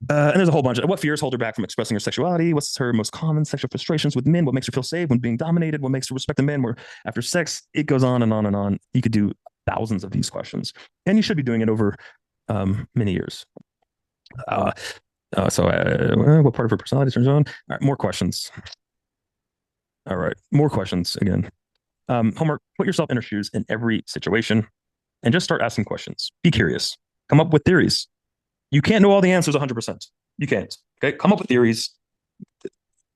And there's a whole bunch of what fears hold her back from expressing her sexuality. What's her most common sexual frustrations with men? What makes her feel safe when being dominated? What makes her respect a man more after sex? It goes on and on and on. You could do thousands of these questions, and you should be doing it over many years. What part of her personality turns on? All right, more questions. All right, more questions again. Homework: put yourself in her shoes in every situation, and just start asking questions. Be curious. Come up with theories. You can't know all the answers 100%. You can't. Okay, come up with theories.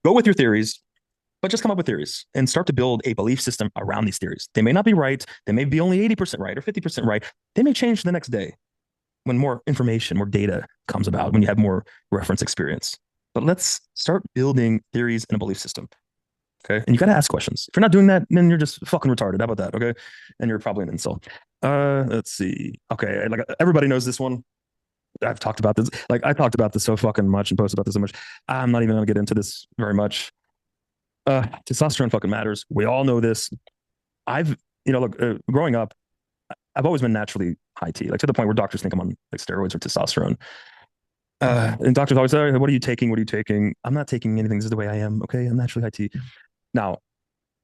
Go with your theories, but just come up with theories and start to build a belief system around these theories. They may not be right. They may be only 80% right or 50% right. They may change the next day when more information, more data comes about, when you have more reference experience. But let's start building theories and a belief system. Okay. And you got to ask questions. If you're not doing that, then you're just fucking retarded. How about that? Okay. And you're probably an insult. Let's see. Okay. Like everybody knows this one. I've talked about this. Like I talked about this so fucking much and posted about this so much. I'm not even going to get into this very much. Testosterone fucking matters. We all know this. Growing up, I've always been naturally high T, like to the point where doctors think I'm on like steroids or testosterone. And doctors always say, what are you taking? What are you taking? I'm not taking anything. This is the way I am. Okay. I'm naturally high T. Now,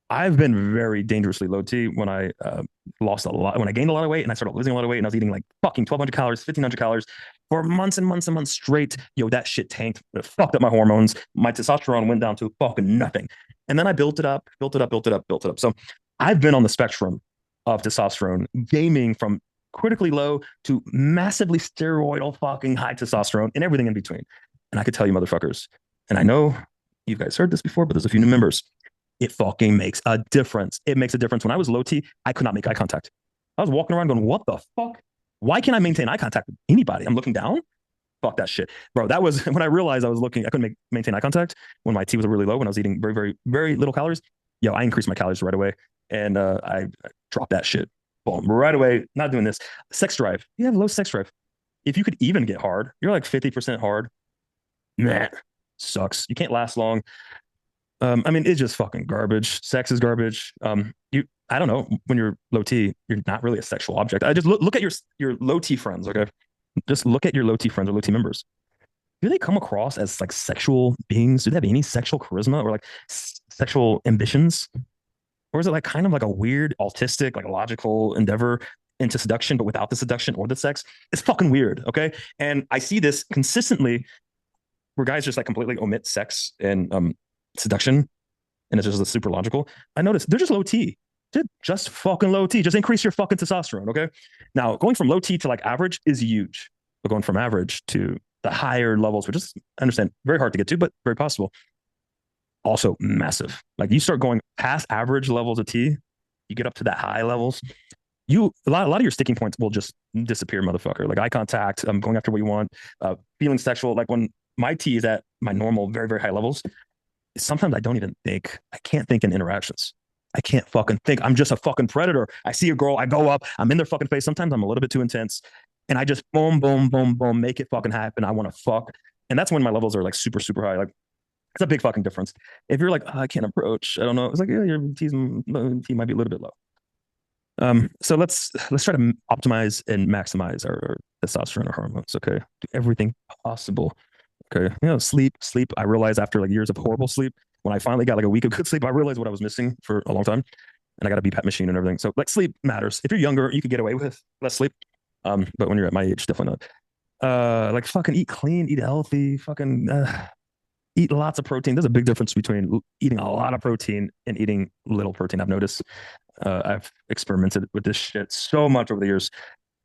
I've been very dangerously low T when I lost a lot, when I gained a lot of weight and I started losing a lot of weight and I was eating like fucking 1,200 calories, 1,500 calories for months and months and months straight. That shit tanked. It fucked up my hormones. My testosterone went down to fucking nothing. And then I built it up. So I've been on the spectrum of testosterone, gaming from critically low to massively steroidal fucking high testosterone and everything in between. And I could tell you motherfuckers, and I know you guys heard this before, but there's a few new members. It fucking makes a difference. It makes a difference. When I was low T, I could not make eye contact. I was walking around going, what the fuck? Why can't I maintain eye contact with anybody? I'm looking down. Fuck that shit. Bro, that was when I realized I couldn't maintain eye contact when my T was really low, when I was eating very, very, very little calories. I increased my calories right away. And I dropped that shit. Boom, right away. Not doing this. Sex drive. You have low sex drive. If you could even get hard, you're like 50% hard. Man, sucks. You can't last long. It's just fucking garbage. Sex is garbage. I don't know. When you're low T, you're not really a sexual object. I just look at your low T friends. Okay, just look at your low T friends or low T members. Do they come across as like sexual beings? Do they have any sexual charisma or like sexual ambitions? Or is it like kind of like a weird autistic, like logical endeavor into seduction, but without the seduction or the sex? It's fucking weird. Okay. And I see this consistently where guys just like completely omit sex and seduction. And it's just super logical. I noticed they're just low T. They're just fucking low T. Just increase your fucking testosterone. Okay. Now going from low T to like average is huge. But going from average to the higher levels, which is, I understand, very hard to get to, but very possible. Also massive. Like you start going past average levels of T, you get up to that high levels. A lot of your sticking points will just disappear, motherfucker. Like eye contact, going after what you want, feeling sexual. Like when my T is at my normal, very, very high levels, sometimes I don't even think. I can't think in interactions. I can't fucking think. I'm just a fucking predator. I see a girl, I go up, I'm in their fucking face. Sometimes I'm a little bit too intense. And I just boom, boom, boom, boom, make it fucking happen. I want to fuck. And that's when my levels are like super, super high. Like it's a big fucking difference. If you're like, oh, I can't approach, I don't know. It's like, yeah, your T might be a little bit low. So let's try to optimize and maximize our testosterone or hormones. Okay, do everything possible. Okay, sleep. I realized after like years of horrible sleep, when I finally got like a week of good sleep, I realized what I was missing for a long time, and I got a BPAP machine and everything. So like sleep matters. If you're younger, you could get away with less sleep. But when you're at my age, definitely not. Like fucking eat clean, eat healthy, fucking eat lots of protein. There's a big difference between eating a lot of protein and eating little protein. I've noticed. I've experimented with this shit so much over the years.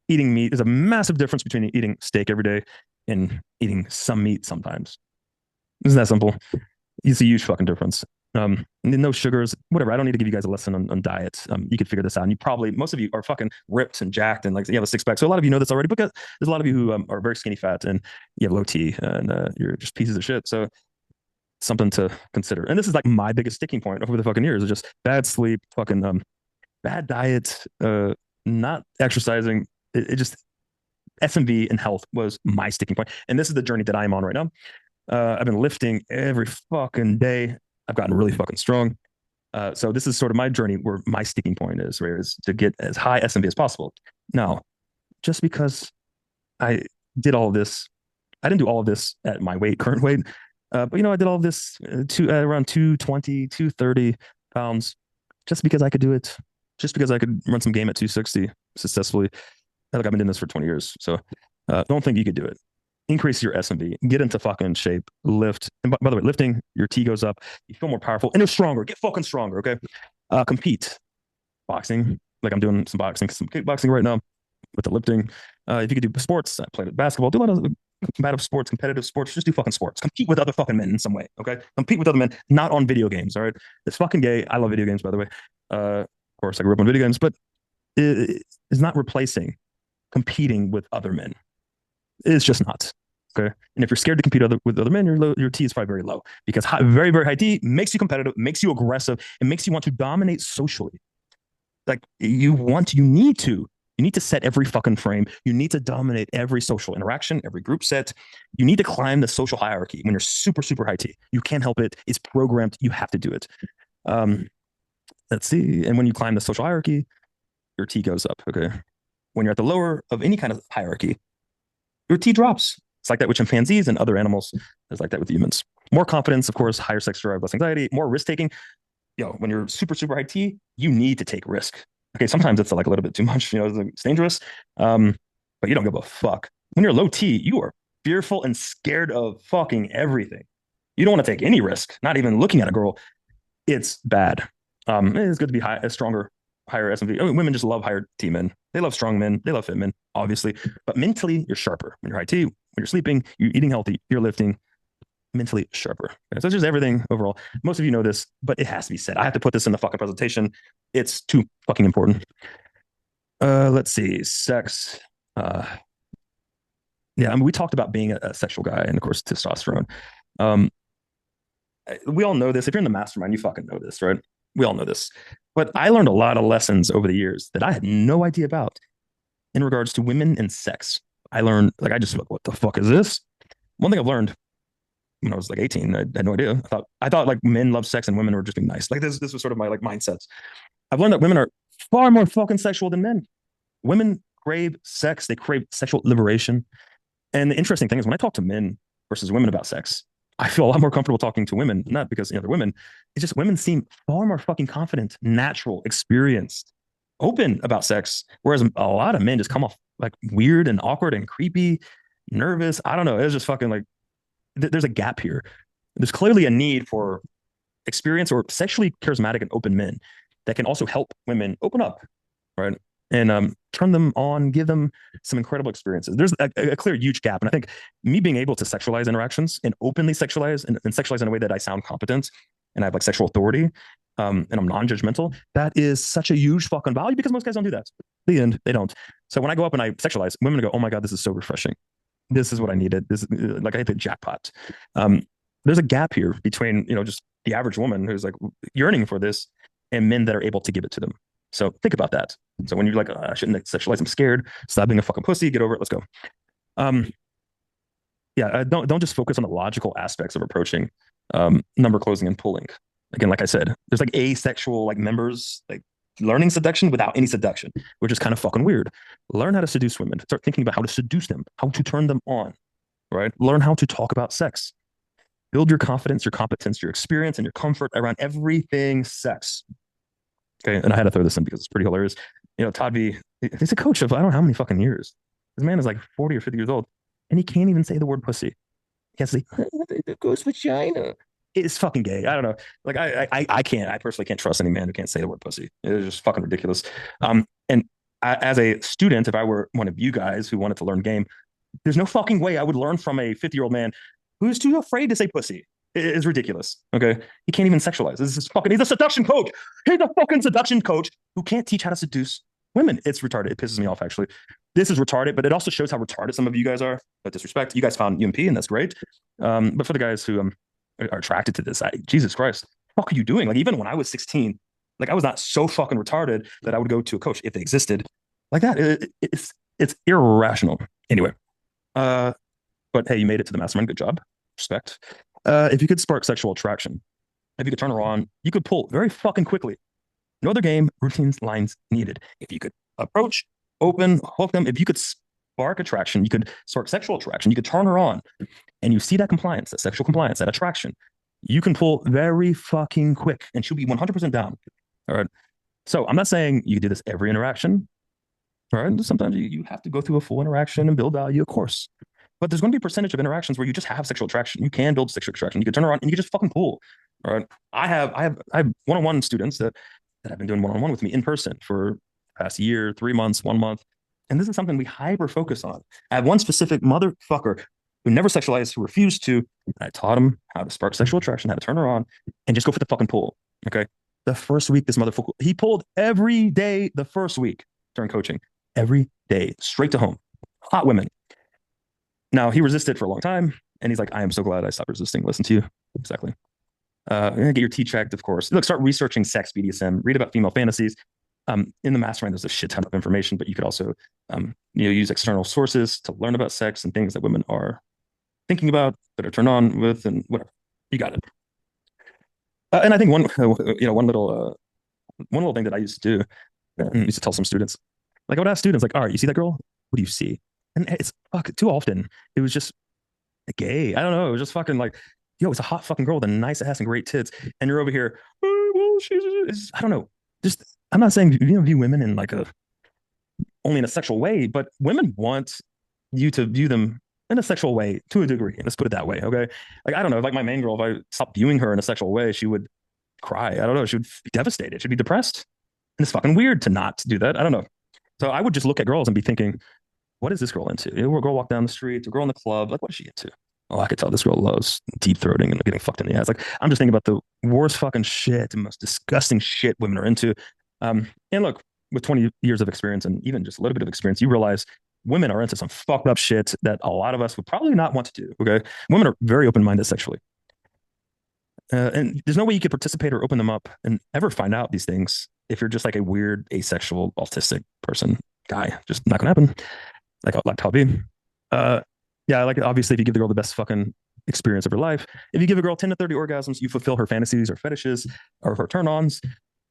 Eating meat is a massive difference between eating steak every day and eating some meat sometimes. Isn't that simple? It's a huge fucking difference. No sugars, whatever. I don't need to give you guys a lesson on diet. You could figure this out. And you probably, most of you are fucking ripped and jacked and like you have a six pack. So a lot of you know this already, but there's a lot of you who are very skinny fat and you have low T and you're just pieces of shit. So something to consider. And this is like my biggest sticking point over the fucking years is just bad sleep, fucking bad diet, not exercising. It just SMV and health was my sticking point. And this is the journey that I'm on right now. I've been lifting every fucking day. I've gotten really fucking strong. So this is sort of my journey where my sticking point is, right? Is to get as high SMV as possible. Now, just because I did all of this, I didn't do all of this at my current weight. But I did all of this to around 220, 230 pounds, just because I could do it, just because I could run some game at 260 successfully. Like I've been doing this for 20 years. So don't think you could do it. Increase your SMV, get into fucking shape, lift. And by the way, lifting, your T goes up, you feel more powerful and you're stronger. Get fucking stronger, okay? Compete. Boxing, like I'm doing some boxing, some kickboxing right now with the lifting. If you could do sports, I played basketball, do a lot of competitive sports, just do fucking sports. Compete with other fucking men in some way, okay? Compete with other men, not on video games, all right? It's fucking gay. I love video games, by the way. Of course, I grew up on video games, but it's not replacing competing with other men. It's just not. Okay. And if you're scared to compete with other men, your T is probably very low because very, very high T makes you competitive, makes you aggressive, and makes you want to dominate socially. Like you need to set every fucking frame. You need to dominate every social interaction, every group set. You need to climb the social hierarchy when you're super, super high T. You can't help it. It's programmed. You have to do it. Let's see. And when you climb the social hierarchy, your T goes up. Okay. When you're at the lower of any kind of hierarchy, your T drops. It's like that with chimpanzees and other animals. It's like that with humans. More confidence, of course, higher sex drive, less anxiety, more risk taking. When you're super, super high T, you need to take risk. Okay, sometimes it's like a little bit too much, it's dangerous. But you don't give a fuck. When you're low T, you are fearful and scared of fucking everything. You don't want to take any risk, not even looking at a girl. It's bad. It's good to be stronger, higher SMV. Women just love higher T men. They love strong men. They love fit men, obviously. But mentally, you're sharper. When you're high T, when you're sleeping, you're eating healthy, you're lifting, mentally sharper. Okay, so it's just everything overall. Most of you know this, but it has to be said. I have to put this in the fucking presentation. It's too fucking important. Let's see. Sex. Yeah, we talked about being a sexual guy and, of course, testosterone. We all know this. If you're in the mastermind, you fucking know this, right? We all know this. But I learned a lot of lessons over the years that I had no idea about in regards to women and sex. I learned, I just like, what the fuck is this? One thing I've learned when I was like 18, I had no idea. I thought like men love sex and women were just being nice. Like this was sort of my like mindsets. I've learned that women are far more fucking sexual than men. Women crave sex. They crave sexual liberation. And the interesting thing is when I talk to men versus women about sex, I feel a lot more comfortable talking to women, not because they're women. It's just women seem far more fucking confident, natural, experienced, open about sex. Whereas a lot of men just come off like weird and awkward and creepy, nervous. I don't know. It's just fucking like, there's a gap here. There's clearly a need for experienced or sexually charismatic and open men that can also help women open up, right? and turn them on, give them some incredible experiences. There's a clear, huge gap. And I think me being able to sexualize interactions and openly sexualize and sexualize in a way that I sound competent and I have like sexual authority, and I'm non-judgmental, that is such a huge fucking value because most guys don't do that. The end, they don't. So when I go up and I sexualize, women go, "Oh my god, this is so refreshing. This is what I needed. This is like I hit the jackpot." Um, there's a gap here between just the average woman who's like yearning for this and men that are able to give it to them. So think about that. So when you're like, I shouldn't sexualize, I'm scared. Stop being a fucking pussy. Get over it. Let's go. Um, yeah, don't just focus on the logical aspects of approaching number closing and pulling. Again, like I said, there's like asexual like members like learning seduction without any seduction, which is kind of fucking weird. Learn how to seduce women. Start thinking about how to seduce them, how to turn them on. Right? Learn how to talk about sex. Build your confidence, your competence, your experience, and your comfort around everything sex. Okay, and I had to throw this in because it's pretty hilarious. Todd V, he's a coach of I don't know how many fucking years. This man is like 40 or 50 years old, and he can't even say the word pussy. He can't say the ghost vagina. It's fucking gay. I don't know. Like I can't. I personally can't trust any man who can't say the word pussy. It's just fucking ridiculous. And as a student, if I were one of you guys who wanted to learn game, there's no fucking way I would learn from a 50-year-old man who's too afraid to say pussy. It's ridiculous. Okay. He can't even sexualize. He's a seduction coach. He's a fucking seduction coach who can't teach how to seduce women. It's retarded. It pisses me off, actually. This is retarded, but it also shows how retarded some of you guys are. No disrespect. You guys found UMP, and that's great. But for the guys who are attracted to this, Jesus Christ, what are you doing? Like, even when I was 16, like, I was not so fucking retarded that I would go to a coach if they existed like that. It's irrational. Anyway, but hey, you made it to the mastermind. Good job. Respect. If you could spark sexual attraction, if you could turn her on, you could pull very fucking quickly. No other game, routines, lines needed. If you could approach, open, hook them, if you could spark attraction, you could spark sexual attraction, you could turn her on, and you see that compliance, that sexual compliance, that attraction, you can pull very fucking quick, and she'll be 100% down. All right. So I'm not saying you do this every interaction. All right. Sometimes you have to go through a full interaction and build value, of course. But there's going to be a percentage of interactions where you just have sexual attraction. You can build sexual attraction. You can turn around and you can just fucking pull. All right. I have one-on-one students that have been doing one-on-one with me in person for the past year, 3 months, 1 month. And this is something we hyper focus on. I have one specific motherfucker who never sexualized, who refused to. I taught him how to spark sexual attraction, how to turn her on, and just go for the fucking pull. Okay. The first week, this motherfucker, he pulled every day the first week during coaching. Every day, straight to home. Hot women. Now, he resisted for a long time, and he's like, I am so glad I stopped resisting. Listen to you. Exactly. Get your T checked, of course. Look, start researching sex, BDSM, read about female fantasies. In the mastermind, there's a shit ton of information, but you could also use external sources to learn about sex and things that women are thinking about, that are turned on with, and whatever. You got it. And I think one little thing that I used to do, I used to tell some students, like I would ask students, like, all right, you see that girl? What do you see? And it's too often it was just gay. I don't know. It was just fucking like, yo, it's a hot fucking girl with a nice ass and great tits, and you're over here. Oh, well, she's I don't know. Just I'm not saying view women in like only in a sexual way, but women want you to view them in a sexual way to a degree. Let's put it that way. Okay. Like I don't know. Like my main girl, if I stopped viewing her in a sexual way, she would cry. I don't know. She would be devastated. She'd be depressed. And it's fucking weird to not do that. I don't know. So I would just look at girls and be thinking, what is this girl into? A girl walk down the street, a girl in the club. Like, what is she into? Oh, I could tell this girl loves deep throating and getting fucked in the ass. Like, I'm just thinking about the worst fucking shit, the most disgusting shit women are into. And look, with 20 years of experience and even just a little bit of experience, you realize women are into some fucked up shit that a lot of us would probably not want to do. Okay. Women are very open-minded sexually. And there's no way you could participate or open them up and ever find out these things if you're just like a weird, asexual, autistic person, guy. Just not gonna happen. Like Talbi. Yeah, like obviously if you give the girl the best fucking experience of her life, if you give a girl 10 to 30 orgasms, you fulfill her fantasies or fetishes or her turn-ons,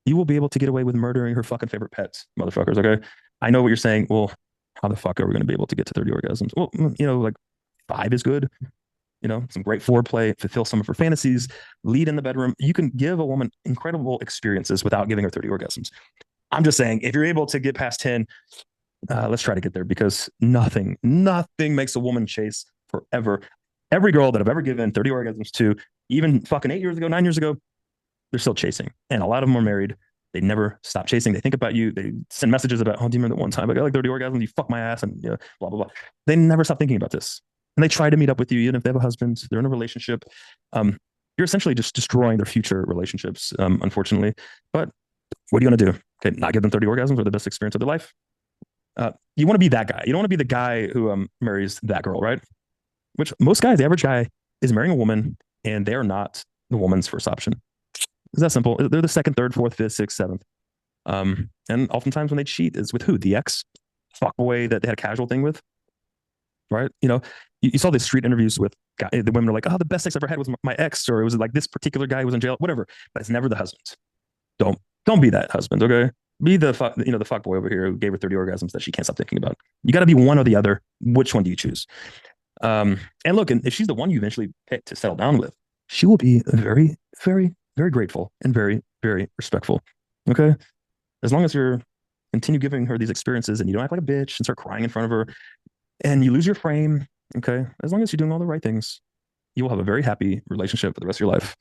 you will be able to get away with murdering her fucking favorite pets, motherfuckers. Okay. I know what you're saying. Well, how the fuck are we going to be able to get to 30 orgasms? Well, like 5 is good. Some great foreplay, fulfill some of her fantasies, lead in the bedroom. You can give a woman incredible experiences without giving her 30 orgasms. I'm just saying, if you're able to get past 10, let's try to get there, because nothing makes a woman chase forever. Every girl that I've ever given 30 orgasms to, even fucking 8 years ago, 9 years ago, they're still chasing. And a lot of them are married They never stop chasing. They think about you. They send messages about, oh, do you remember that one time I got like 30 orgasms? You fucked my ass and blah, blah, blah. They never stop thinking about this. And they try to meet up with you, even if they have a husband, they're in a relationship. Um, you're essentially just destroying their future relationships, unfortunately. But what are you going to do? Okay, not give them 30 orgasms or the best experience of their life. You want to be that guy. You don't want to be the guy who marries that girl, right? Which most guys, the average guy, is marrying a woman and they're not the woman's first option. It's that simple. They're the second, third, fourth, fifth, sixth, seventh. And oftentimes when they cheat is with who? The ex fuckboy that they had a casual thing with, right? You saw these street interviews with the women are like, oh, the best sex I ever had was my ex, or it was like this particular guy who was in jail, whatever. But it's never the husband. Don't be that husband, okay? Be the the fuck boy over here who gave her 30 orgasms that she can't stop thinking about. You got to be one or the other. Which one do you choose? And look, and if she's the one you eventually pick to settle down with, she will be very, very, very grateful and very, very respectful. Okay, as long as you're continue giving her these experiences and you don't act like a bitch and start crying in front of her, and you lose your frame. Okay, as long as you're doing all the right things, you will have a very happy relationship for the rest of your life.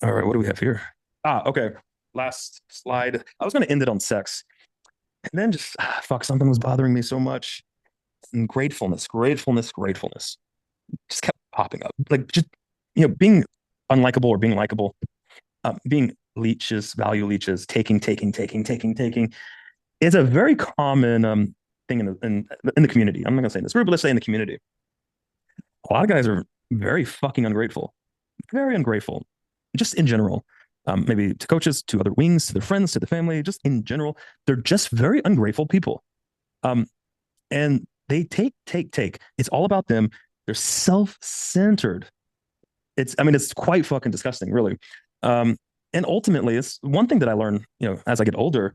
All right, what do we have here? Okay. Last slide. I was going to end it on sex, and then just fuck, something was bothering me so much. And gratefulness just kept popping up. Like just being unlikable or being likable, being leeches, value leeches, taking is a very common thing in the community. I'm not going to say in this group, but let's say in the community. A lot of guys are very fucking ungrateful, very ungrateful, just in general. Maybe to coaches, to other wings, to their friends, to the family, just in general, they're just very ungrateful people. And they take. It's all about them. They're self-centered. It's quite fucking disgusting, really. And ultimately, it's one thing that I learned, as I get older,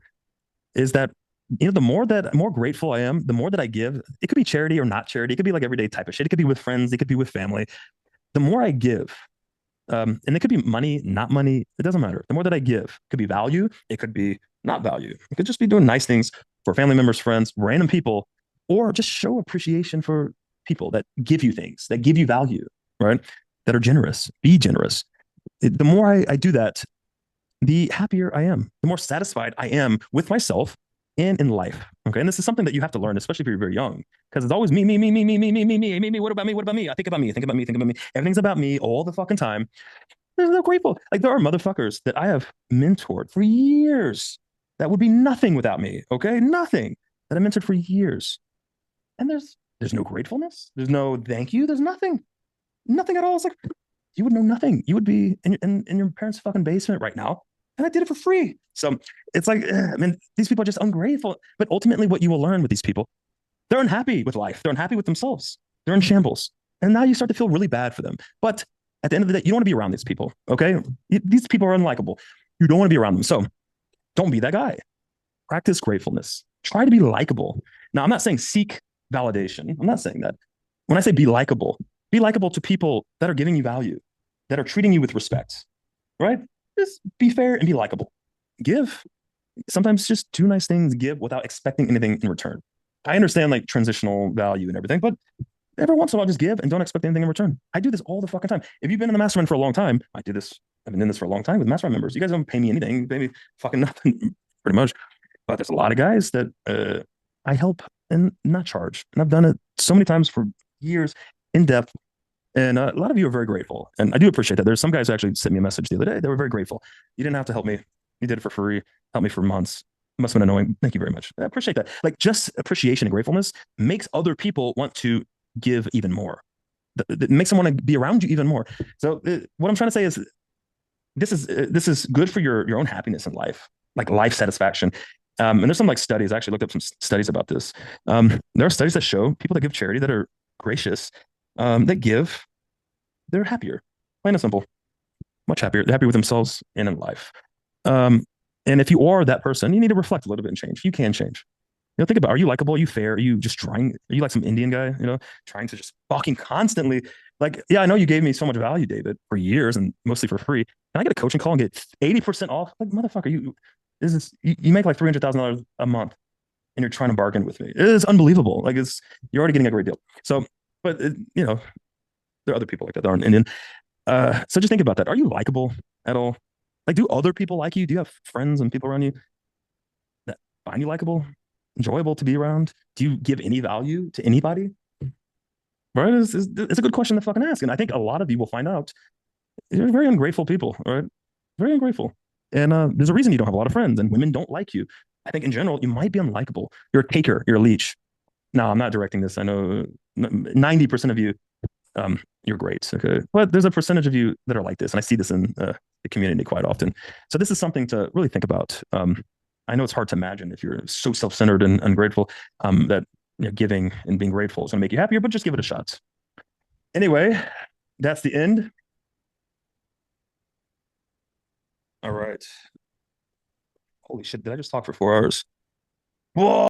is that the more grateful I am, the more that I give. It could be charity or not charity. It could be like everyday type of shit. It could be with friends. It could be with family. The more I give, and it could be money, not money. It doesn't matter. The more that I give, it could be value. It could be not value. It could just be doing nice things for family members, friends, random people, or just show appreciation for people that give you things, that give you value, right? That are generous. Be generous. The more I do that, the happier I am, the more satisfied I am with myself and in life. Okay. And this is something that you have to learn, especially if you're very young, because it's always me. What about me? What about me? I think about me. Everything's about me all the fucking time. They're so grateful. Like there are motherfuckers that I have mentored for years that would be nothing without me. Okay. Nothing that I mentored for years. And there's no gratefulness. There's no thank you. There's nothing at all. It's like, you would know nothing. You would be in your parents' fucking basement right now. And I did it for free. So it's like, these people are just ungrateful. But ultimately, what you will learn with these people, they're unhappy with life. They're unhappy with themselves. They're in shambles. And now you start to feel really bad for them. But at the end of the day, you don't want to be around these people. Okay. These people are unlikable. You don't want to be around them. So don't be that guy. Practice gratefulness. Try to be likable. Now, I'm not saying seek validation. I'm not saying that. When I say be likable to people that are giving you value, that are treating you with respect, right? Just be fair and be likable. Give. Sometimes just do nice things, give without expecting anything in return. I understand like transitional value and everything, but every once in a while just give and don't expect anything in return. I do this all the fucking time. If you've been in the Mastermind for a long time, I do this. I've been in this for a long time with Mastermind members. You guys don't pay me anything, you pay me fucking nothing, pretty much. But there's a lot of guys that I help and not charge. And I've done it so many times for years in depth. And a lot of you are very grateful. And I do appreciate that. There's some guys who actually sent me a message the other day. They were very grateful. You didn't have to help me. You did it for free. Helped me for months. It must have been annoying. Thank you very much. I appreciate that. Like just appreciation and gratefulness makes other people want to give even more. It makes them want to be around you even more. So what I'm trying to say is this is good for your own happiness in life, like life satisfaction. And there's some like studies. I actually looked up some studies about this. There are studies that show people that give charity, that are gracious, that give, they're happier. Plain and simple. Much happier. They're happy with themselves and in life. And if you are that person, you need to reflect a little bit and change. You can change. Think about, are you likable? Are you fair? Are you just trying? Are you like some Indian guy, trying to just fucking constantly like, yeah, I know you gave me so much value, David, for years and mostly for free. Can I get a coaching call and get 80% off? Like, motherfucker, you make like $300,000 a month and you're trying to bargain with me. It is unbelievable. Like you're already getting a great deal. So, but there are other people like that aren't Indian. So just think about that. Are you likable at all? Like, do other people like you? Do you have friends and people around you that find you likable, enjoyable to be around? Do you give any value to anybody? Right? It's a good question to fucking ask. And I think a lot of you will find out you're very ungrateful people, right? Very ungrateful. And there's a reason you don't have a lot of friends and women don't like you. I think in general, you might be unlikable. You're a taker, you're a leech. No, I'm not directing this. I know 90% of you, you're great. Okay. But there's a percentage of you that are like this. And I see this in the community quite often. So this is something to really think about. I know it's hard to imagine if you're so self-centered and ungrateful that giving and being grateful is going to make you happier, but just give it a shot. Anyway, that's the end. All right. Holy shit, did I just talk for 4 hours? Whoa.